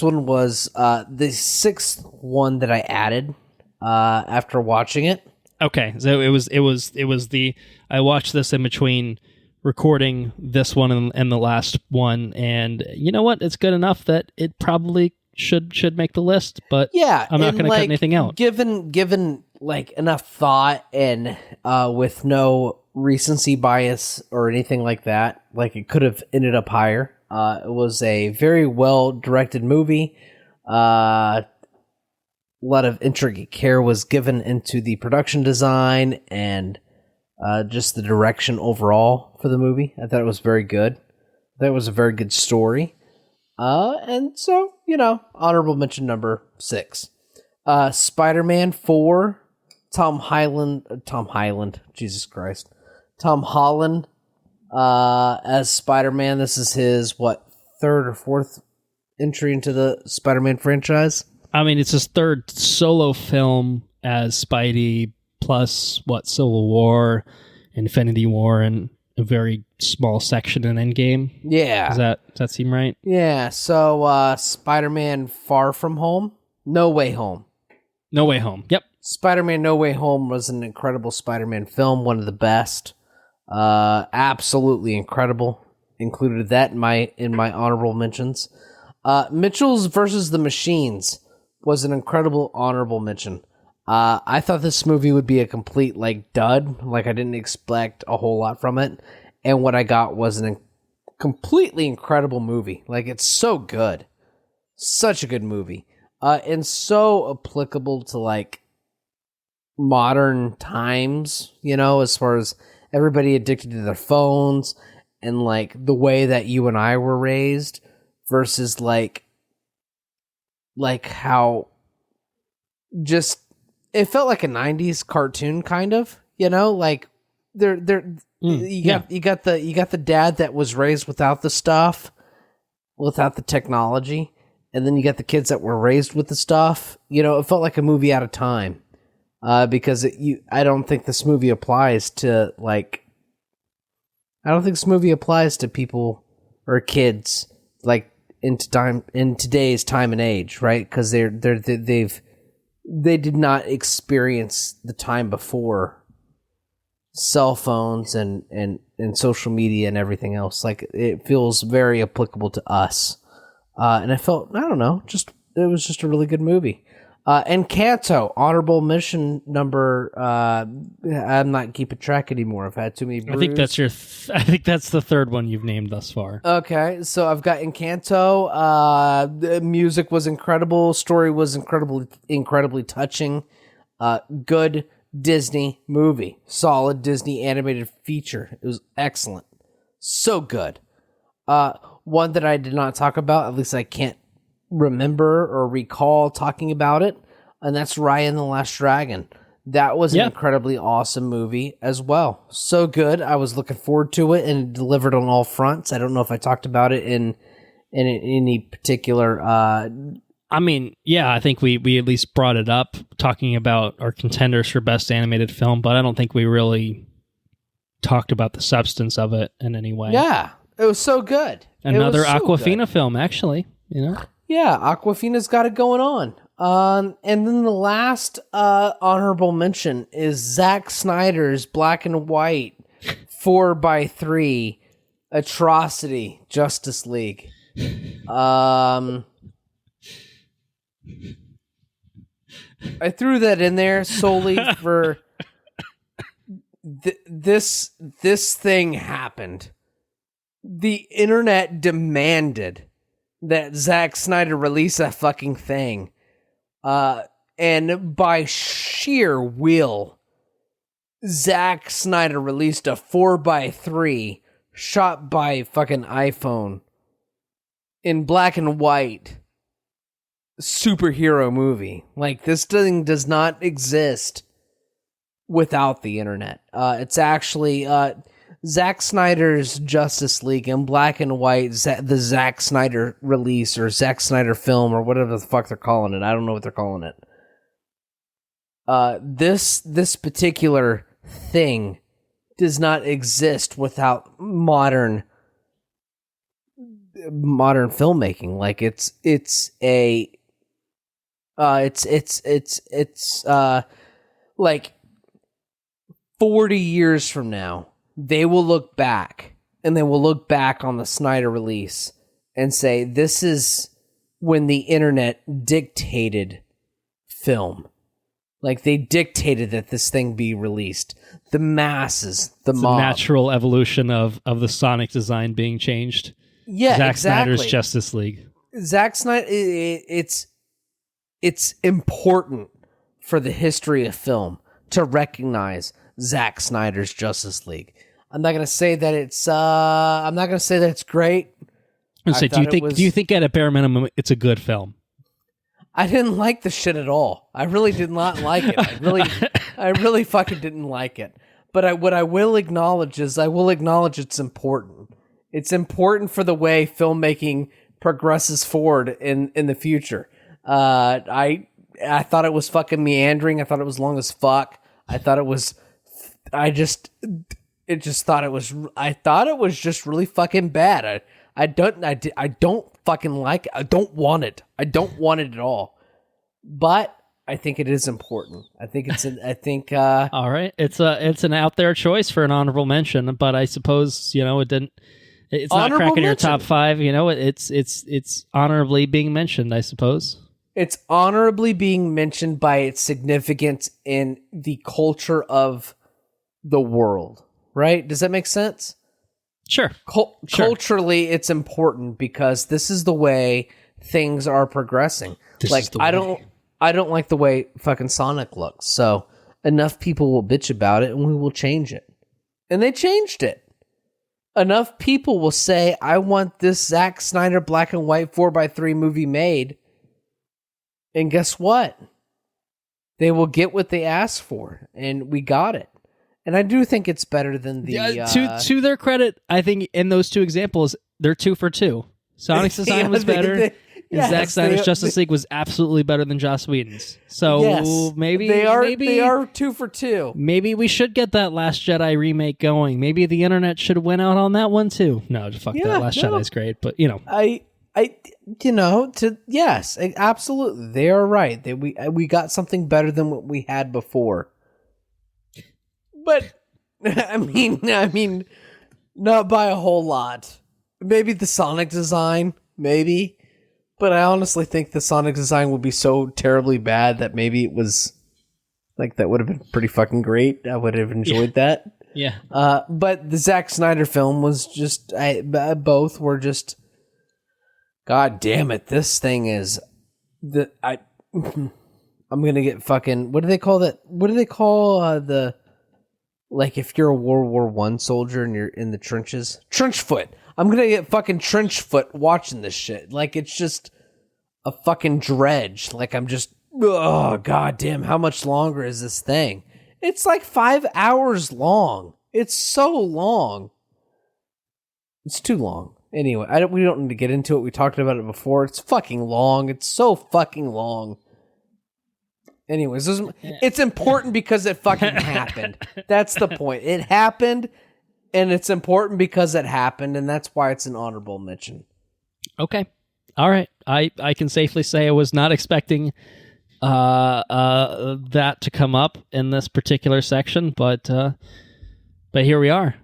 the 6th one that I added after watching it. Okay, so it was the I watched this in between recording this one and the last one, and you know what? It's good enough that it probably should make the list, but yeah, I'm not going to cut anything out. Given like enough thought and with no recency bias or anything like that, like it could have ended up higher. It was a very well directed movie. A lot of intricate care was given into the production design and just the direction overall for the movie. I thought it was very good. That was a very good story. And so, honorable mention number 6. Spider-Man 4, Tom Holland, as Spider-Man. This is his, 3rd or 4th entry into the Spider-Man franchise? I mean, it's his 3rd solo film as Spidey, plus, Civil War, Infinity War, and a very small section in Endgame. Yeah. Does that seem right? Yeah, so Spider-Man Far From Home? No Way Home. No Way Home, yep. Spider-Man No Way Home was an incredible Spider-Man film, one of the best. Absolutely incredible. Included that in my honorable mentions. Mitchell's versus the Machines was an incredible honorable mention. I thought this movie would be a complete dud. I didn't expect a whole lot from it, and what I got was a completely incredible movie. It's so good, such a good movie, and so applicable to modern times. As far as everybody addicted to their phones and the way that you and I were raised versus how just it felt like a 90s cartoon kind of, you got the dad that was raised without the stuff, without the technology, and then you got the kids that were raised with the stuff. It felt like a movie out of time. Because I don't think this movie applies to people or kids in today's time and age, right? Because they did not experience the time before cell phones and social media and everything else. It feels very applicable to us, and I felt it was just a really good movie. Encanto, honorable mention number. I'm not keeping track anymore. I've had too many brews. I think that's I think that's the 3rd one you've named thus far. Okay, so I've got Encanto. The music was incredible. Story was incredibly touching. Good Disney movie. Solid Disney animated feature. It was excellent. So good. One that I did not talk about, at least I can't remember or recall talking about it, and that's Raya and the Last Dragon. That was an incredibly awesome movie as well. So good. I was looking forward to it, and it delivered on all fronts. I don't know if I talked about it in any particular I think we at least brought it up talking about our contenders for best animated film, but I don't think we really talked about the substance of it in any way. Yeah, it was so good. Another Awkwafina film, actually, Yeah, Awkwafina's got it going on. And then the last honorable mention is Zack Snyder's black and white 4x3 atrocity, Justice League. I threw that in there solely for this thing happened. The internet demanded that Zack Snyder release a fucking thing. And by sheer will, Zack Snyder released a 4x3 shot by fucking iPhone in black and white superhero movie. Like, this thing does not exist without the internet. It's actually Zack Snyder's Justice League in black and white, the Zack Snyder release or Zack Snyder film or whatever the fuck they're calling it. I don't know what they're calling it. This particular thing does not exist without modern filmmaking. Like, it's like 40 years from now, they will look back and they will look back on the Snyder release and say, this is when the internet dictated film. Like, they dictated that this thing be released. The masses, the mob. The natural evolution of the Sonic design being changed. Yeah, Zack exactly. Snyder's Justice League. Zack Snyder, it's important for the history of film to recognize Zack Snyder's Justice League. I'm not gonna say that it's great. Do you think at a bare minimum it's a good film? I didn't like the shit at all. I really did not like it. I really fucking didn't like it. But what I will acknowledge is it's important. It's important for the way filmmaking progresses forward in the future. I thought it was fucking meandering. I thought it was long as fuck. I thought it was just really fucking bad. I don't fucking like it. I don't want it. I don't want it at all. But I think it is important. I think all right. It's an out there choice for an honorable mention, but I suppose, it's not cracking your top 5, it's honorably being mentioned, I suppose. It's honorably being mentioned by its significance in the culture of the world, right? Does that make sense? Sure. Culturally, it's important because this is the way things are progressing. I don't like the way fucking Sonic looks. So enough people will bitch about it and we will change it. And they changed it. Enough people will say, I want this Zack Snyder black and white 4x3 movie made. And guess what? They will get what they asked for. And we got it. And I do think it's better than the... To their credit, I think in those two examples, they're 2 for 2. Sonic's design was better, and Zack Snyder's Justice League was absolutely better than Joss Whedon's. So maybe... They are 2 for 2. Maybe we should get that Last Jedi remake going. Maybe the internet should win out on that one too. No, fuck that. Last Jedi's great, but yes, absolutely. They are right. We got something better than what we had before. But I mean, not by a whole lot. Maybe the Sonic design, maybe. But I honestly think the Sonic design would be so terribly bad that maybe it was like that would have been pretty fucking great. I would have enjoyed that. Yeah. But the Zack Snyder film was just both were just. God damn it! This thing is I'm gonna get fucking. What do they call that? What do they call the? Like, if you're a World War I soldier and you're in the trenches? Trench foot. I'm gonna get fucking trench foot watching this shit. Like, it's just a fucking dredge. Like, I'm just... Oh, goddamn, how much longer is this thing? It's like 5 hours long. It's so long. It's too long. Anyway, we don't need to get into it. We talked about it before. It's fucking long. It's so fucking long. Anyways, it's important because it fucking happened. That's the point. It happened, and it's important because it happened, and that's why it's an honorable mention. Okay. All right. I can safely say I was not expecting that to come up in this particular section, but here we are.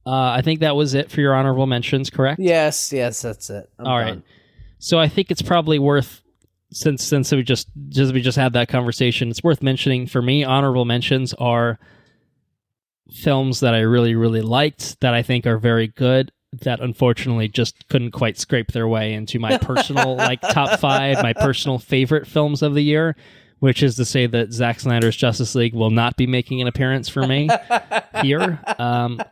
I think that was it for your honorable mentions, correct? Yes, that's it. I'm All done. right. So I think it's probably worth, since we just had that conversation, it's worth mentioning for me. Honorable mentions are films that I really, really liked, that I think are very good, that unfortunately just couldn't quite scrape their way into my personal top 5, my personal favorite films of the year, which is to say that Zack Snyder's Justice League will not be making an appearance for me here,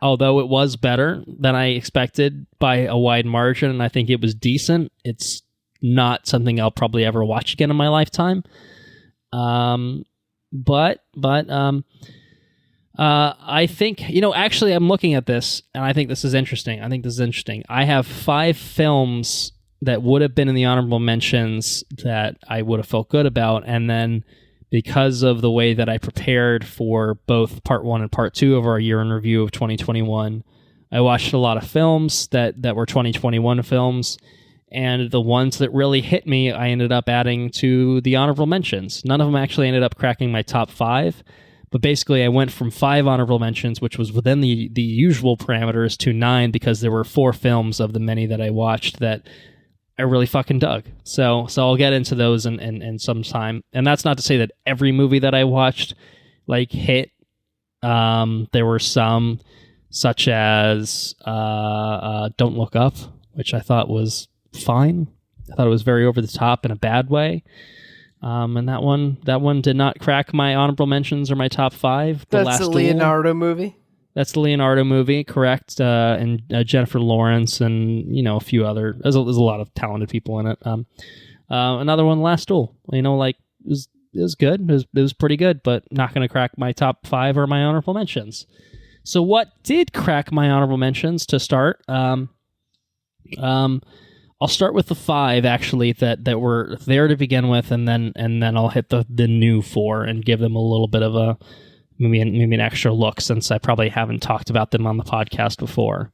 although it was better than I expected by a wide margin, and I think it was decent. It's not something I'll probably ever watch again in my lifetime. I think, actually I'm looking at this and I think this is interesting. I have 5 films that would have been in the honorable mentions that I would have felt good about. And then because of the way that I prepared for both part 1 and part 2 of our year in review of 2021, I watched a lot of films that were 2021 films. And the ones that really hit me, I ended up adding to the honorable mentions. None of them actually ended up cracking my top 5. But basically, I went from 5 honorable mentions, which was within the usual parameters, to 9 because there were 4 films of the many that I watched that I really fucking dug. So I'll get into those in some time. And that's not to say that every movie that I watched hit. There were some, such as Don't Look Up, which I thought was fine. I thought it was very over the top in a bad way. And that one did not crack my honorable mentions or my top 5. That's the Leonardo movie? That's the Leonardo movie, correct. And Jennifer Lawrence and, a few other... There's a lot of talented people in it. Another one, Last Duel. It was good. It was pretty good, but not going to crack my top 5 or my honorable mentions. So what did crack my honorable mentions to start? I'll start with the 5 actually that were there to begin with, and then I'll hit the new 4 and give them a little bit of a maybe an extra look, since I probably haven't talked about them on the podcast before,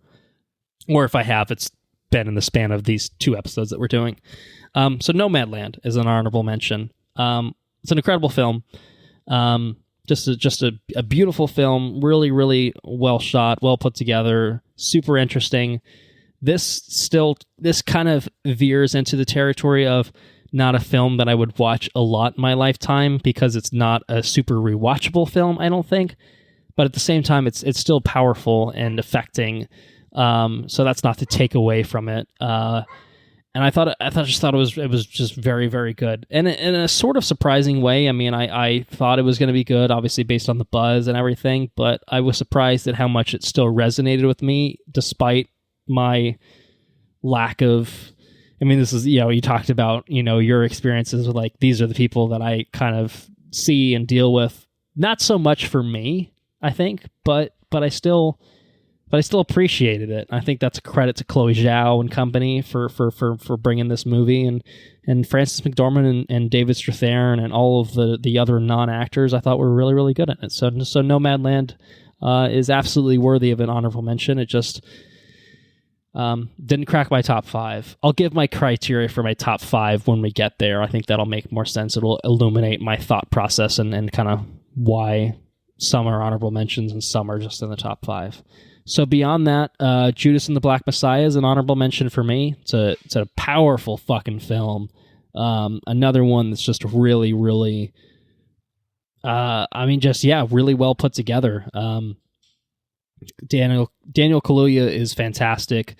or if I have, it's been in the span of these 2 episodes that we're doing. So Nomadland is an honorable mention. It's an incredible film. Just a beautiful film, really, really well shot, well put together, super interesting. This kind of veers into the territory of not a film that I would watch a lot in my lifetime, because it's not a super rewatchable film, I don't think. But at the same time, it's still powerful and affecting. So that's not to take away from it. And I just thought it was just very, very good, and in a sort of surprising way. I mean, I thought it was going to be good, obviously based on the buzz and everything, but I was surprised at how much it still resonated with me, despite my lack of... I mean, this is, you talked about, your experiences with these are the people that I kind of see and deal with. Not so much for me, I think, but I still appreciated it. I think that's a credit to Chloe Zhao and company for bringing this movie, and Frances McDormand and David Strathairn and all of the other non-actors I thought were really, really good at it. So Nomadland is absolutely worthy of an honorable mention. It just didn't crack my top 5. I'll give my criteria for my top 5 when we get there. I think that'll make more sense. It'll illuminate my thought process and kind of why some are honorable mentions and some are just in the top 5. So beyond that, Judas and the Black Messiah is an honorable mention for me. It's a powerful fucking film. Another one that's just really, really, really well put together. Daniel Kaluuya is fantastic.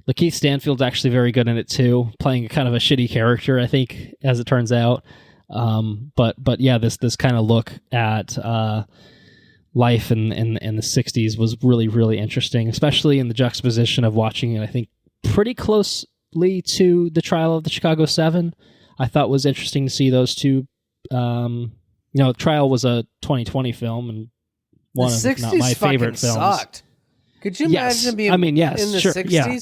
Lakeith Stanfield's actually very good in it too, playing kind of a shitty character, I think, as it turns out. But yeah, this kind of look at life in the 60s was really, really interesting, especially in the juxtaposition of watching it, I think, pretty closely to the trial of the Chicago 7. I thought was interesting to see those two. Trial was a 2020 film, and one of not my favorite films. Sucked. Could you imagine being in the 60s? Yeah.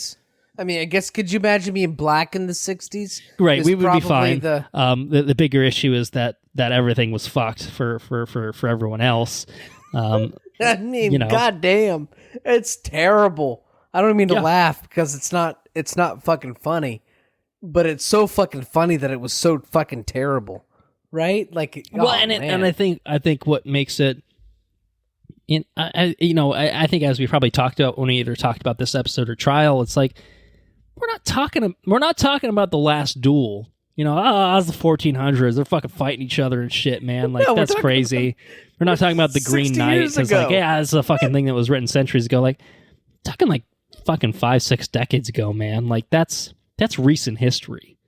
I mean, I guess, could you imagine being black in the 60s? Right, we would be fine. The bigger issue is that everything was fucked for everyone else. I mean, goddamn, it's terrible. I don't mean to laugh because it's not fucking funny, but it's so fucking funny that it was so fucking terrible, right? And I think what makes it I think as we probably talked about when we either talked about this episode or Trial, it's like we're not talking about the last duel. It's the 1400s. They're fucking fighting each other and shit, man. Like, that's crazy. We're not talking about the Green Knight. It's like, it's a fucking thing that was written centuries ago. Like, talking like fucking 5-6 decades ago, man. Like, that's recent history.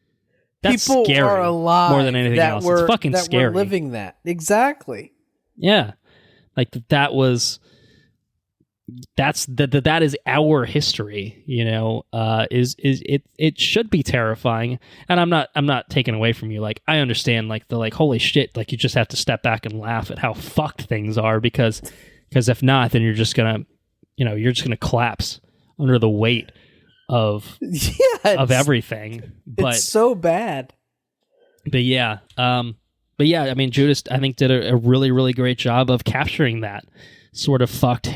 That's People scary are alive more than anything else. It's fucking that scary. We're living that. Exactly. Yeah. Like, that is our history, it should be terrifying. And I'm not taking away from you. Like, I understand, like, the, like, holy shit, like, you just have to step back and laugh at how fucked things are, because if not, then you're just gonna collapse under the weight of everything. But it's so bad. But yeah, I mean, Judas, I think, did a really, really great job of capturing that sort of fucked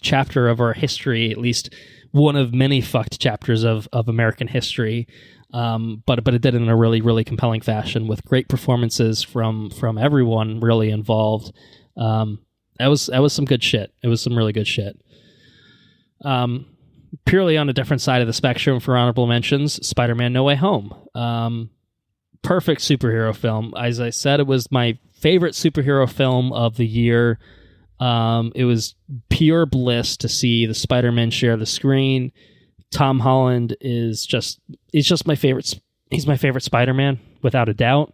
chapter of our history, at least one of many fucked chapters of American history. But it did it in a really, really compelling fashion with great performances from everyone really involved. That was some good shit. It was some really good shit. Purely on a different side of the spectrum for honorable mentions, Spider-Man: No Way Home. Perfect superhero film. As I said, it was my favorite superhero film of the year. It was pure bliss to see the Spider-Man share the screen. Tom Holland he's just my favorite. He's my favorite Spider-Man, without a doubt.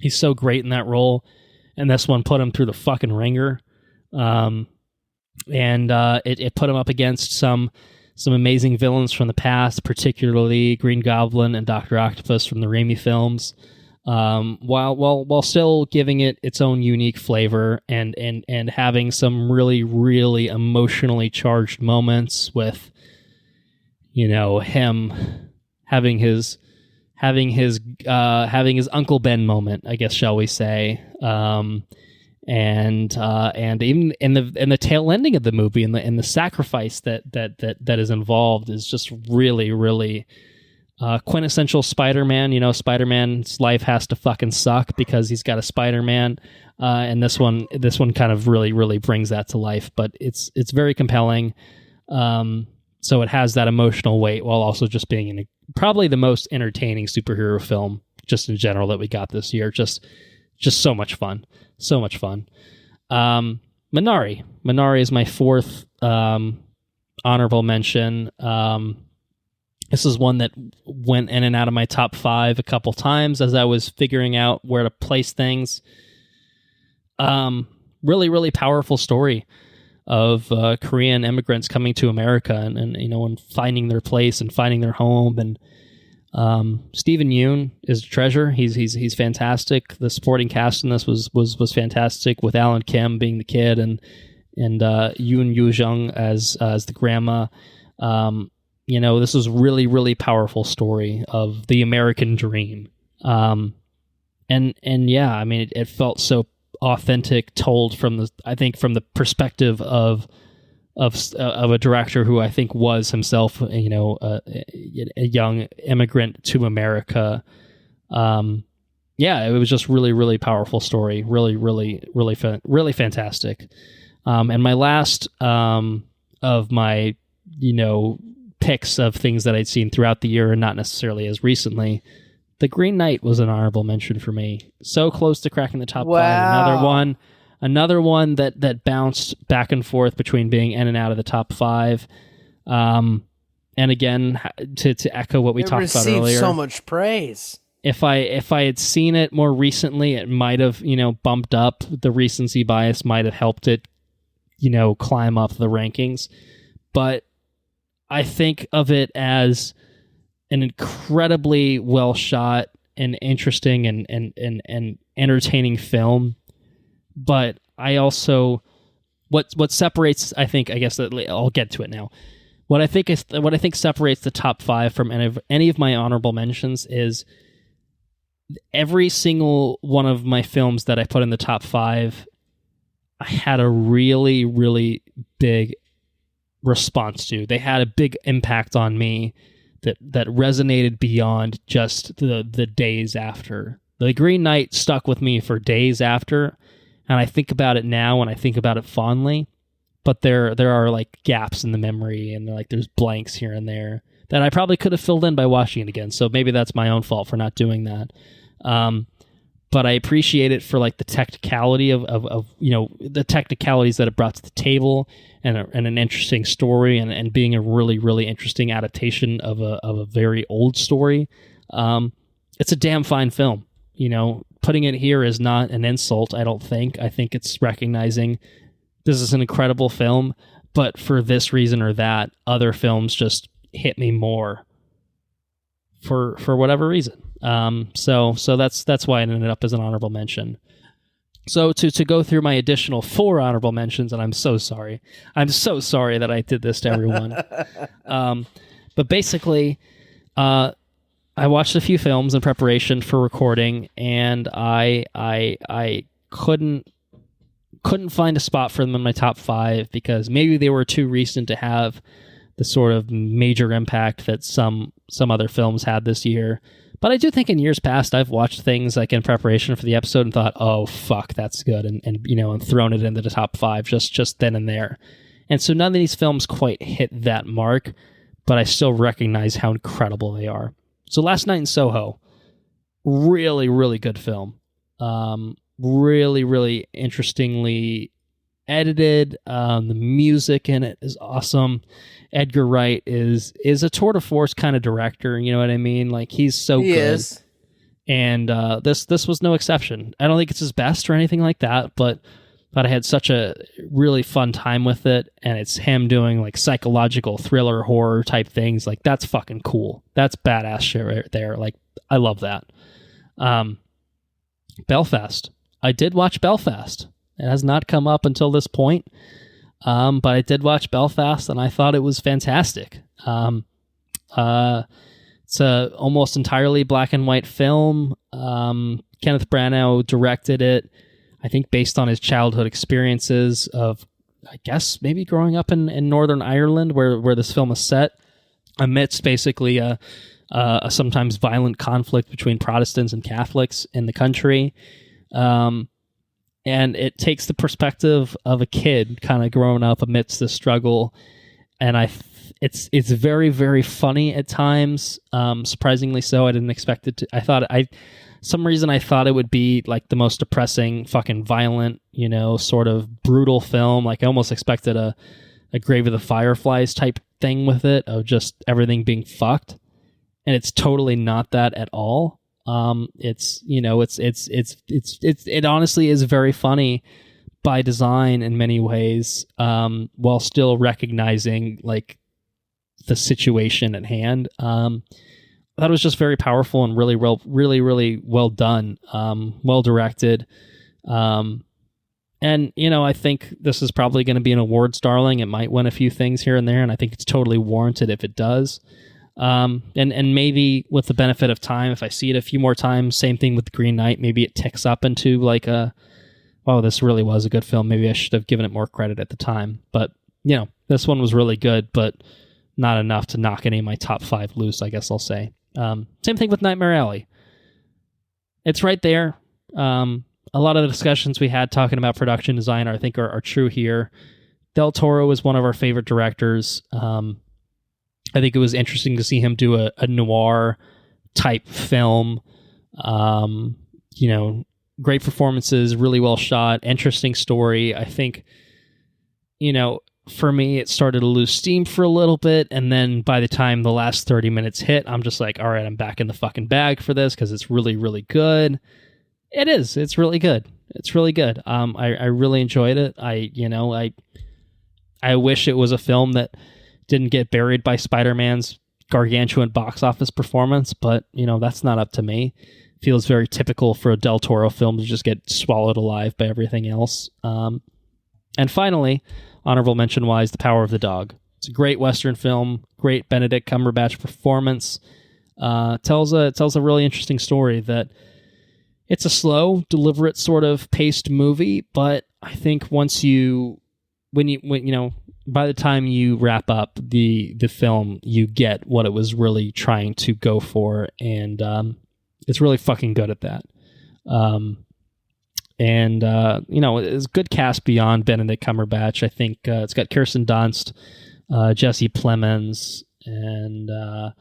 He's so great in that role, and this one put him through the fucking ringer. And it put him up against some amazing villains from the past, particularly Green Goblin and Dr. Octopus from the Raimi films. While still giving it its own unique flavor and having some really, really emotionally charged moments with, him having his Uncle Ben moment, I guess, shall we say. And even in the tail ending of the movie and the sacrifice that is involved is just really, really quintessential Spider-Man. Spider-Man's life has to fucking suck because he's got a Spider-Man, and this one kind of really, really brings that to life. But it's very compelling. So it has that emotional weight while also just being probably the most entertaining superhero film just in general that we got this year. Just so much fun. So much fun. Minari. Minari is my fourth honorable mention. This is one that went in and out of my top 5 a couple times as I was figuring out where to place things. Really, really powerful story of Korean immigrants coming to America and finding their place and finding their home. And Stephen Yeun is a treasure. He's fantastic. The supporting cast in this was fantastic, with Alan Kim being the kid and Yoon Yoo-jung as the grandma. This was really, really powerful story of the American dream. And yeah, I mean, it felt so authentic, told from the perspective of a director who I think was himself, a young immigrant to America. It was just really, really powerful story. Really, really, really, really fantastic. And my last of my, picks of things that I'd seen throughout the year and not necessarily as recently, The Green Knight was an honorable mention for me. So close to cracking the top 5. Another one that bounced back and forth between being in and out of the top 5. And again, to echo what we talked about earlier, so much praise. If I had seen it more recently, it might have, bumped up. The recency bias might have helped it, climb up the rankings. But I think of it as an incredibly well shot and interesting and entertaining film. But I also what separates, I guess I'll get to it now. What I think separates the top 5 from any of my honorable mentions is every single one of my films that I put in the top 5, I had a really, really big response to. They had a big impact on me that resonated beyond just the days after. The Green Knight stuck with me for days after, and I think about it now and I think about it fondly, but there are like gaps in the memory, and like there's blanks here and there that I probably could have filled in by watching it again. So maybe that's my own fault for not doing that. But I appreciate it for like the technicality of the technicalities that it brought to the table, and an interesting story, and being a really, really interesting adaptation of a very old story. It's a damn fine film. Putting it here is not an insult, I don't think. I think it's recognizing this is an incredible film, but for this reason or that, other films just hit me more for whatever reason. So that's why it ended up as an honorable mention. So to go through my additional 4 honorable mentions, and I'm so sorry that I did this to everyone. But basically, I watched a few films in preparation for recording, and I couldn't find a spot for them in my top 5 because maybe they were too recent to have the sort of major impact that some other films had this year. But I do think in years past, I've watched things like in preparation for the episode and thought, "Oh fuck, that's good," and thrown it into the top 5 just then and there. And so none of these films quite hit that mark, but I still recognize how incredible they are. So Last Night in Soho, really, really good film. Really, really interestingly edited. The music in it is awesome. Edgar Wright is a tour de force kind of director. You know what I mean? Like he's so good. Is. And this was no exception. I don't think it's his best or anything like that, but I had such a really fun time with it. And it's him doing like psychological thriller horror type things. Like that's fucking cool. That's badass shit right there. Like I love that. Belfast. I did watch Belfast. It has not come up until this point. But I did watch Belfast, and I thought it was fantastic. It's a almost entirely black and white film. Kenneth Branagh directed it, I think based on his childhood experiences of, I guess, maybe growing up in Northern Ireland, where this film is set, amidst basically a sometimes violent conflict between Protestants and Catholics in the country. And it takes the perspective of a kid kind of growing up amidst the struggle. And it's very, very funny at times. Surprisingly so. I didn't expect it to. Some reason I thought it would be like the most depressing, fucking violent, sort of brutal film. Like I almost expected a Grave of the Fireflies type thing with it, of just everything being fucked. And it's totally not that at all. It honestly is very funny by design in many ways, while still recognizing like the situation at hand. That was just very powerful and really well done, well directed. And I think this is probably going to be an awards darling. It might win a few things here and there, and I think it's totally warranted if it does. And maybe with the benefit of time, if I see it a few more times, same thing with The Green Knight, maybe it ticks up into like this really was a good film. Maybe I should have given it more credit at the time. But, this one was really good, but not enough to knock any of my top 5 loose, I guess I'll say. Same thing with Nightmare Alley. It's right there. A lot of the discussions we had talking about production design I think are true here. Del Toro is one of our favorite directors. I think it was interesting to see him do a noir type film. Great performances, really well shot, interesting story. I think, for me, it started to lose steam for a little bit. And then by the time the last 30 minutes hit, I'm just like, all right, I'm back in the fucking bag for this because it's really, really good. It is. It's really good. It's really good. I really enjoyed it. I wish it was a film that didn't get buried by Spider-Man's gargantuan box office performance, but, that's not up to me. It feels very typical for a Del Toro film to just get swallowed alive by everything else. And finally, honorable mention-wise, The Power of the Dog. It's a great Western film, great Benedict Cumberbatch performance. Tells a really interesting story that it's a slow, deliberate sort of paced movie, but I think by the time you wrap up the film, you get what it was really trying to go for, and it's really fucking good at that. And, it's a good cast beyond Benedict Cumberbatch. I think it's got Kirsten Dunst, Jesse Plemons, and I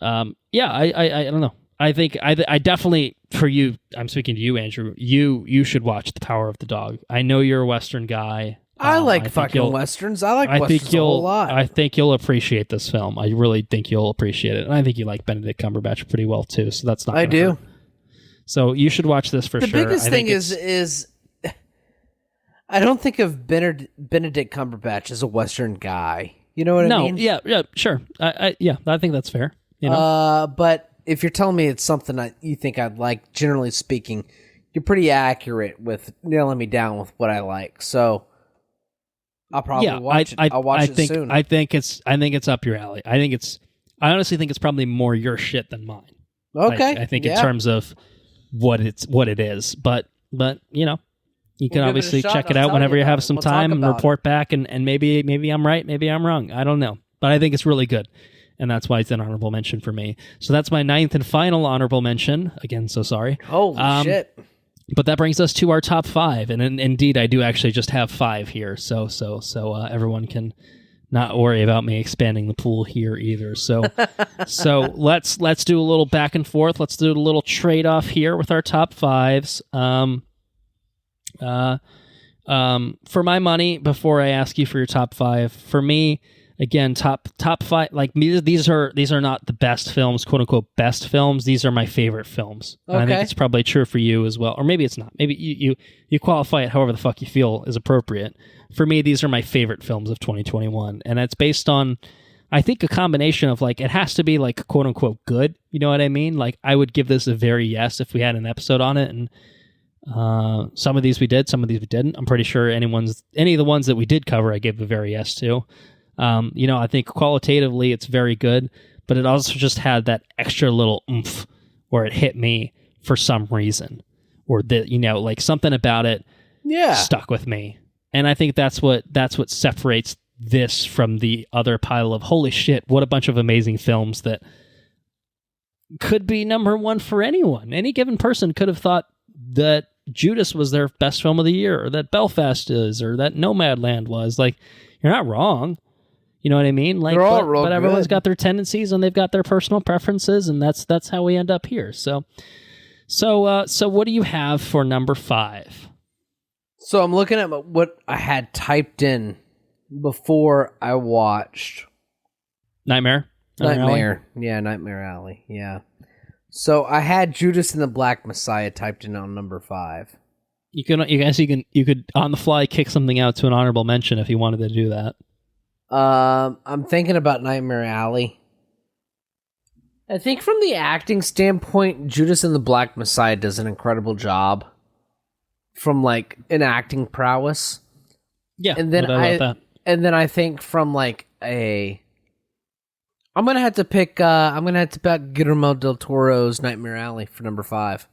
don't know. I think I definitely, for you, I'm speaking to you, Andrew, you should watch The Power of the Dog. I know you're a Western guy. I like fucking Westerns. I like Westerns a whole lot. I think you'll appreciate this film. I really think you'll appreciate it. And I think you like Benedict Cumberbatch pretty well, too. So that's not I do. Hurt. So you should watch this for sure. The biggest thing is I don't think of Benedict Cumberbatch as a Western guy. You know what I mean? Yeah, sure. I think that's fair. But if you're telling me it's something you think I'd like, generally speaking, you're pretty accurate with nailing me down with what I like. So I'll probably watch it. I'll watch it soon. I think it's up your alley. I honestly think it's probably more your shit than mine. Okay. I think in terms of what it is, but you can obviously check it out whenever you have some time and report back, and maybe I'm right, maybe I'm wrong. I don't know, but I think it's really good, and that's why it's an honorable mention for me. So that's my 9th and final honorable mention. Again, so sorry. Holy shit. But that brings us to our top 5, and indeed, I do actually just have 5 here, so everyone can not worry about me expanding the pool here either. So let's do a little back and forth. Let's do a little trade off here with our top 5s. For my money, before I ask you for your top 5, for me, again, top 5, like these are not the best films, quote unquote best films. These are my favorite films. Okay. And I think it's probably true for you as well, or maybe it's not. Maybe you qualify it however the fuck you feel is appropriate. For me, these are my favorite films of 2021, and it's based on, I think, a combination of like, it has to be like quote unquote good. You know what I mean? Like, I would give this a very yes if we had an episode on it, and some of these we did, some of these we didn't. I'm pretty sure any of the ones that we did cover, I gave a very yes to. I think qualitatively it's very good, but it also just had that extra little oomph where it hit me for some reason, or that, like something about it stuck with me. And I think that's what separates this from the other pile of holy shit, what a bunch of amazing films that could be number 1 for anyone. Any given person could have thought that Judas was their best film of the year, or that Belfast is, or that Nomadland was. Like, you're not wrong. You know what I mean? Like, but everyone's got their tendencies and they've got their personal preferences, and that's how we end up here. So what do you have for number 5? So I'm looking at what I had typed in before I watched Nightmare Alley? Yeah, Nightmare Alley. Yeah. So I had Judas and the Black Messiah typed in on number 5. You could on the fly kick something out to an honorable mention if you wanted to do that. I'm thinking about Nightmare Alley. I think from the acting standpoint, Judas and the Black Messiah does an incredible job from like an acting prowess. Yeah, and then I think from like I'm gonna have to pick Guillermo del Toro's Nightmare Alley for number 5.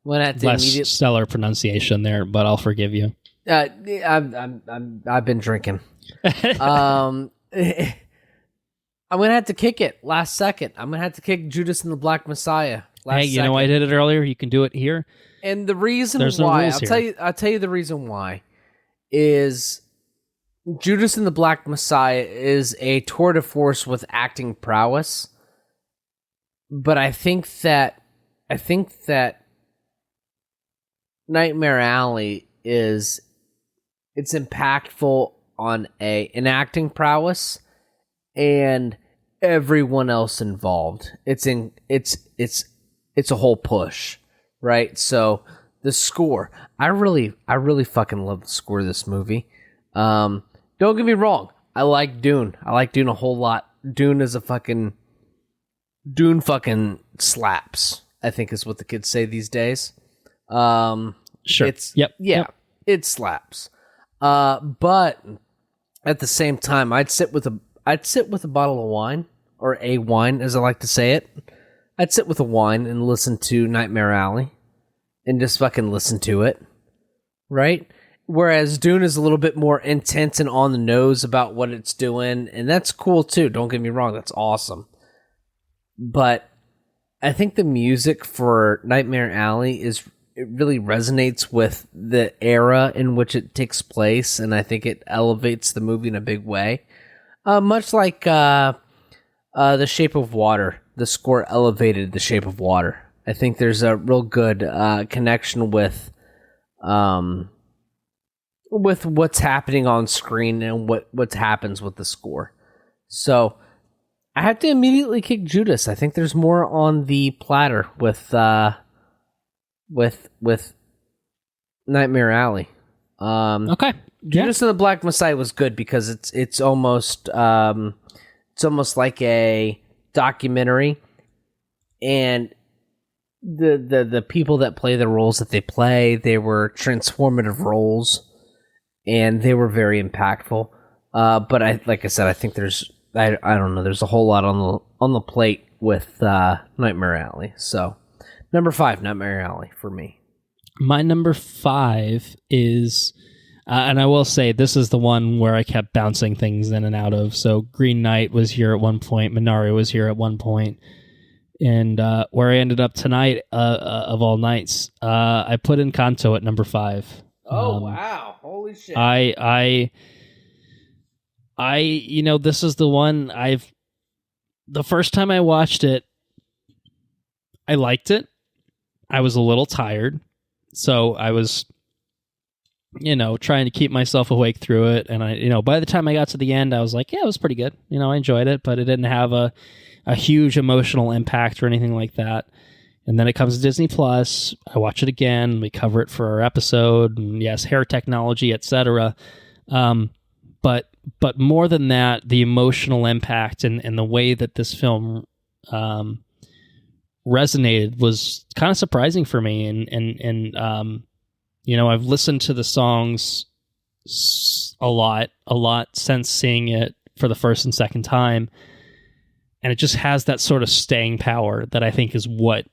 I'm gonna have to less stellar pronunciation there, but I'll forgive you. I've been drinking. I'm gonna have to kick it last second. I'm gonna have to kick Judas and the Black Messiah. I did it earlier. You can do it here. And the reason why, I'll tell you the reason why is Judas and the Black Messiah is a tour de force with acting prowess. But I think that Nightmare Alley it's impactful on an acting prowess and everyone else involved. It's a whole push, right? So the score, I really fucking love the score of this movie. Don't get me wrong, I like Dune. I like Dune a whole lot. Dune fucking slaps, I think is what the kids say these days. Sure. It slaps. But at the same time, I'd sit with a bottle of wine, or a wine, as I like to say it. I'd sit with a wine and listen to Nightmare Alley, and just fucking listen to it, right? Whereas Dune is a little bit more intense and on the nose about what it's doing, and that's cool too. Don't get me wrong, that's awesome. But I think the music for Nightmare Alley it really resonates with the era in which it takes place, and I think it elevates the movie in a big way. Much like The Shape of Water, the score elevated The Shape of Water. I think there's a real good connection with what's happening on screen and what happens with the score. So I have to immediately kick Judas. I think there's more on the platter with Nightmare Alley. Okay. Judas and the Black Messiah was good because it's almost like a documentary, and the people that play the roles that they play, they were transformative roles, and they were very impactful. But I think there's I don't know, there's a whole lot on the plate with Nightmare Alley. So number 5, Nightmare Alley for me. My number 5 is, and I will say this is the one where I kept bouncing things in and out of. So Green Knight was here at one point, Minari was here at one point, and where I ended up tonight, of all nights, I put Encanto at number 5. Oh wow! Holy shit! This is the one the first time I watched it, I liked it. I was a little tired, so I was, trying to keep myself awake through it. And by the time I got to the end, I was like, yeah, it was pretty good. I enjoyed it, but it didn't have a huge emotional impact or anything like that. And then it comes to Disney Plus. I watch it again. We cover it for our episode. And yes, hair technology, etc. But more than that, the emotional impact and the way that this film resonated was kind of surprising for me. And I've listened to the songs a lot since seeing it for the first and second time. And it just has that sort of staying power that I think is what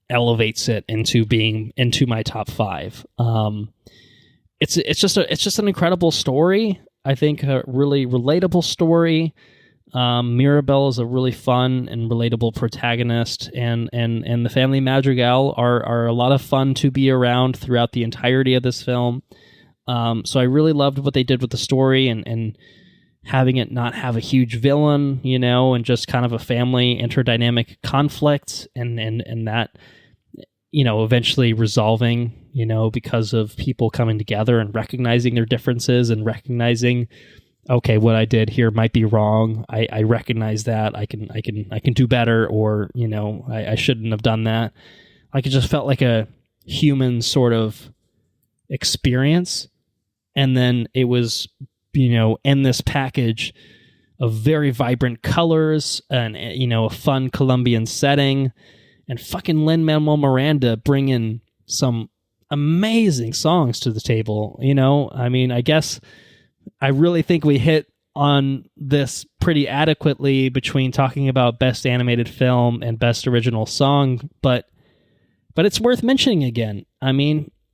elevates it into being into my top 5. It's just an incredible story. I think a really relatable story. Mirabelle is a really fun and relatable protagonist, and the family Madrigal are a lot of fun to be around throughout the entirety of this film. So I really loved what they did with the story and having it not have a huge villain, and just kind of a family interdynamic conflict, and that, eventually resolving, because of people coming together and recognizing their differences and recognizing, okay, what I did here might be wrong. I recognize that I can do better, or, I shouldn't have done that. Like, it just felt like a human sort of experience. And then it was, in this package of very vibrant colors and, a fun Colombian setting, and fucking Lin-Manuel Miranda bringing some amazing songs to the table. I guess I really think we hit on this pretty adequately between talking about best animated film and best original song, but it's worth mentioning again.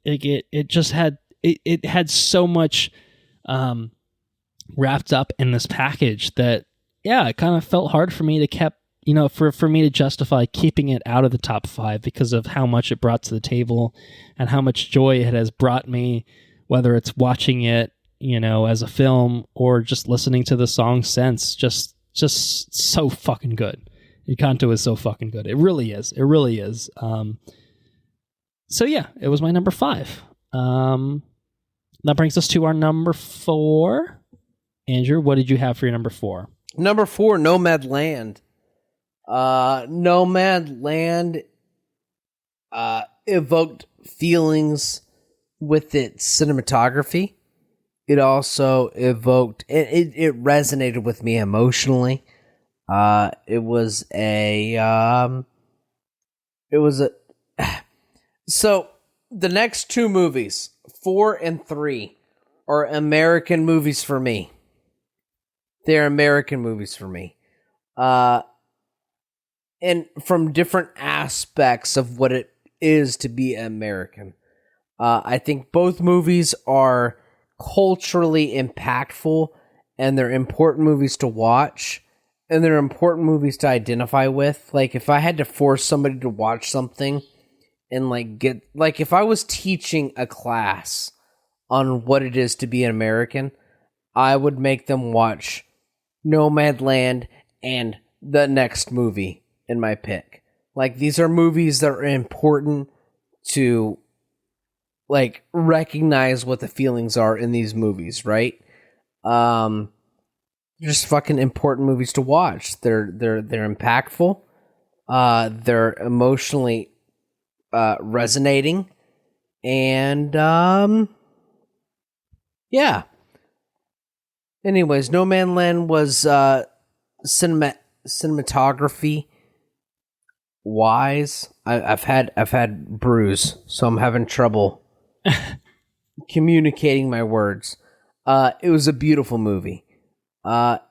It just had it had so much wrapped up in this package that, yeah, it kind of felt hard for me to for me to justify keeping it out of the top 5 because of how much it brought to the table and how much joy it has brought me, whether it's watching it, as a film or just listening to the song since. Just so fucking good. Encanto is so fucking good. It really is. It really is. So yeah, it was my number 5. That brings us to our number 4. Andrew, what did you have for your number 4? Number 4, Nomad Land. Nomad Land evoked feelings with its cinematography. It also evoked, it resonated with me emotionally. So the next 2 movies, 4 and 3, are American movies for me. They're American movies for me. And from different aspects of what it is to be American. I think both movies are culturally impactful, and they're important movies to watch, and they're important movies to identify with. Like, if I had to force somebody to watch something, and like get like if I was teaching a class on what it is to be an American, I would make them watch Nomadland and the next movie in my pick. Like, these are movies that are important to like recognize what the feelings are in these movies, right? Just fucking important movies to watch. They're impactful. They're emotionally resonating, and yeah. Anyways, No Man Land was cinematography wise. I've had bruise, so I'm having trouble communicating my words. It was a beautiful movie. The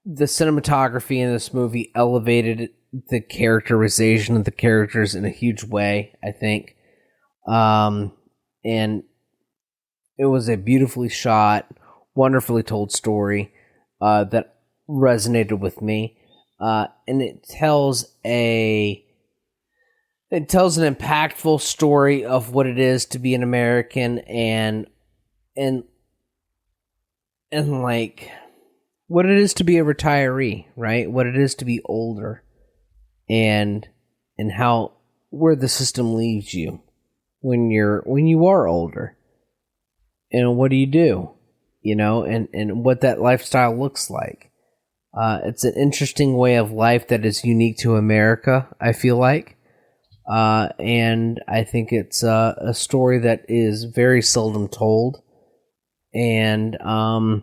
cinematography in this movie elevated the characterization of the characters in a huge way, I think. And it was a beautifully shot, wonderfully told story that resonated with me. And it tells an impactful story of what it is to be an American and like what it is to be a retiree, right? What it is to be older, and how where the system leaves you when you are older, and what do, you know, and what that lifestyle looks like. It's an interesting way of life that is unique to America, I feel like. And I think it's a story that is very seldom told, and I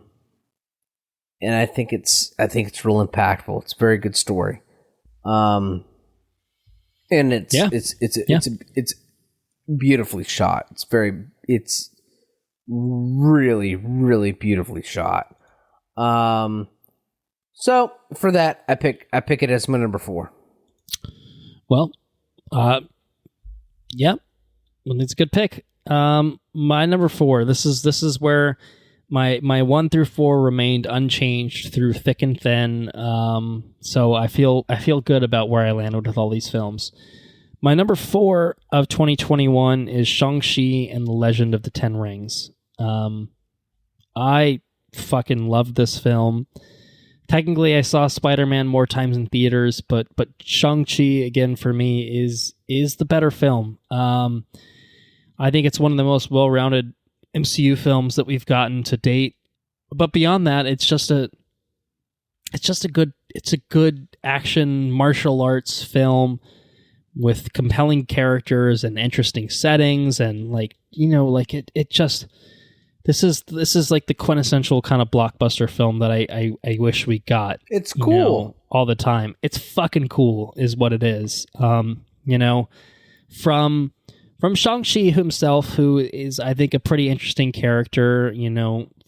think it's real impactful. It's a very good story, and it's beautifully shot. It's really, really beautifully shot. So for that, I pick it as my number 4. Well, yeah, well, it's a good pick. My number 4. This is where my 1 through 4 remained unchanged through thick and thin. So I feel good about where I landed with all these films. My number 4 of 2021 is Shang-Chi and the Legend of the Ten Rings. I fucking loved this film. Technically, I saw Spider-Man more times in theaters, but Shang-Chi, again, for me, is the better film. I think it's one of the most well-rounded MCU films that we've gotten to date. But beyond that, it's a good action martial arts film with compelling characters and interesting settings, and this is like the quintessential kind of blockbuster film that I wish we got. It's cool all the time. It's fucking cool, is what it is. From Shang-Chi himself, who is, I think, a pretty interesting character,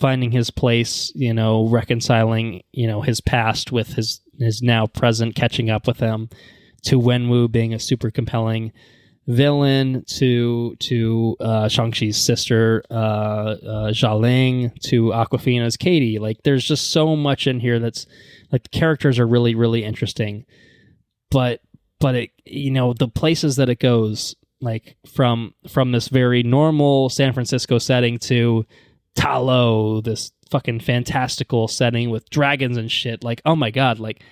finding his place, reconciling, his past with his now present, catching up with him, to Wenwu being a super compelling villain, to Shang-Chi's sister, Xialing, to Awkwafina's Katie. Like, there's just so much in here that's, like, the characters are really, really interesting. But it, the places that it goes, like from this very normal San Francisco setting to Talo, this fucking fantastical setting with dragons and shit. Like, oh my God, like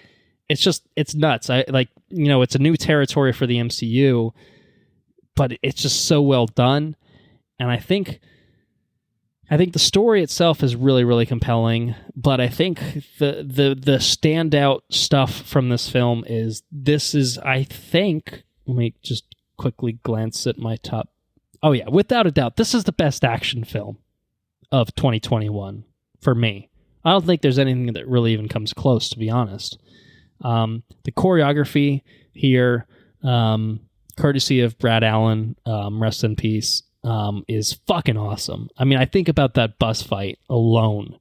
it's nuts. It's a new territory for the MCU, but it's just so well done. And I think the story itself is really, really compelling, but I think the standout stuff from this film is, I think, let me just quickly glance at my top. Oh yeah, without a doubt, this is the best action film of 2021 for me. I don't think there's anything that really even comes close, to be honest. The choreography here, courtesy of Brad Allen, rest in peace, is fucking awesome. I mean, I think about that bus fight alone,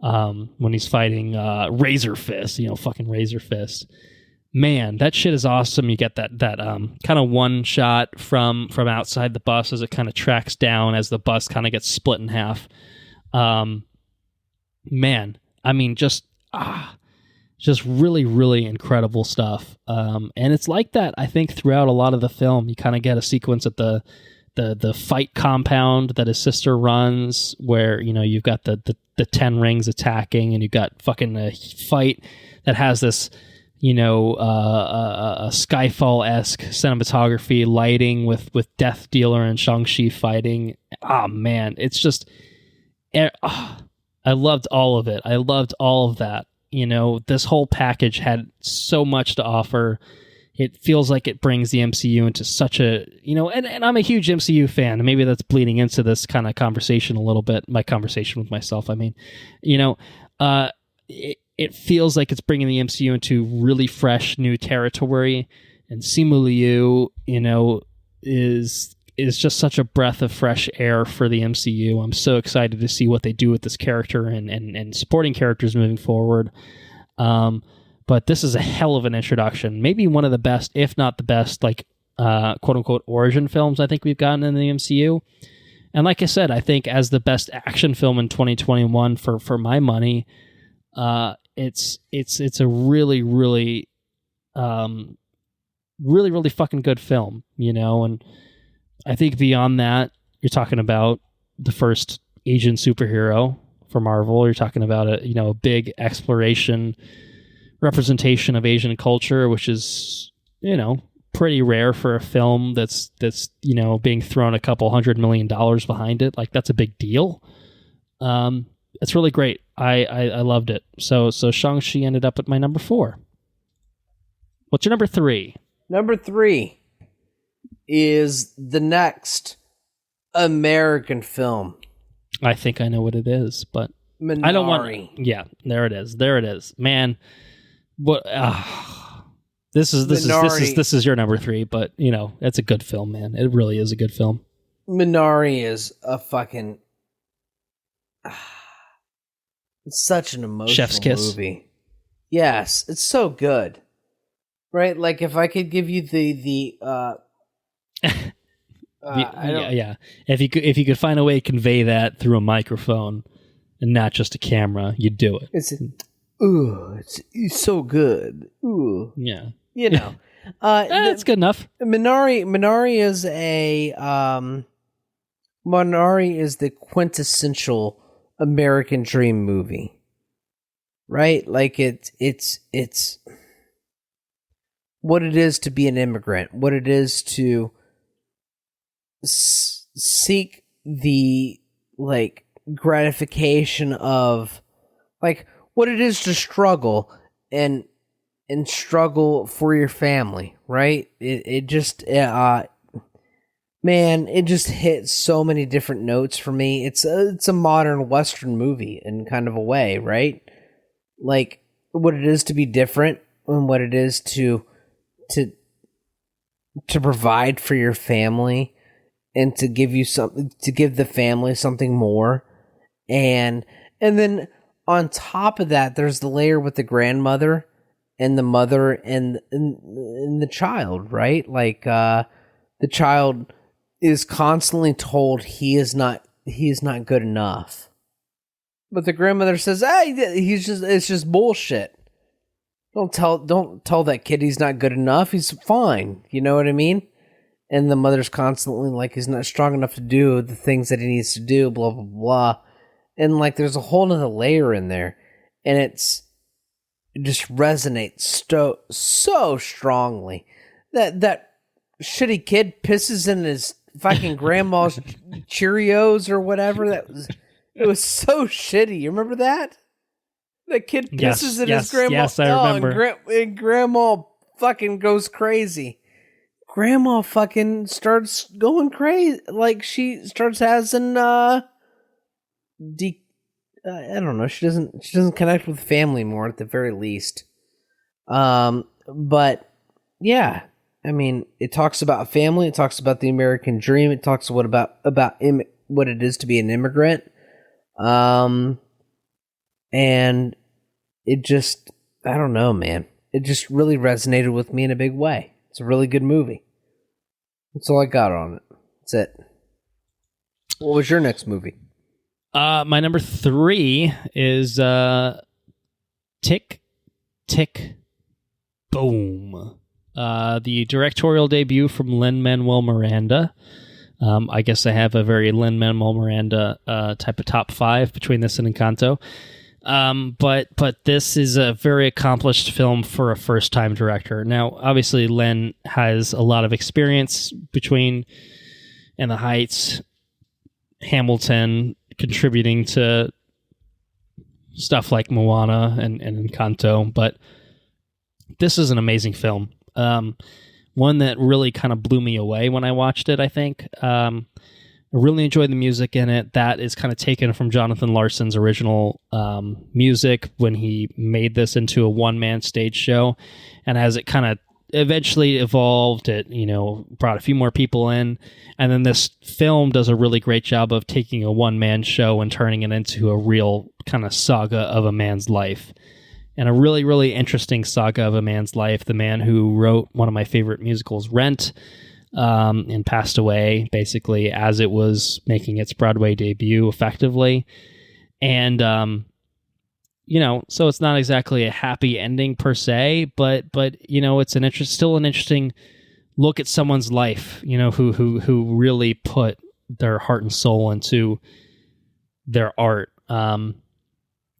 when he's fighting Razor Fist, fucking Razor Fist. Man, that shit is awesome. You get that kind of one shot from outside the bus as it kind of tracks down as the bus kind of gets split in half. Man, I mean, just Just really, really incredible stuff. And it's like that, I think, throughout a lot of the film. You kind of get a sequence at the fight compound that his sister runs, where, you know, you've got the 10 rings attacking, and you've got fucking a fight that has this, you know, a Skyfall-esque cinematography, lighting with Death Dealer and Shang-Chi fighting. Oh, man, it's just... I loved all of it. I loved all of that. You know, this whole package had so much to offer. It feels like it brings the MCU into such a, you know, and I'm a huge MCU fan, and maybe that's bleeding into this kind of conversation a little bit, my conversation with myself. I mean, you know, it feels like it's bringing the MCU into really fresh new territory, and Simu Liu, you know, is just such a breath of fresh air for the MCU. I'm so excited to see what they do with this character and supporting characters moving forward. But this is a hell of an introduction. Maybe one of the best, if not the best, like, quote unquote origin films I think we've gotten in the MCU. And like I said, I think as the best action film in 2021 for my money, it's a really, really, really, really fucking good film, you know. And I think beyond that, you're talking about the first Asian superhero for Marvel. You're talking about a big exploration, representation of Asian culture, which is, you know, pretty rare for a film that's you know, being thrown a couple $100 million behind it. Like, that's a big deal. It's really great. I loved it. So Shang-Chi ended up at my number 4. What's your number 3? Number 3 is the next American film. I think I know what it is, but Minari. I don't want. Yeah, there it is, man. What? This is your number 3, but you know, it's a good film, man. It really is a good film. Minari is a fucking. It's such an emotional Chef's kiss movie. Yes, it's so good. Right, like if I could give you yeah. If you could find a way to convey that through a microphone and not just a camera, you'd do it. It's so good. Ooh, yeah. You know, it's good enough. Minari is the quintessential American dream movie, right? Like it's what it is to be an immigrant, what it is to seek the like gratification of like what it is to struggle and struggle for your family, right? It just hits so many different notes for me. It's a modern Western movie in kind of a way, right? Like what it is to be different and what it is to provide for your family and to give you something, to give the family something more. And then on top of that, there's the layer with the grandmother and the mother and the child, right? Like the child is constantly told he is not good enough. But the grandmother says, "Hey, it's just bullshit. Don't tell that kid he's not good enough. He's fine." You know what I mean? And the mother's constantly like, he's not strong enough to do the things that he needs to do, blah, blah, blah. And like, there's a whole nother layer in there. And it just resonates so strongly. That shitty kid pisses in his fucking grandma's Cheerios or whatever. It was so shitty. You remember that? That kid pisses in his grandma. Yes, I remember. And grandma fucking goes crazy. Grandma fucking starts going crazy. Like she starts having I don't know. She doesn't connect with family more at the very least. But yeah, I mean, it talks about family. It talks about the American dream. It talks about what it is to be an immigrant. And it just, I don't know, man. It just really resonated with me in a big way. It's a really good movie. That's all I got on it. That's it. What was your next movie? My number 3 is Tic Tick, Boom. The directorial debut from Lin-Manuel Miranda. I guess I have a very Lin-Manuel Miranda type of top 5 between this and Encanto. But this is a very accomplished film for a first-time director. Now, obviously, Len has a lot of experience between In the Heights, Hamilton, contributing to stuff like Moana and Encanto, but this is an amazing film. One that really kind of blew me away when I watched it, I think. I really enjoyed the music in it. That is kind of taken from Jonathan Larson's original music when he made this into a one-man stage show. And as it kind of eventually evolved, it, brought a few more people in. And then this film does a really great job of taking a one-man show and turning it into a real kind of saga of a man's life. And a really, really interesting saga of a man's life. The man who wrote one of my favorite musicals, Rent, and passed away basically as it was making its Broadway debut effectively. And, so it's not exactly a happy ending per se, but it's still an interesting look at someone's life, who really put their heart and soul into their art.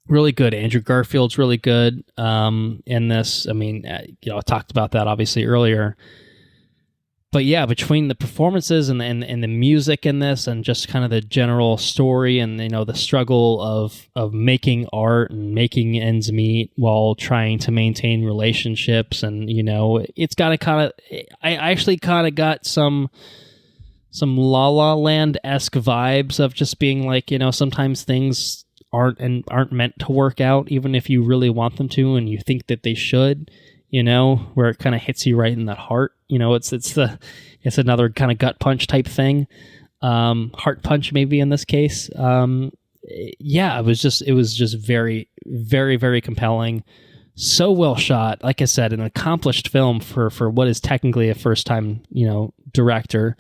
Really good. Andrew Garfield's really good in this. I mean, I talked about that obviously earlier. But yeah, between the performances and the music in this, and just kind of the general story, and the struggle of making art and making ends meet while trying to maintain relationships, and it's got a kind of. I actually kind of got some La La Land-esque vibes of just being like, sometimes things aren't meant to work out, even if you really want them to, and you think that they should. Where it kind of hits you right in that heart. It's another kind of gut punch type thing, heart punch maybe in this case. It was just very, very, very compelling. So well shot. Like I said, an accomplished film for what is technically a first time director.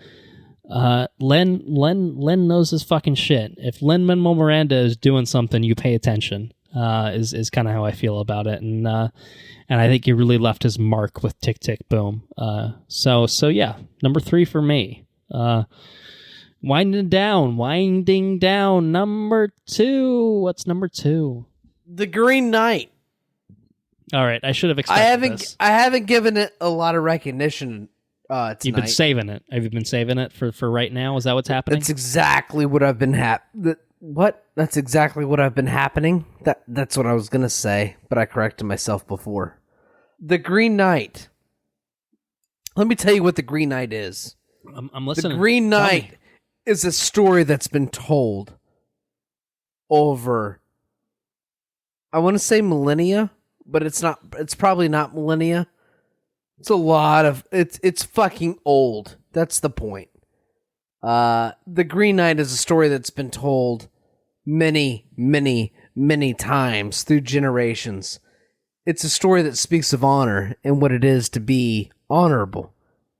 Len knows his fucking shit. If Lin-Manuel Miranda is doing something, you pay attention. Is kind of how I feel about it, and I think he really left his mark with Tick, Tick, Boom. So yeah, number 3 for me. Winding down. Number 2. What's number 2? The Green Knight. All right, I should have expected this. I haven't given it a lot of recognition tonight. You've been saving it. Have you been saving it for right now? Is that what's happening? That's exactly what I've been What? That's exactly what I've been happening? That's what I was going to say, but I corrected myself before. The Green Knight. Let me tell you what The Green Knight is. I'm listening. The Green Knight is a story that's been told over, I want to say millennia, but it's not. It's probably not millennia. It's a lot of, it's fucking old. That's the point. The Green Knight is a story that's been told many, many, many times through generations. It's a story that speaks of honor and what it is to be honorable.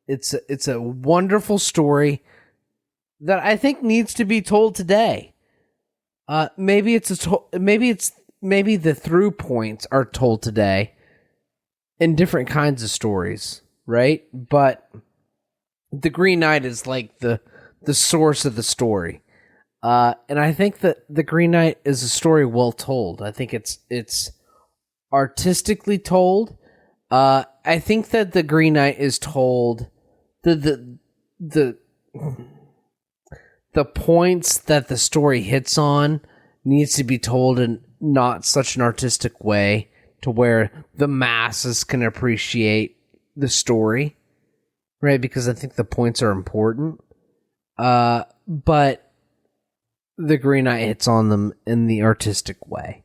It's a wonderful story that I think needs to be told today. Maybe the through points are told today in different kinds of stories, right? But the Green Knight is like the source of the story. And I think that The Green Knight is a story well told. I think it's artistically told. I think that The Green Knight is told the points that the story hits on needs to be told in not such an artistic way to where the masses can appreciate the story, right? Because I think the points are important. But The Green Knight hits on them in the artistic way.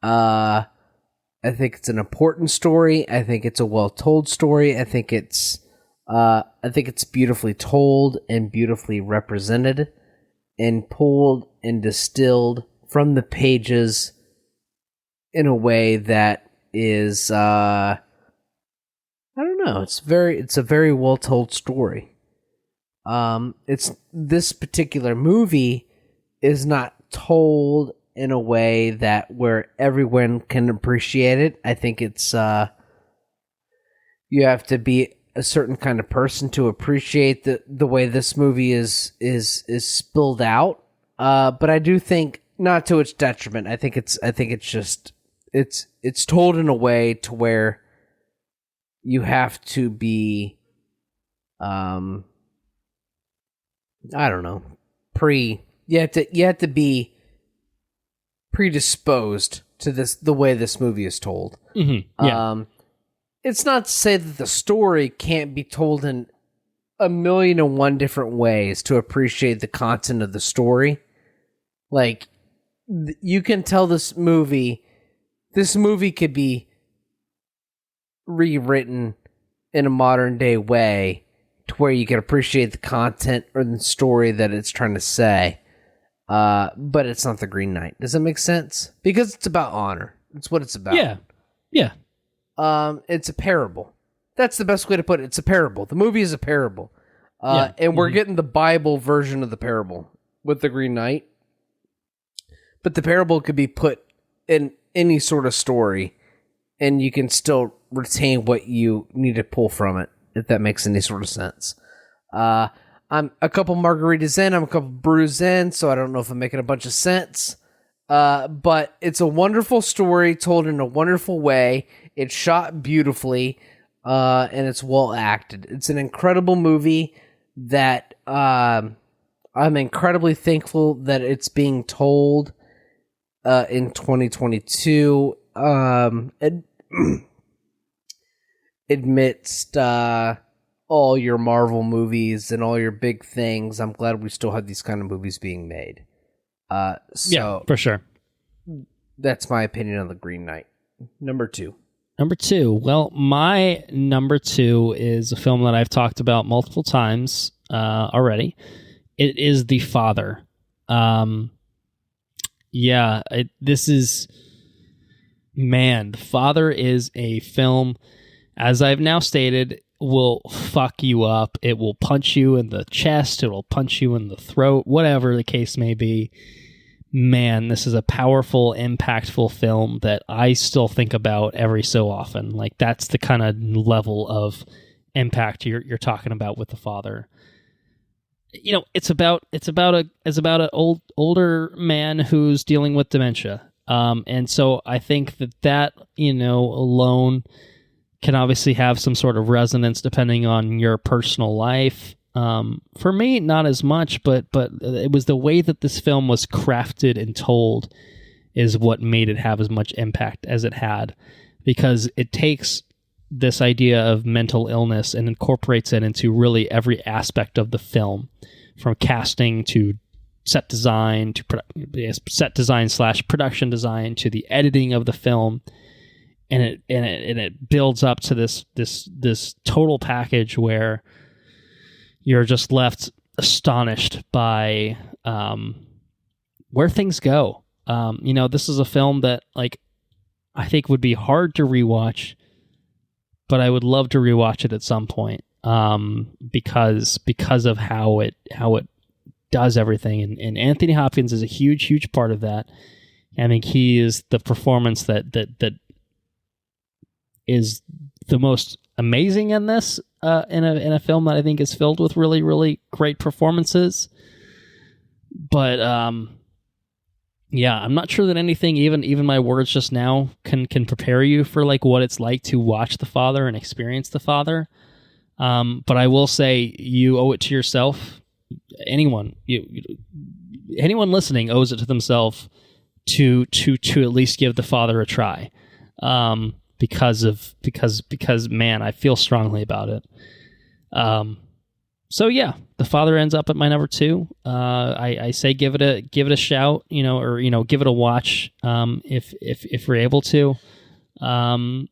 I think it's an important story. I think it's a well-told story. I think it's beautifully told and beautifully represented and pulled and distilled from the pages in a way that is, I don't know. It's a very well-told story. This particular movie is not told in a way that where everyone can appreciate it. I think it's you have to be a certain kind of person to appreciate the way this movie is spilled out. But I do think not to its detriment. I think it's just it's told in a way to where you have to be I don't know, you have to be predisposed to the way this movie is told. Mm-hmm. Yeah. It's not to say that the story can't be told in 1,000,001 different ways to appreciate the content of the story. Like, you can tell this movie could be rewritten in a modern day way to where you can appreciate the content or the story that it's trying to say. But it's not the Green Knight. Does that make sense? Because it's about honor. It's what it's about. Yeah. Yeah. It's a parable. That's the best way to put it. It's a parable. The movie is a parable. And we're getting the Bible version of the parable with the Green Knight. But the parable could be put in any sort of story, and you can still retain what you need to pull from it, if that makes any sort of sense. I'm a couple margaritas in, I'm a couple brews in, so I don't know if I'm making a bunch of sense. But it's a wonderful story told in a wonderful way. It's shot beautifully, and it's well acted. It's an incredible movie that I'm incredibly thankful that it's being told in 2022. Amidst all your Marvel movies and all your big things, I'm glad we still have these kind of movies being made. Yeah, for sure. That's my opinion on The Green Knight. Number two. Well, my number two is a film that I've talked about multiple times already. It is The Father. This is... Man, The Father is a film, as I've now stated, will fuck you up. It will punch you in the chest. It will punch you in the throat, whatever the case may be. Man, this is a powerful, impactful film that I still think about every so often. Like, that's the kind of level of impact you're talking about with The Father. You know, it's about an older man who's dealing with dementia. And so I think that alone can obviously have some sort of resonance depending on your personal life. For me, not as much, but it was the way that this film was crafted and told is what made it have as much impact as it had, because it takes this idea of mental illness and incorporates it into really every aspect of the film, from casting to set design to set design / production design to the editing of the film, and it builds up to this total package where you're just left astonished by where things go. This is a film that, like, I think would be hard to rewatch, but I would love to rewatch it at some point because of how it does everything, and Anthony Hopkins is a huge part of that. I think he is the performance that is the most amazing in this in a film that I think is filled with really, really great performances. But I'm not sure that anything, even my words just now, can prepare you for like what it's like to watch The Father and experience The Father. But I will say you owe it to yourself. Anyone listening owes it to themselves to at least give The Father a try, because man, I feel strongly about it. So yeah, The Father ends up at my number two. I say give it a shout, or give it a watch, if we're able to, and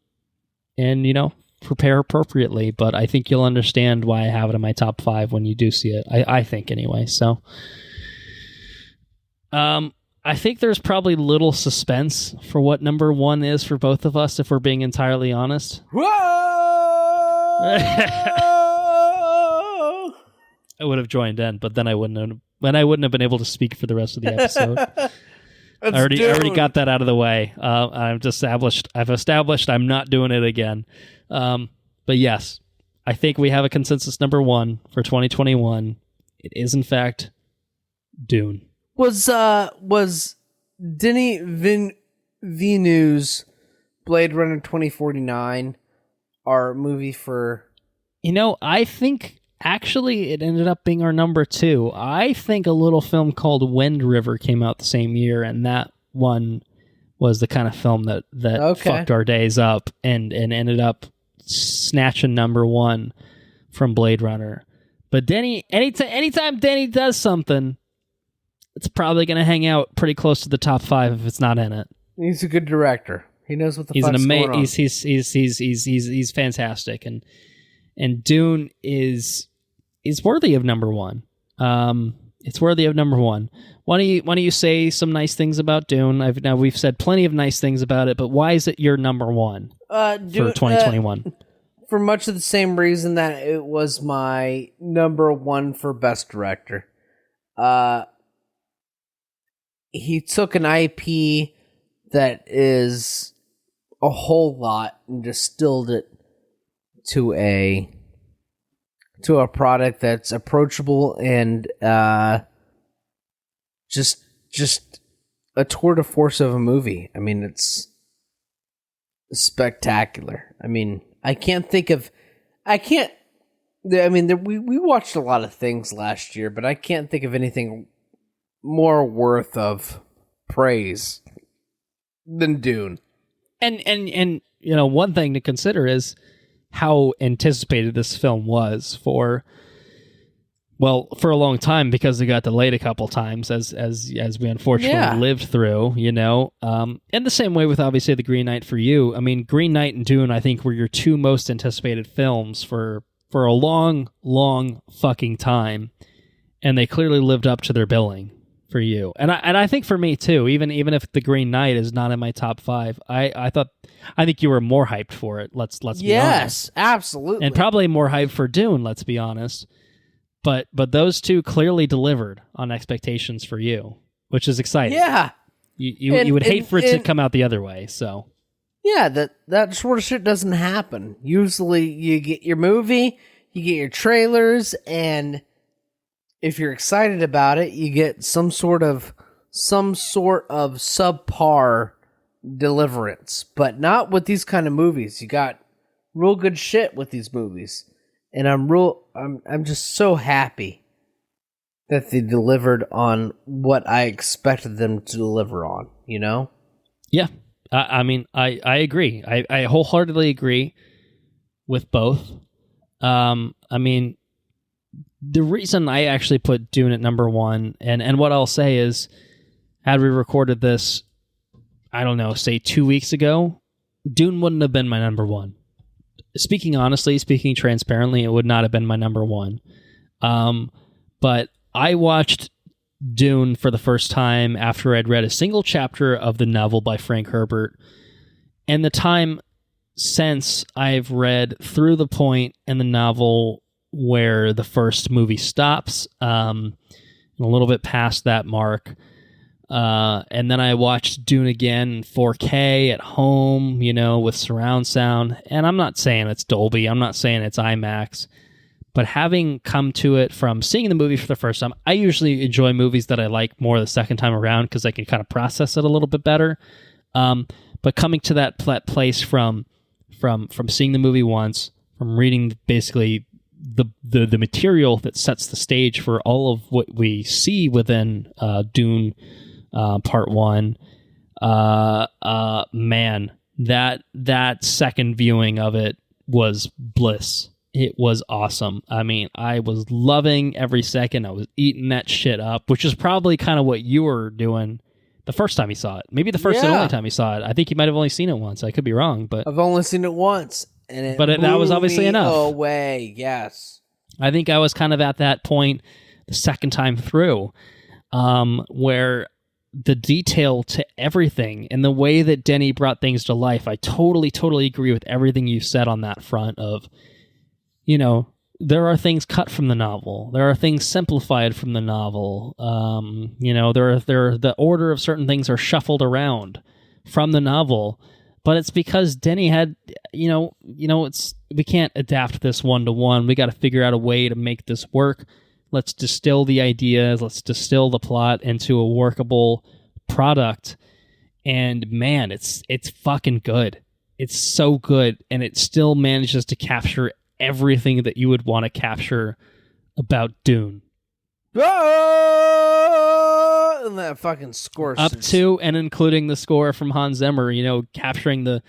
prepare appropriately, but I think you'll understand why I have it in my top 5 when you do see it. I think anyway. So, I think there's probably little suspense for what number 1 is for both of us, if we're being entirely honest. Whoa! I would have joined in, but then I wouldn't have been able to speak for the rest of the episode. That's I already Dune. got that out of the way. I've established I'm not doing it again. But yes, I think we have a consensus number one for 2021. It is in fact Dune. Was Denis Villeneuve's Blade Runner 2049 our movie for? I think actually it ended up being our number two. I think a little film called Wind River came out the same year, and that one was the kind of film that fucked our days up and ended up snatching number one from Blade Runner. But Denny, anytime Denny does something, it's probably going to hang out pretty close to the top 5 if it's not in it. He's a good director. He knows what the fuck's going on. He's fantastic, and Dune is worthy of number one. It's worthy of number one. Why don't you say some nice things about Dune? We've said plenty of nice things about it, but why is it your number one for 2021? For much of the same reason that it was my number one for best director. He took an IP that is a whole lot and distilled it to a product that's approachable and just a tour de force of a movie. I mean, it's spectacular. I mean, we watched a lot of things last year, but I can't think of anything more worth of praise than Dune. And one thing to consider is how anticipated this film was for a long time, because it got delayed a couple times as we unfortunately lived through, and the same way with obviously the Green Knight for you. I mean, Green Knight and Dune, I think, were your two most anticipated films for a long, long fucking time, and they clearly lived up to their billing for you. And I think for me too, even if the Green Knight is not in my top 5, I think you were more hyped for it. Let's be honest. Yes, absolutely. And probably more hyped for Dune, let's be honest. But those two clearly delivered on expectations for you, which is exciting. Yeah. You would hate for it to come out the other way, so. Yeah, that sort of shit doesn't happen. Usually you get your movie, you get your trailers, and if you're excited about it, you get some sort of subpar deliverance. But not with these kind of movies. You got real good shit with these movies. And I'm just so happy that they delivered on what I expected them to deliver on, Yeah. I mean, I agree. I wholeheartedly agree with both. I mean, the reason I actually put Dune at number one, and what I'll say is, had we recorded this, I don't know, say 2 weeks ago, Dune wouldn't have been my number one. Speaking honestly, speaking transparently, it would not have been my number one. But I watched Dune for the first time after I'd read a single chapter of the novel by Frank Herbert. And the time since I've read through the point in the novel where the first movie stops, and a little bit past that mark. And then I watched Dune again in 4K at home, with surround sound. And I'm not saying it's Dolby. I'm not saying it's IMAX. But having come to it from seeing the movie for the first time, I usually enjoy movies that I like more the second time around because I can kind of process it a little bit better. But coming to that place from seeing the movie once, from reading basically the material that sets the stage for all of what we see within Dune Part 1, man, that second viewing of it was bliss. It was awesome. I mean, I was loving every second. I was eating that shit up, which is probably kind of what you were doing the first time you saw it. Maybe the first and only time you saw it. I think you might have only seen it once. I could be wrong, but I've only seen it once, and that was obviously enough. Away, yes. I think I was kind of at that point the second time through, where the detail to everything and the way that Denny brought things to life, I totally agree with everything you said on that front of, there are things cut from the novel. There are things simplified from the novel. The order of certain things are shuffled around from the novel. But it's because Denny had, we can't adapt this 1-to-1. We got to figure out a way to make this work. Let's distill the ideas. Let's distill the plot into a workable product. And man, it's fucking good. It's so good, and it still manages to capture everything that you would want to capture about Dune. And that fucking score. Up to and including the score from Hans Zimmer, capturing the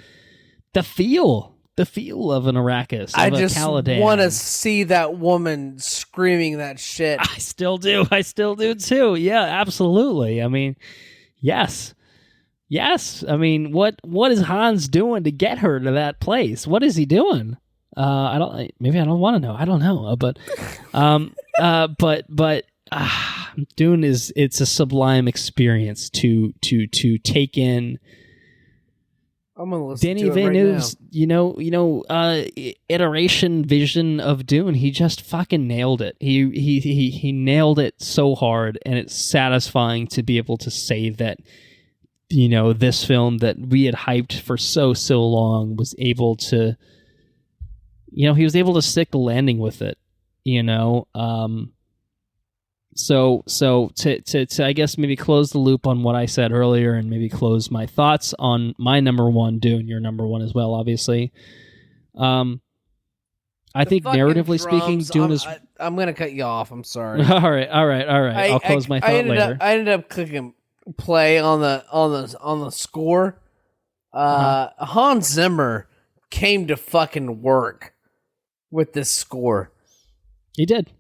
feel of an Arrakis, I of just Caladan. want to see that woman screaming that shit. I still do too. Yeah, absolutely. I mean, yes. I mean, what is Hans doing to get her to that place? What is he doing? Maybe I don't want to know. I don't know. But Dune it's a sublime experience to take in. I'm gonna listen Denis to it Villeneuve's, right now. iteration vision of Dune. He just fucking nailed it. He nailed it so hard, and it's satisfying to be able to say that, this film that we had hyped for so long was able to, he was able to stick the landing with it, So to I guess maybe close the loop on what I said earlier, and maybe close my thoughts on my number one, Dune, your number one as well, obviously. I think narratively speaking, Dune is. I'm gonna cut you off. I'm sorry. All right. I'll close my thought later. I ended up clicking play on the score. Hans Zimmer came to fucking work with this score. He did.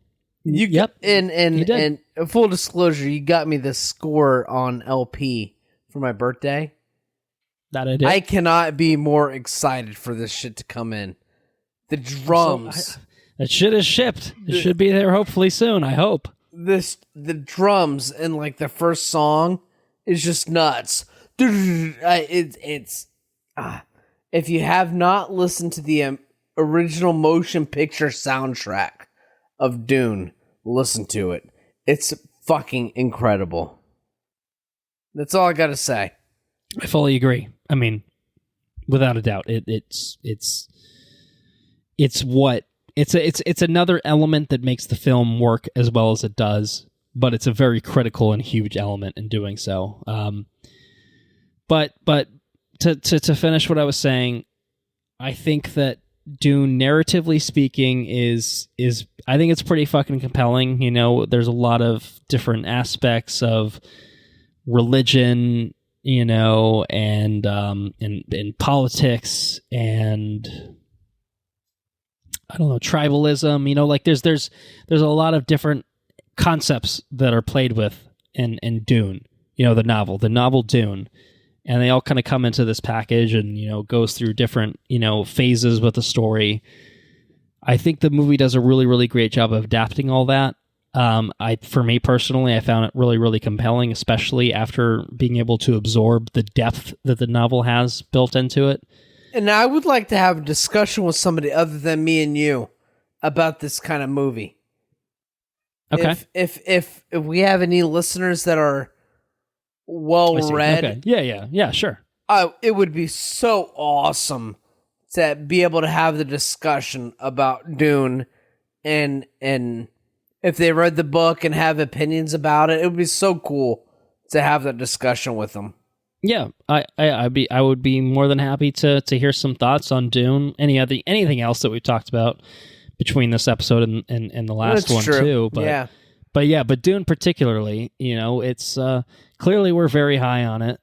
Yep. And full disclosure, you got me this score on LP for my birthday. That I did. I cannot be more excited for this shit to come in. The drums. That shit is shipped. It should be there hopefully soon, I hope. The drums in like the first song is just nuts. If you have not listened to the original motion picture soundtrack of Dune, listen to it. It's fucking incredible. That's all I gotta say. I fully agree. I mean, without a doubt, it's another element that makes the film work as well as it does, but it's a very critical and huge element in doing so. But to finish what I was saying, I think that Dune, narratively speaking, is I think it's pretty fucking compelling. There's a lot of different aspects of religion, and politics, and I don't know, tribalism. Like there's a lot of different concepts that are played with in Dune. The novel Dune. And they all kind of come into this package and, goes through different, phases with the story. I think the movie does a really, really great job of adapting all that. For me personally, I found it really, really compelling, especially after being able to absorb the depth that the novel has built into it. And I would like to have a discussion with somebody other than me and you about this kind of movie. Okay. If we have any listeners that are well-read. Okay. Yeah, sure. It would be so awesome to be able to have the discussion about Dune, and if they read the book and have opinions about it, it would be so cool to have that discussion with them. Yeah, I would be more than happy to hear some thoughts on Dune. Anything else that we've talked about between this episode and the last one too. But Dune particularly, it's clearly we're very high on it,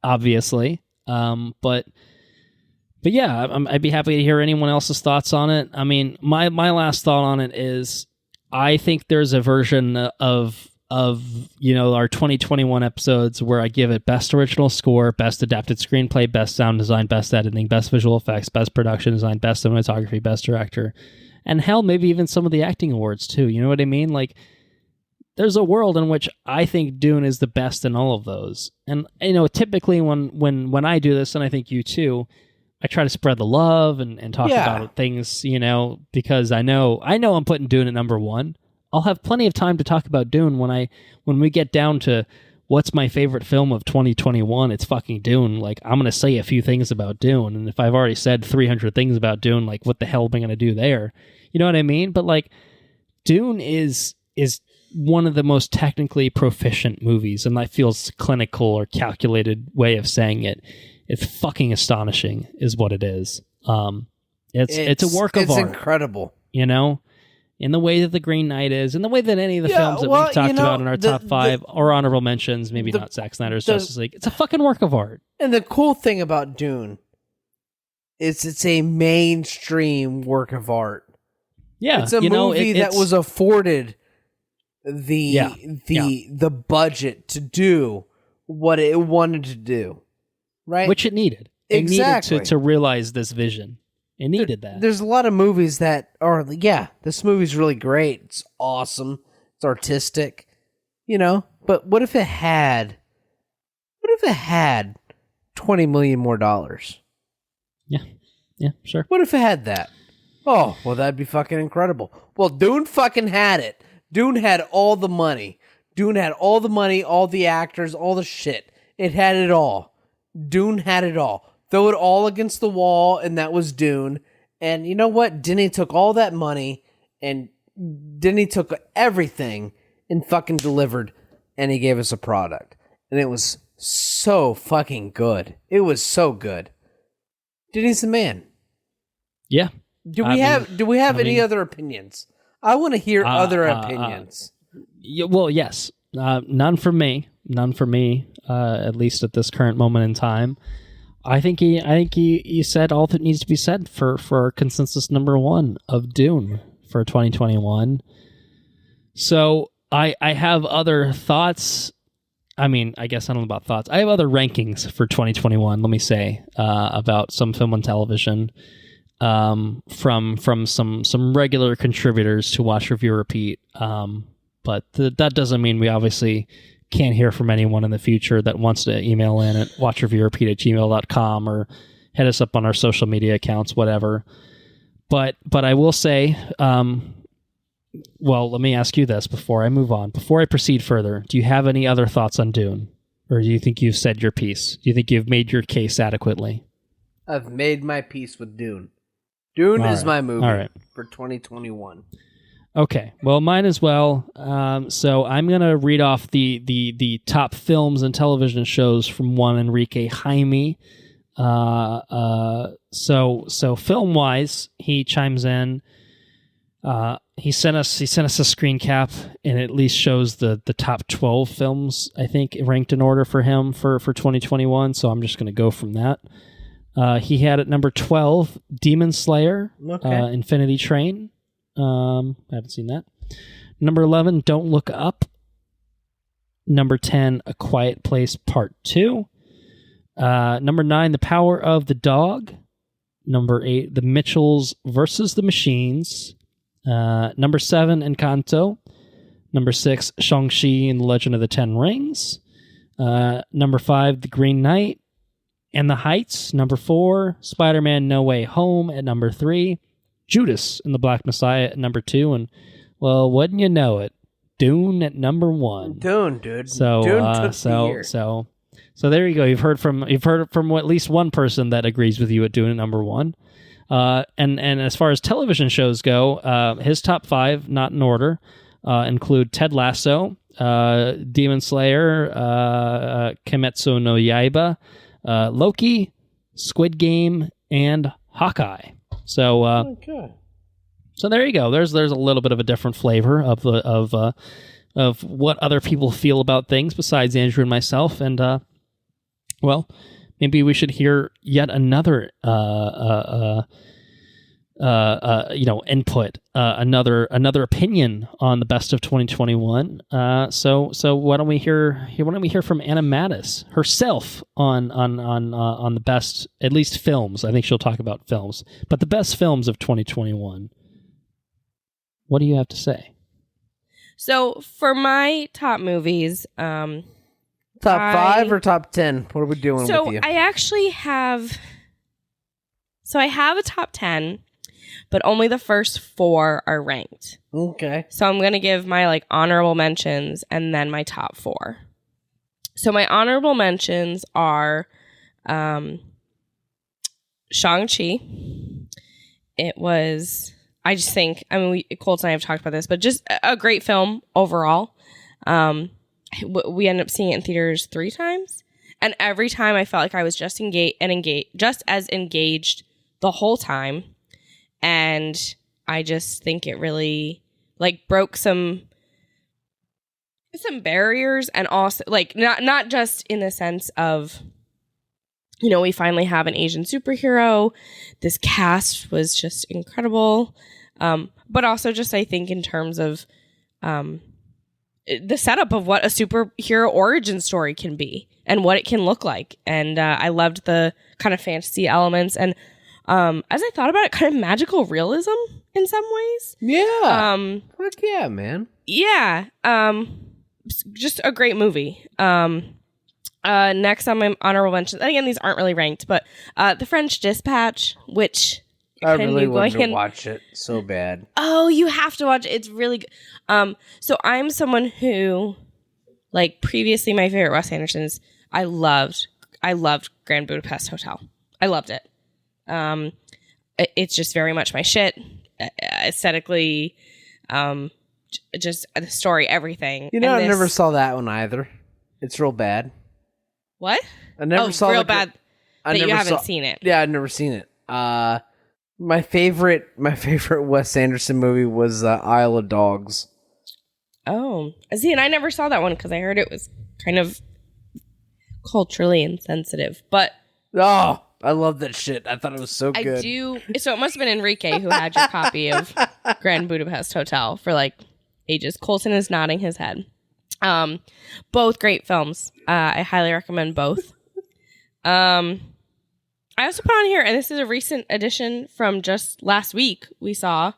obviously. But yeah, I'd be happy to hear anyone else's thoughts on it. I mean, my last thought on it is, I think there's a version of our 2021 episodes where I give it best original score, best adapted screenplay, best sound design, best editing, best visual effects, best production design, best cinematography, best director, and hell, maybe even some of the acting awards too. You know what I mean? Like, there's a world in which I think Dune is the best in all of those. And typically when I do this, and I think you too, try to spread the love and talk about things, because I know I'm putting Dune at number 1. I'll have plenty of time to talk about Dune when we get down to what's my favorite film of 2021. It's fucking Dune. Like, I'm going to say a few things about Dune, and if I've already said 300 things about Dune, like, what the hell am I going to do there? You know what I mean? But like, Dune is one of the most technically proficient movies, and that feels clinical or calculated way of saying it. It's fucking astonishing, is what it is. It's a work of art. It's incredible. In the way that The Green Knight is, in the way that any of the films that we've talked about in our top 5 or honorable mentions, maybe not Zack Snyder's Justice League. It's a fucking work of art. And the cool thing about Dune is it's a mainstream work of art. Yeah, it's a movie that was afforded the budget to do what it wanted to do, right? Which it needed. Exactly. It needed to realize this vision. It needed that. There's a lot of movies that are, this movie's really great. It's awesome. It's artistic, But what if it had $20 million more dollars? Yeah, sure. What if it had that? Oh, well, that'd be fucking incredible. Well, Dune fucking had it. Dune had all the money. Dune had all the money, all the actors, all the shit. It had it all. Dune had it all. Throw it all against the wall, and that was Dune. And you know what? Denny took all that money, and Denny took everything and fucking delivered, and he gave us a product. And it was so fucking good. It was so good. Denny's the man. Yeah. Do we have any other opinions? I want to hear other opinions. Well, yes. None from me. At least at this current moment in time. I think he said all that needs to be said for consensus number 1 of Dune for 2021. So I have other thoughts. I mean, I guess I don't know about thoughts. I have other rankings for 2021. Let me say about some film and television from some regular contributors to Watch Review Repeat. But that doesn't mean we obviously can't hear from anyone in the future that wants to email in at watchreviewrepeat@gmail.com or hit us up on our social media accounts, whatever. But I will say, well, let me ask you this before I move on. Before I proceed further, do you have any other thoughts on Dune? Or do you think you've said your piece? Do you think you've made your case adequately? I've made my peace with Dune. Dune is my movie for 2021. Okay, well, mine as well. So I'm going to read off the top films and television shows from one Enrique Jaime. So film-wise, he chimes in. He sent us a screen cap, and it at least shows the top 12 films, I think, ranked in order for him for 2021. So I'm just going to go from that. He had at number 12, Demon Slayer, Infinity Train. I haven't seen that. Number 11, Don't Look Up. Number 10, A Quiet Place Part 2. Number 9, The Power of the Dog. Number 8, The Mitchells versus the Machines. Number 7, Encanto. Number 6, Shang-Chi and the Legend of the Ten Rings. Number 5, The Green Knight and the Heights. Number 4, Spider-Man No Way Home at number 3. Judas and the Black Messiah at number 2. And, well, wouldn't you know it, Dune at number 1. Dune, dude. So, Dune took the year. So there you go. You've heard from at least one person that agrees with you at Dune at number 1. And as far as television shows go, his top 5, not in order, include Ted Lasso, Demon Slayer, Kimetsu no Yaiba, Loki, Squid Game, and Hawkeye. So, so there you go. There's a little bit of a different flavor of what other people feel about things besides Andrew and myself. And well, maybe we should hear yet another input, another opinion on the best of 2021. So why don't we hear from Anna Mattis herself on the best, at least films. I think she'll talk about films, but the best films of 2021. What do you have to say? So for my top movies, top 5 or top 10? What are we doing with you? So I actually have So I have a top 10, but only the first 4 are ranked. Okay. So I'm going to give my like honorable mentions and then my top 4. So my honorable mentions are Shang-Chi. It was, I just think, I mean, Colton and I have talked about this, but just a great film overall. We ended up seeing it in theaters 3 times. And every time I felt like I was just as engaged the whole time. And I just think it really like broke some barriers, and also like not just in the sense of, you know, we finally have an Asian superhero. This cast was just incredible. But also just, I think, in terms of the setup of what a superhero origin story can be and what it can look like. And I loved the kind of fantasy elements. And as I thought about it, kind of magical realism in some ways. Yeah. Fuck yeah, man. Yeah. Just a great movie. Next on my honorable mentions, again, these aren't really ranked, but The French Dispatch, which I really wanted to watch it so bad. Oh, you have to watch it. It's really good. So I'm someone who, like, previously my favorite Wes Anderson's, I loved Grand Budapest Hotel. I loved it. It's just very much my shit. Aesthetically, just the story, everything. You know, I never saw that one either. It's real bad. What? I never saw real bad that you haven't seen it. Yeah, I've never seen it. My favorite Wes Anderson movie was Isle of Dogs. Oh, see, and I never saw that one because I heard it was kind of culturally insensitive. But oh, I love that shit. I thought it was so good. I do. So it must have been Enrique who had your copy of Grand Budapest Hotel for like ages. Colton is nodding his head. Both great films. I highly recommend both. I also put on here, and this is a recent addition from just last week, we saw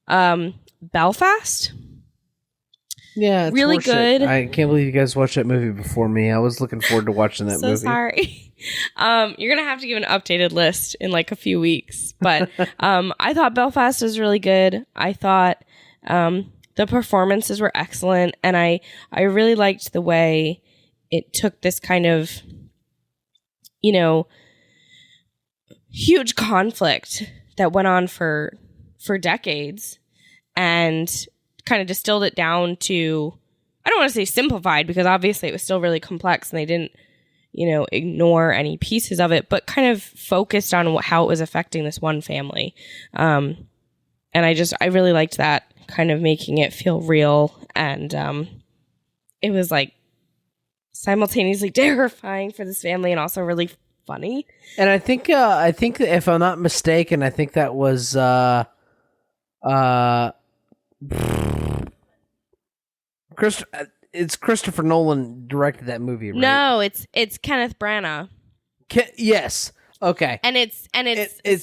Belfast. Yeah, it's really good. I can't believe you guys watched that movie before me. I was looking forward to watching that movie. So sorry. You're gonna have to give an updated list in like a few weeks. But I thought Belfast was really good. I thought the performances were excellent, and I really liked the way it took this kind of, you know, huge conflict that went on for decades and kind of distilled it down to, I don't want to say simplified, because obviously it was still really complex and they didn't, you know, ignore any pieces of it, but kind of focused on how it was affecting this one family. And I really liked that, kind of making it feel real. And it was like simultaneously terrifying for this family and also really funny. And I think if I'm not mistaken, I think that was it's Christopher Nolan directed that movie, right? No, it's Kenneth Branagh. Yes. Okay. And it's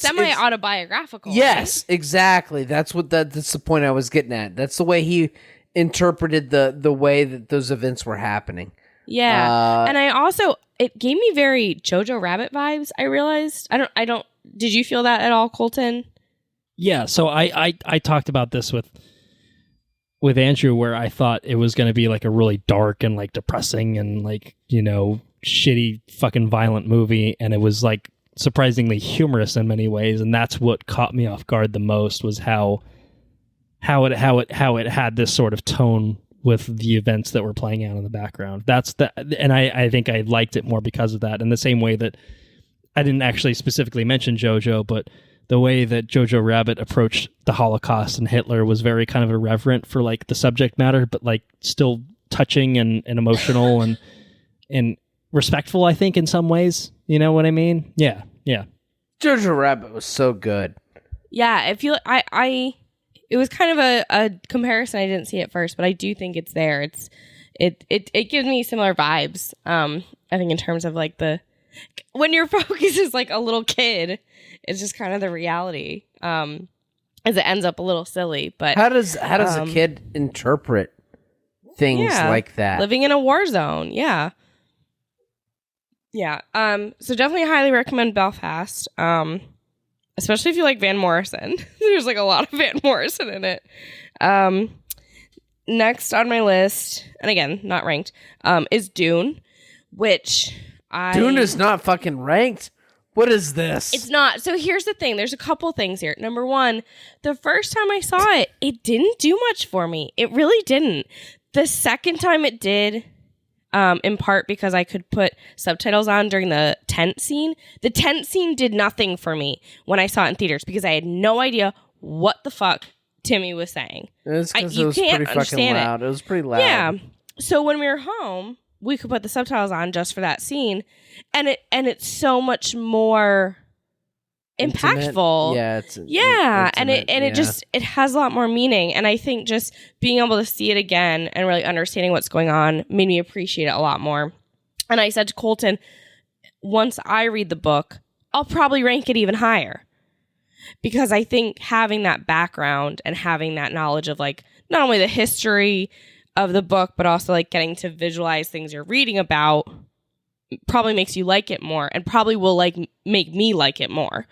semi-autobiographical. Yes, right? exactly. That's the point I was getting at. That's the way he interpreted the way that those events were happening. Yeah. And I also, it gave me very Jojo Rabbit vibes, I realized. I don't did you feel that at all, Colton? Yeah, so I talked about this with Andrew, where I thought it was going to be like a really dark and like depressing and like, you know, shitty fucking violent movie, and it was like surprisingly humorous in many ways, and that's what caught me off guard the most, was how it had this sort of tone with the events that were playing out in the background. And I think I liked it more because of that. In the same way that I didn't actually specifically mention Jojo, but the way that Jojo Rabbit approached the Holocaust and Hitler was very kind of irreverent for like the subject matter, but like still touching and emotional and respectful, I think, in some ways. You know what I mean? Yeah. Jojo Rabbit was so good. Yeah, I feel it was kind of a comparison I didn't see at first, but I do think it's there. It gives me similar vibes. I think in terms of like when your focus is like a little kid, it's just kind of the reality. As it ends up a little silly, but how does a kid interpret things like that? Living in a war zone, yeah. So definitely highly recommend Belfast. especially if you like Van Morrison. There's like a lot of Van Morrison in it. Next on my list, and again, not ranked, is Dune, which Dune is not fucking ranked? What is this? It's not. So here's the thing. There's a couple things here. Number one, the first time I saw it, it didn't do much for me. It really didn't. The second time it did, in part because I could put subtitles on during the tent scene. The tent scene did nothing for me when I saw it in theaters because I had no idea what the fuck Timmy was saying. It was because it was pretty fucking loud. It was pretty loud. Yeah. So when we were home, we could put the subtitles on just for that scene, and it's so much more impactful. Yeah, it has a lot more meaning. And I think just being able to see it again and really understanding what's going on made me appreciate it a lot more. And I said to Colton, once I read the book, I'll probably rank it even higher. Because I think having that background and having that knowledge of like not only the history of the book, but also like getting to visualize things you're reading about probably makes you like it more and probably will like make me like it more.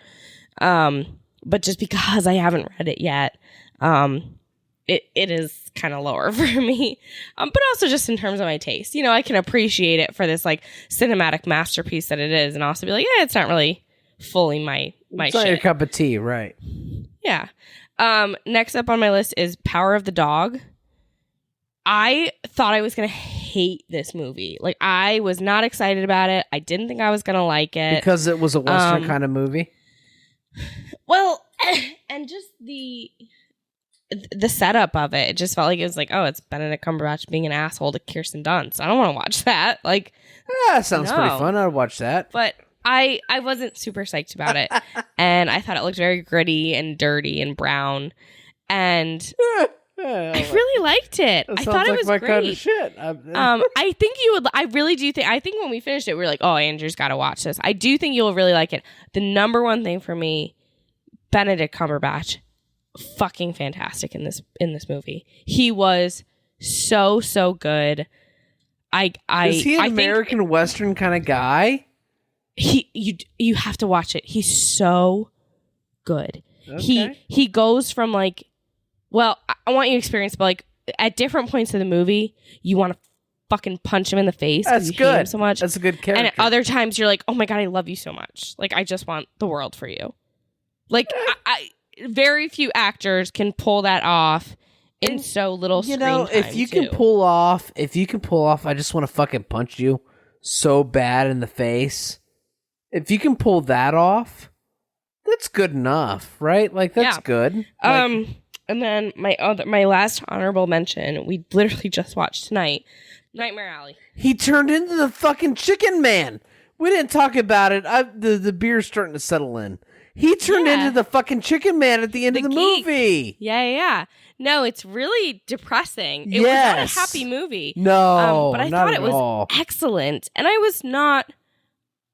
But just because I haven't read it yet, it is kind of lower for me. But also just in terms of my taste, you know, I can appreciate it for this like cinematic masterpiece that it is, and also be like, yeah, it's not really fully my it's not shit. your cup of tea, right? Yeah. Next up on my list is Power of the Dog. I thought I was going to hate this movie. Like, I was not excited about it. I didn't think I was going to like it. Because it was a Western kind of movie? Well, and just the setup of it. It just felt like it was like, oh, it's Benedict Cumberbatch being an asshole to Kirsten Dunst. I don't want to watch that. Like, that sounds pretty fun. I'd watch that. But I wasn't super psyched about it. And I thought it looked very gritty and dirty and brown. And I really liked it. I thought it was my great. kind of shit. I think you would. I really do think. I think when we finished it, we were like, "Oh, Andrew's got to watch this." I do think you'll really like it. The number one thing for me, Benedict Cumberbatch, fucking fantastic in this movie. He was so good. Is he an American Western kind of guy? You have to watch it. He's so good. Okay. He goes from like. Well, I want you to experience, but like at different points of the movie, you want to fucking punch him in the face. That's good. Hate him so much. That's a good character. And at other times, you're like, oh my God, I love you so much. Like, I just want the world for you. Like, I very few actors can pull that off in so little screen time. If you can pull off, I just want to fucking punch you so bad in the face. If you can pull that off, that's good enough, right? Like, that's good. And then my last honorable mention, we literally just watched tonight, Nightmare Alley. He turned into the fucking Chicken Man. We didn't talk about it. The beer's starting to settle in. He turned into the fucking Chicken Man at the end of the geek. movie. Yeah. No, it's really depressing. It was not a happy movie. No, but I not thought at it was all. excellent. And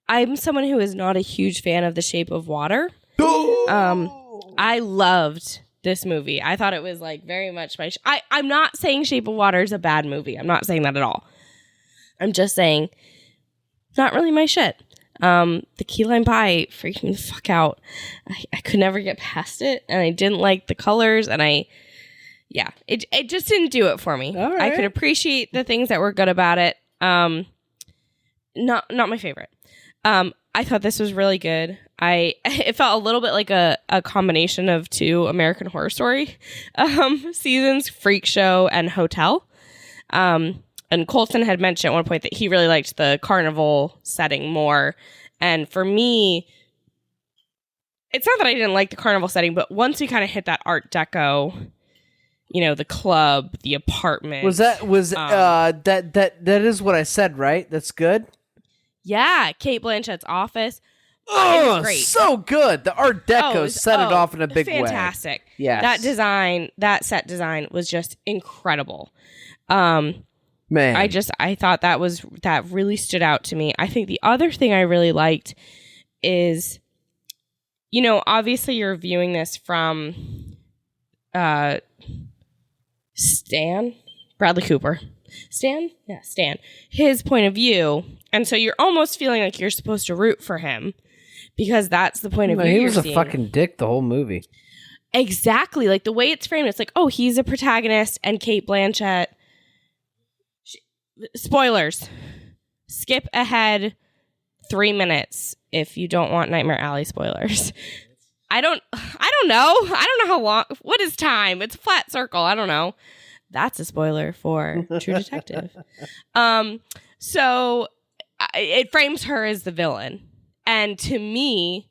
I'm someone who is not a huge fan of The Shape of Water. I loved this movie. I thought it was like very much I'm not saying Shape of Water is a bad movie. I'm not saying that at all. I'm just saying not really my shit. The key lime pie freaked me the fuck out. I could never get past it, and I didn't like the colors, and it just didn't do it for me. All right. I could appreciate the things that were good about it. Not my favorite. I thought this was really good. It felt a little bit like a combination of two American Horror Story seasons, Freak Show and Hotel. And Colton had mentioned at one point that he really liked the carnival setting more. And for me, it's not that I didn't like the carnival setting, but once we kind of hit that Art Deco, the club, the apartment. That is what I said, right? That's good. Yeah, Kate Blanchett's office. Oh, great. So good. The Art Deco set it off in a big way. Fantastic. Yes. That set design was just incredible. Man. I thought that really stood out to me. I think the other thing I really liked is, obviously you're viewing this from Bradley Cooper. Stan? Yeah, Stan. His point of view. And so you're almost feeling like you're supposed to root for him. because that's the point of view. He you're was a seeing. fucking dick the whole movie. Exactly. Like the way it's framed, it's like, oh, he's a protagonist and Kate Blanchett. Spoilers. Skip ahead 3 minutes if you don't want Nightmare Alley spoilers. I don't know. I don't know how long. What is time? It's a flat circle. I don't know. That's a spoiler for True Detective. So it frames her as the villain. And to me,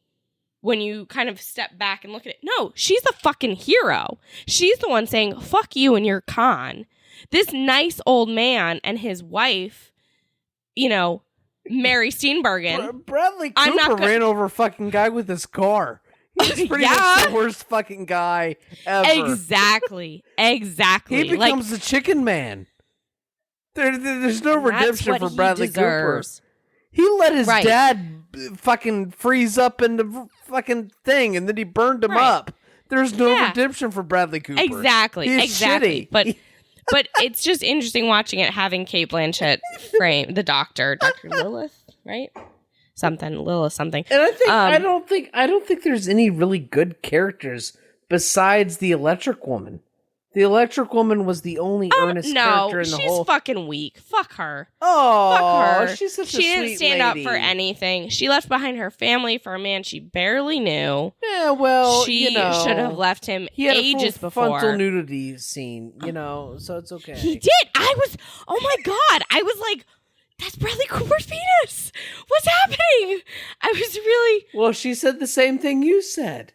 when you kind of step back and look at it, no, she's the fucking hero. She's the one saying, fuck you and your con. This nice old man and his wife, you know, Mary Steenburgen. Bradley Cooper ran over a fucking guy with his car. He's pretty much the worst fucking guy ever. Exactly. He becomes the chicken man. There's no redemption for Bradley Cooper. He let his dad fucking freeze up in the fucking thing, and then he burned him up. There's no redemption for Bradley Cooper. Exactly. He's shitty. But it's just interesting watching it, having Kate Blanchett frame the Dr. Lilith, right? Lilith something. And I don't think there's any really good characters besides the Electric Woman. The Electric Woman was the only earnest character in the whole. She's fucking weak. Fuck her. Oh, fuck her. She's such a sweet She didn't stand lady. up for anything. She left behind her family for a man she barely knew. Yeah, well, she should have left him he had ages a before. frontal nudity scene, so it's okay. He did. Oh my God. I was like, that's Bradley Cooper's penis. What's happening? I was really. Well, she said the same thing you said.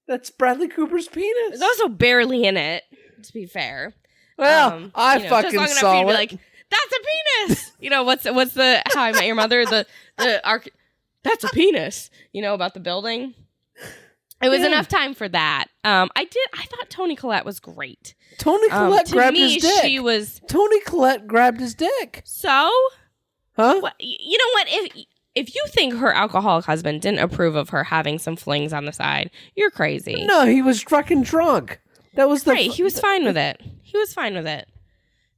That's Bradley Cooper's penis. There's also barely in it, to be fair. Well, I fucking just saw long enough for you to it. be like, that's a penis. What's the How I Met Your Mother? That's a penis. About the building. It was enough time for that. I thought Toni Collette was great. Toni Collette grabbed his dick. She was. Toni Collette grabbed his dick. So? Huh? What, you know what? If you think her alcoholic husband didn't approve of her having some flings on the side, you're crazy. No, he was fucking drunk. That was the he was fine with it. He was fine with it.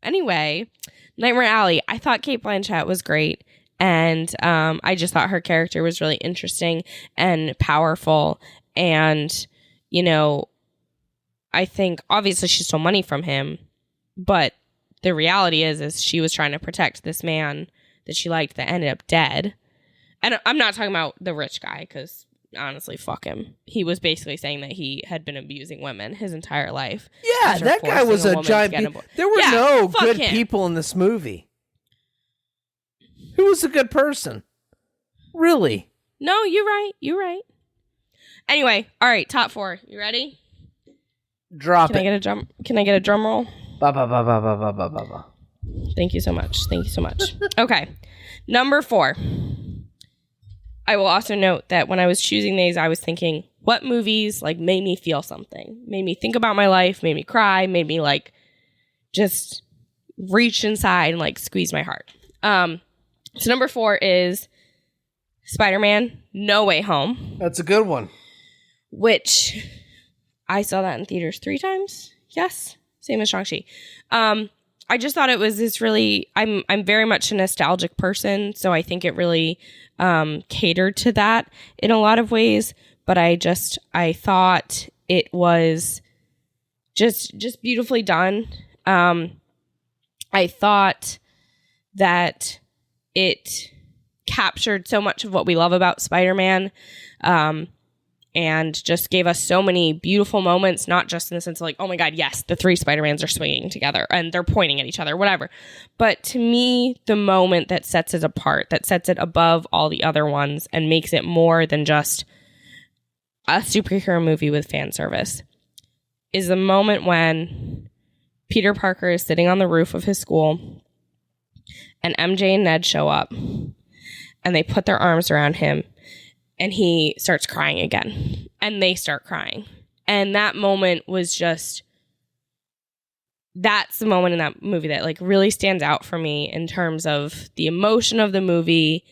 Anyway, Nightmare Alley. I thought Kate Blanchett was great, and I just thought her character was really interesting and powerful. And I think obviously she stole money from him, but the reality is she was trying to protect this man that she liked that ended up dead. And I'm not talking about the rich guy, because honestly, fuck him. He was basically saying that he had been abusing women his entire life. Yeah, that guy was a giant. There were no good people in this movie. Who was a good person? Really? No, you're right. You're right. Anyway, all right, top 4. You ready? Drop it. Can I get a drum roll? Ba ba ba ba ba ba ba ba ba. Thank you so much. Okay. Number 4. I will also note that when I was choosing these, I was thinking, what movies made me feel something? Made me think about my life, made me cry, made me just reach inside and squeeze my heart. So number 4 is Spider-Man No Way Home. That's a good one. Which I saw that in theaters 3 times. Yes. Same as Shang-Chi. I just thought it was this really, I'm very much a nostalgic person, so I think it really catered to that in a lot of ways, but I thought it was just beautifully done. I thought that it captured so much of what we love about Spider-Man, and just gave us so many beautiful moments, not just in the sense of oh my God, yes, the 3 Spider-Mans are swinging together and they're pointing at each other, whatever. But to me, the moment that sets it apart, that sets it above all the other ones and makes it more than just a superhero movie with fan service, is the moment when Peter Parker is sitting on the roof of his school and MJ and Ned show up and they put their arms around him. And he starts crying again. And they start crying. And that moment was that's the moment in that movie that really stands out for me in terms of the emotion of the movie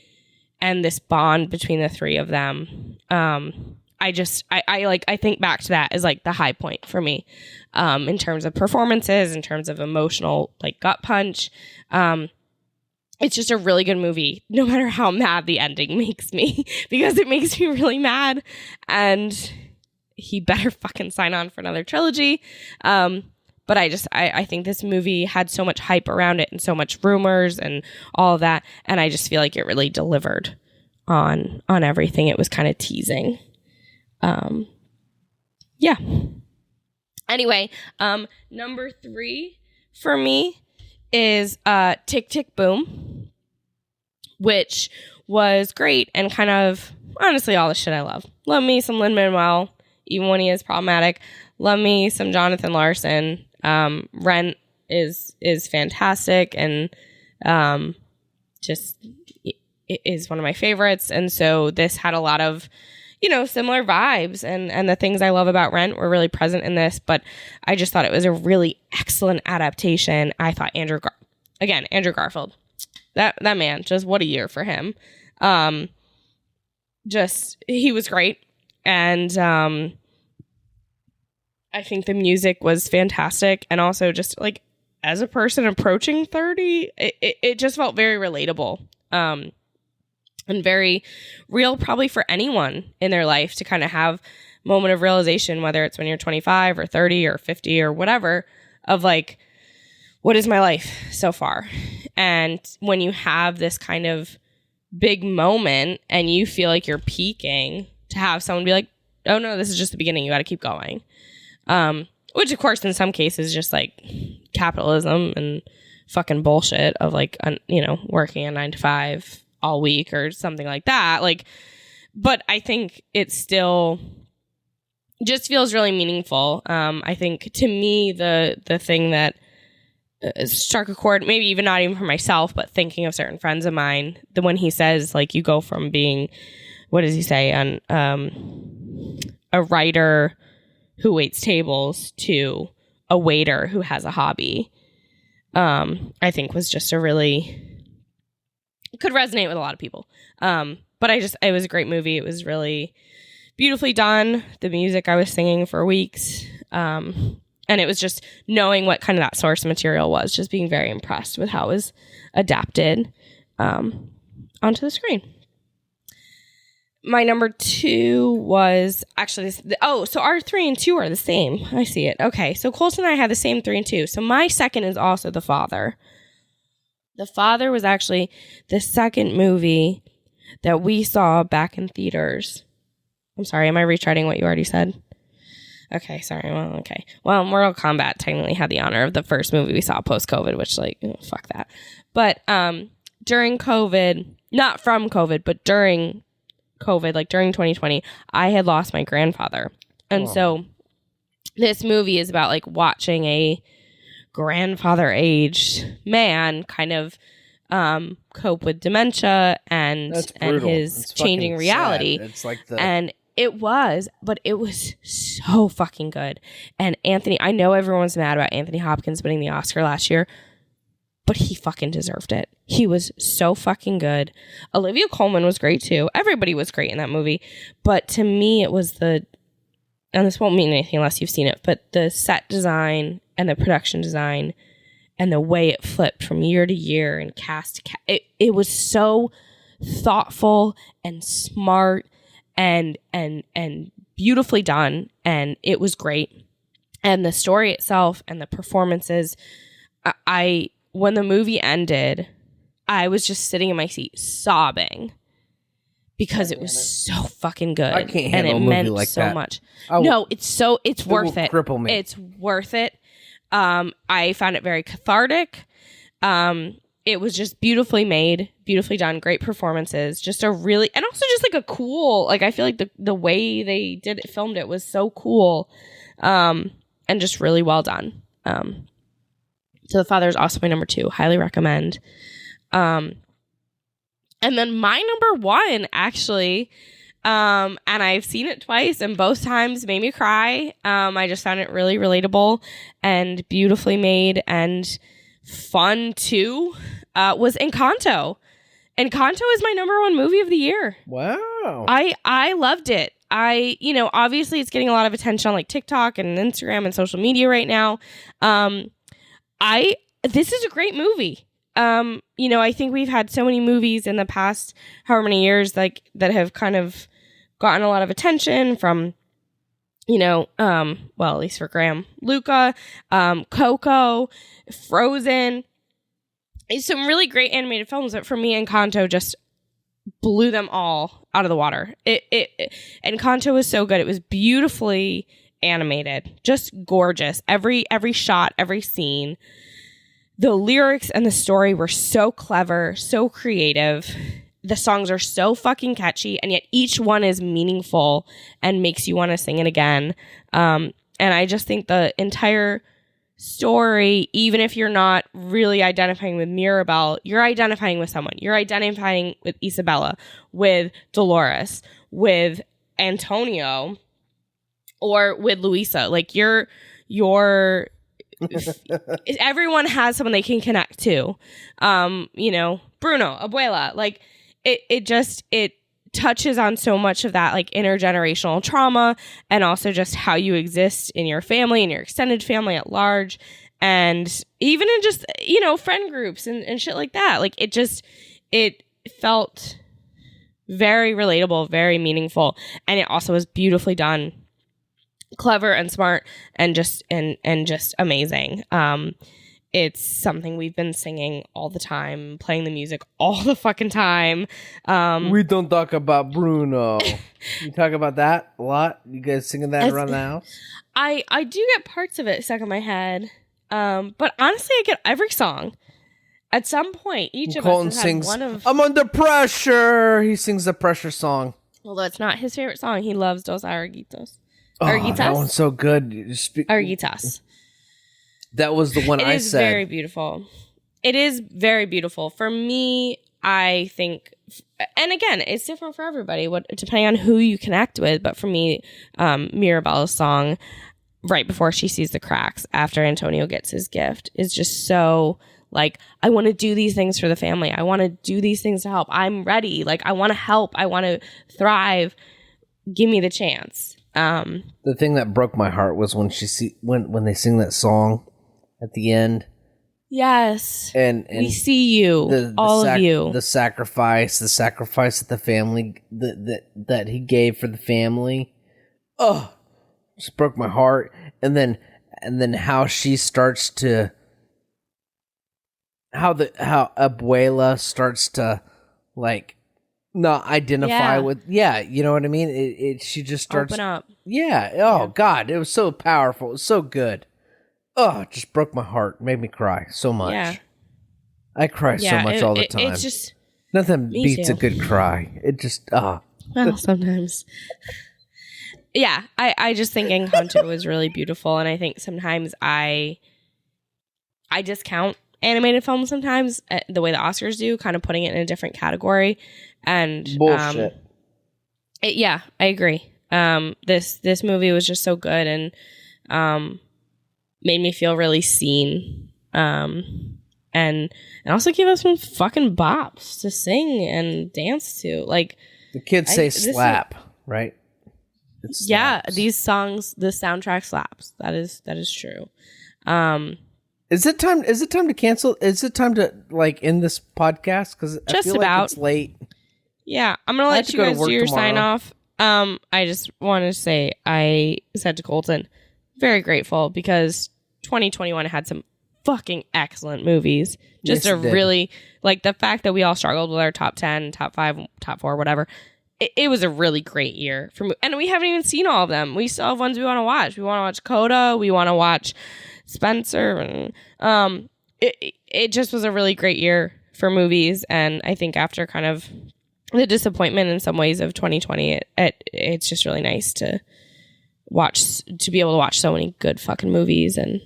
and this bond between the 3 of them. I think back to that as the high point for me, in terms of performances, in terms of emotional gut punch. And it's just a really good movie, no matter how mad the ending makes me, because it makes me really mad. And he better fucking sign on for another trilogy. But I think this movie had so much hype around it and so much rumors and all of that. And I just feel like it really delivered on everything it was kind of teasing. Yeah. Anyway, number 3 for me is Tick, Tick, Boom, which was great and kind of honestly all the shit I love. Love me some Lin-Manuel, even when he is problematic. Love me some Jonathan Larson. Rent is fantastic and just it is one of my favorites. And so this had a lot of, similar vibes and the things I love about Rent were really present in this, but I just thought it was a really excellent adaptation. I thought Andrew Garfield, that man, just what a year for him. He was great. And, I think the music was fantastic. And also just like as a person approaching 30, it just felt very relatable. And very real probably for anyone in their life to kind of have moment of realization, whether it's when you're 25 or 30 or 50 or whatever, of like, what is my life so far? And when you have this kind of big moment and you feel like you're peaking, to have someone be like, oh no, this is just the beginning, you got to keep going. Which of course in some cases just like capitalism and fucking bullshit of like, working a 9 to 5 all week or something like that. Like, but I think it still just feels really meaningful. I think to me, the thing that struck a chord, maybe even not even for myself, but thinking of certain friends of mine, when he says like, you go from being, what does he say? A writer who waits tables to a waiter who has a hobby. I think was just could resonate with a lot of people. But it was a great movie. It was really beautifully done. The music I was singing for weeks. And it was just knowing what kind of that source material was, just being very impressed with how it was adapted onto the screen. My number 2 was actually so our 3 and 2 are the same. I see it. Okay. So Colton and I had the same 3 and 2. So my second is also The Father. The Father was actually the second movie that we saw back in theaters. I'm sorry, am I retreading what you already said? Okay, sorry. Well, okay. Well, Mortal Kombat technically had the honor of the first movie we saw post-COVID, which fuck that. But during COVID, not from COVID, but during COVID, like during 2020, I had lost my grandfather. And so this movie is about like watching a grandfather-aged man kind of cope with dementia and his changing reality. It's like and it was so fucking good. And I know everyone's mad about Anthony Hopkins winning the Oscar last year, but he fucking deserved it. He was so fucking good. Olivia Colman was great too. Everybody was great in that movie. But to me, it was and this won't mean anything unless you've seen it, but the set design and the production design and the way it flipped from year to year and cast to cast, it was so thoughtful and smart and beautifully done, and it was great. And the story itself and the performances, when the movie ended, I was just sitting in my seat sobbing because it was so fucking good. I can't handle a movie like so that. Much. It's worth it. Cripple me. It's worth it. I found it very cathartic. It was just beautifully made, beautifully done, great performances. And also just like a cool, like I feel like the way they filmed it was so cool, and just really well done. So The Father is also my number 2. Highly recommend. And then my number 1, actually, and I've seen it twice, and both times made me cry. I just found it really relatable and beautifully made and fun too. Was Encanto. Encanto is my number 1 movie of the year. Wow. I loved it. Obviously it's getting a lot of attention on like TikTok and Instagram and social media right now. This is a great movie. I think we've had so many movies in the past however many years like that have kind of gotten a lot of attention from, at least for Graham, Luca, Coco, Frozen. It's some really great animated films that for me, Encanto just blew them all out of the water. Encanto was so good. It was beautifully animated, just gorgeous. Every shot, every scene. The lyrics and the story were so clever, so creative. The songs are so fucking catchy, and yet each one is meaningful and makes you want to sing it again. And I just think the entire story, even if you're not really identifying with Mirabel, you're identifying with someone. You're identifying with Isabella, with Dolores, with Antonio, or with Luisa. Like everyone has someone they can connect to. Bruno, Abuela, like it touches on so much of that like intergenerational trauma, and also just how you exist in your family and your extended family at large, and even in just friend groups and shit like that. Like it felt very relatable, very meaningful, and it also was beautifully done, clever and smart, and just amazing. It's something we've been singing all the time, playing the music all the fucking time. We don't talk about Bruno. You talk about that a lot? You guys singing that around the house? I do get parts of it stuck in my head. But honestly, I get every song. At some point, each of Colton us has sings, one of... I'm under pressure. He sings the pressure song. Although it's not his favorite song. He loves Dos Arguitos. Oh, that one's so good. Arguitas. That was the one I said. It is very beautiful. It is very beautiful. For me, I think, and again, it's different for everybody, depending on who you connect with. But for me, Mirabel's song, right before she sees the cracks, after Antonio gets his gift, is just so like, I want to do these things for the family. I want to do these things to help. I'm ready. Like, I want to help. I want to thrive. Give me the chance. The thing that broke my heart was when when they sing that song at the end. Yes. And we see you, all of you. The sacrifice that the family that he gave for the family. Oh, just broke my heart. And then how she starts to how Abuela starts to like not identify with you know what I mean? She just starts open up. Yeah. Oh God, it was so powerful. It was so good. Oh, it just broke my heart. Made me cry so much. Yeah. I cry so much all the time. It's just nothing beats a good cry. It just well, sometimes. Yeah, I just think Encanto was really beautiful, and I think sometimes I discount animated films sometimes the way the Oscars do, kind of putting it in a different category. And bullshit. I agree. This movie was just so good, and made me feel really seen, and also gave us some fucking bops to sing and dance to. Like the kids say slap, right? Yeah, these songs, the soundtrack slaps. That is true. Is it time to cancel? Is it time to like end this podcast? Because I feel like it's late. Yeah, I'm gonna let you guys do your sign off. I just want to say, I said to Colton, very grateful because 2021 had some fucking excellent movies. Just really, like, the fact that we all struggled with our top 10, top 5, top 4, whatever. It was a really great year for and we haven't even seen all of them. We still have ones we want to watch. We want to watch Coda. We want to watch Spencer. And it just was a really great year for movies. And I think after kind of the disappointment in some ways of 2020, it's just really nice to be able to watch so many good fucking movies, and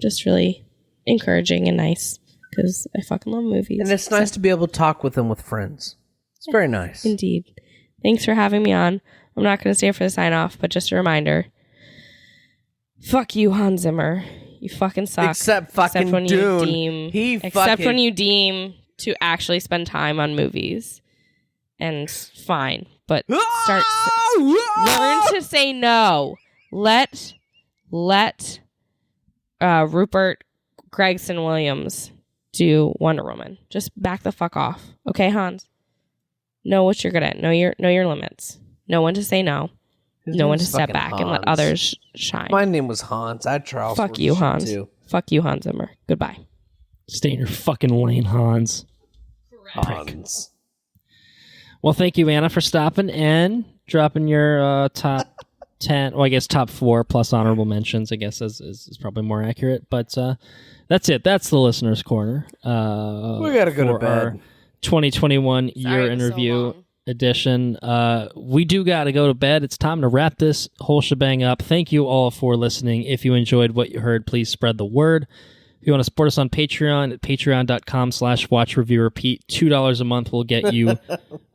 just really encouraging and nice because I fucking love movies. And it's nice to be able to talk with them with friends. It's very nice. Indeed. Thanks for having me on. I'm not going to stay for the sign off, but just a reminder. Fuck you, Hans Zimmer. You fucking suck. Except when Dune. Except when you deem to actually spend time on movies. And fine, but learn to say no. Let Rupert Gregson Williams do Wonder Woman. Just back the fuck off. Okay, Hans? Know what you're good at. Know your limits. Know when to say no. Know when to step back and let others shine. My name was Hans. I'd try. Fuck you, Hans. Too. Fuck you, Hans Zimmer. Goodbye. Stay in your fucking lane, Hans. Hans. Well, thank you, Anna, for stopping and dropping your top 10, well, I guess top 4 plus honorable mentions, I guess is probably more accurate. But that's it. That's the listener's corner. We got to go to bed. Our 2021 year in review edition. We do got to go to bed. It's time to wrap this whole shebang up. Thank you all for listening. If you enjoyed what you heard, please spread the word. If you want to support us on Patreon at patreon.com/watchreviewrepeat, $2 a month will get you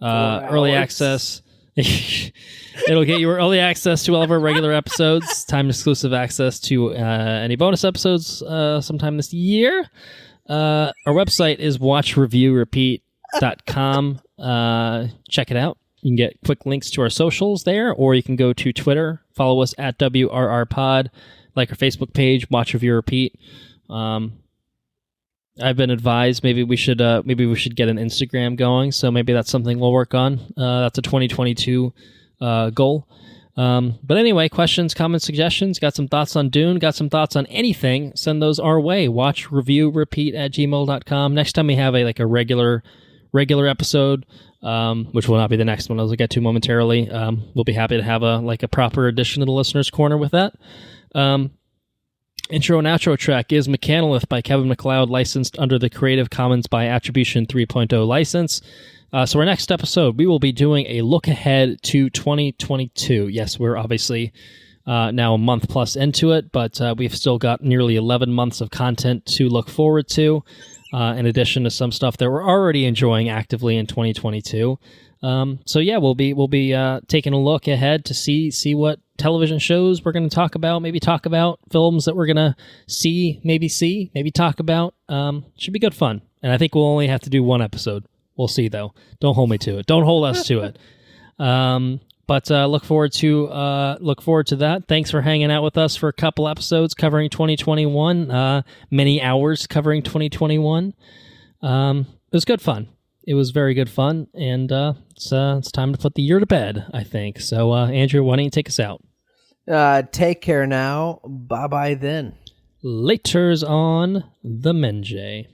early access. It'll get you early access to all of our regular episodes, time exclusive access to any bonus episodes sometime this year. Our website is watchreviewrepeat.com. Check it out. You can get quick links to our socials there, or you can go to Twitter, follow us at WRRPod, like our Facebook page, Watch Review Repeat. I've been advised maybe we should get an Instagram going, so maybe that's something we'll work on. That's a 2022 goal. But anyway, questions, comments, suggestions, got some thoughts on Dune, got some thoughts on anything, send those our way. watchreviewrepeat@gmail.com. Next time we have a regular episode, which will not be the next one, as we'll get to momentarily. We'll be happy to have a proper edition of the Listener's Corner with that. Intro and outro track is Mechanolith by Kevin MacLeod, licensed under the Creative Commons by Attribution 3.0 license. So our next episode, we will be doing a look ahead to 2022. Yes, we're obviously now a month plus into it, but we've still got nearly 11 months of content to look forward to, in addition to some stuff that we're already enjoying actively in 2022. So yeah, we'll be taking a look ahead to see what television shows we're going to talk about, maybe talk about films that we're going to maybe talk about. Should be good fun. And I think we'll only have to do one episode. We'll see though. Don't hold me to it. Don't hold us to it. But look forward to that. Thanks for hanging out with us for a couple episodes covering 2021, many hours covering 2021. It was good fun. It was very good fun, and it's time to put the year to bed, I think. So, Andrew, why don't you take us out? Take care now. Bye-bye then. Laters on the Menjay.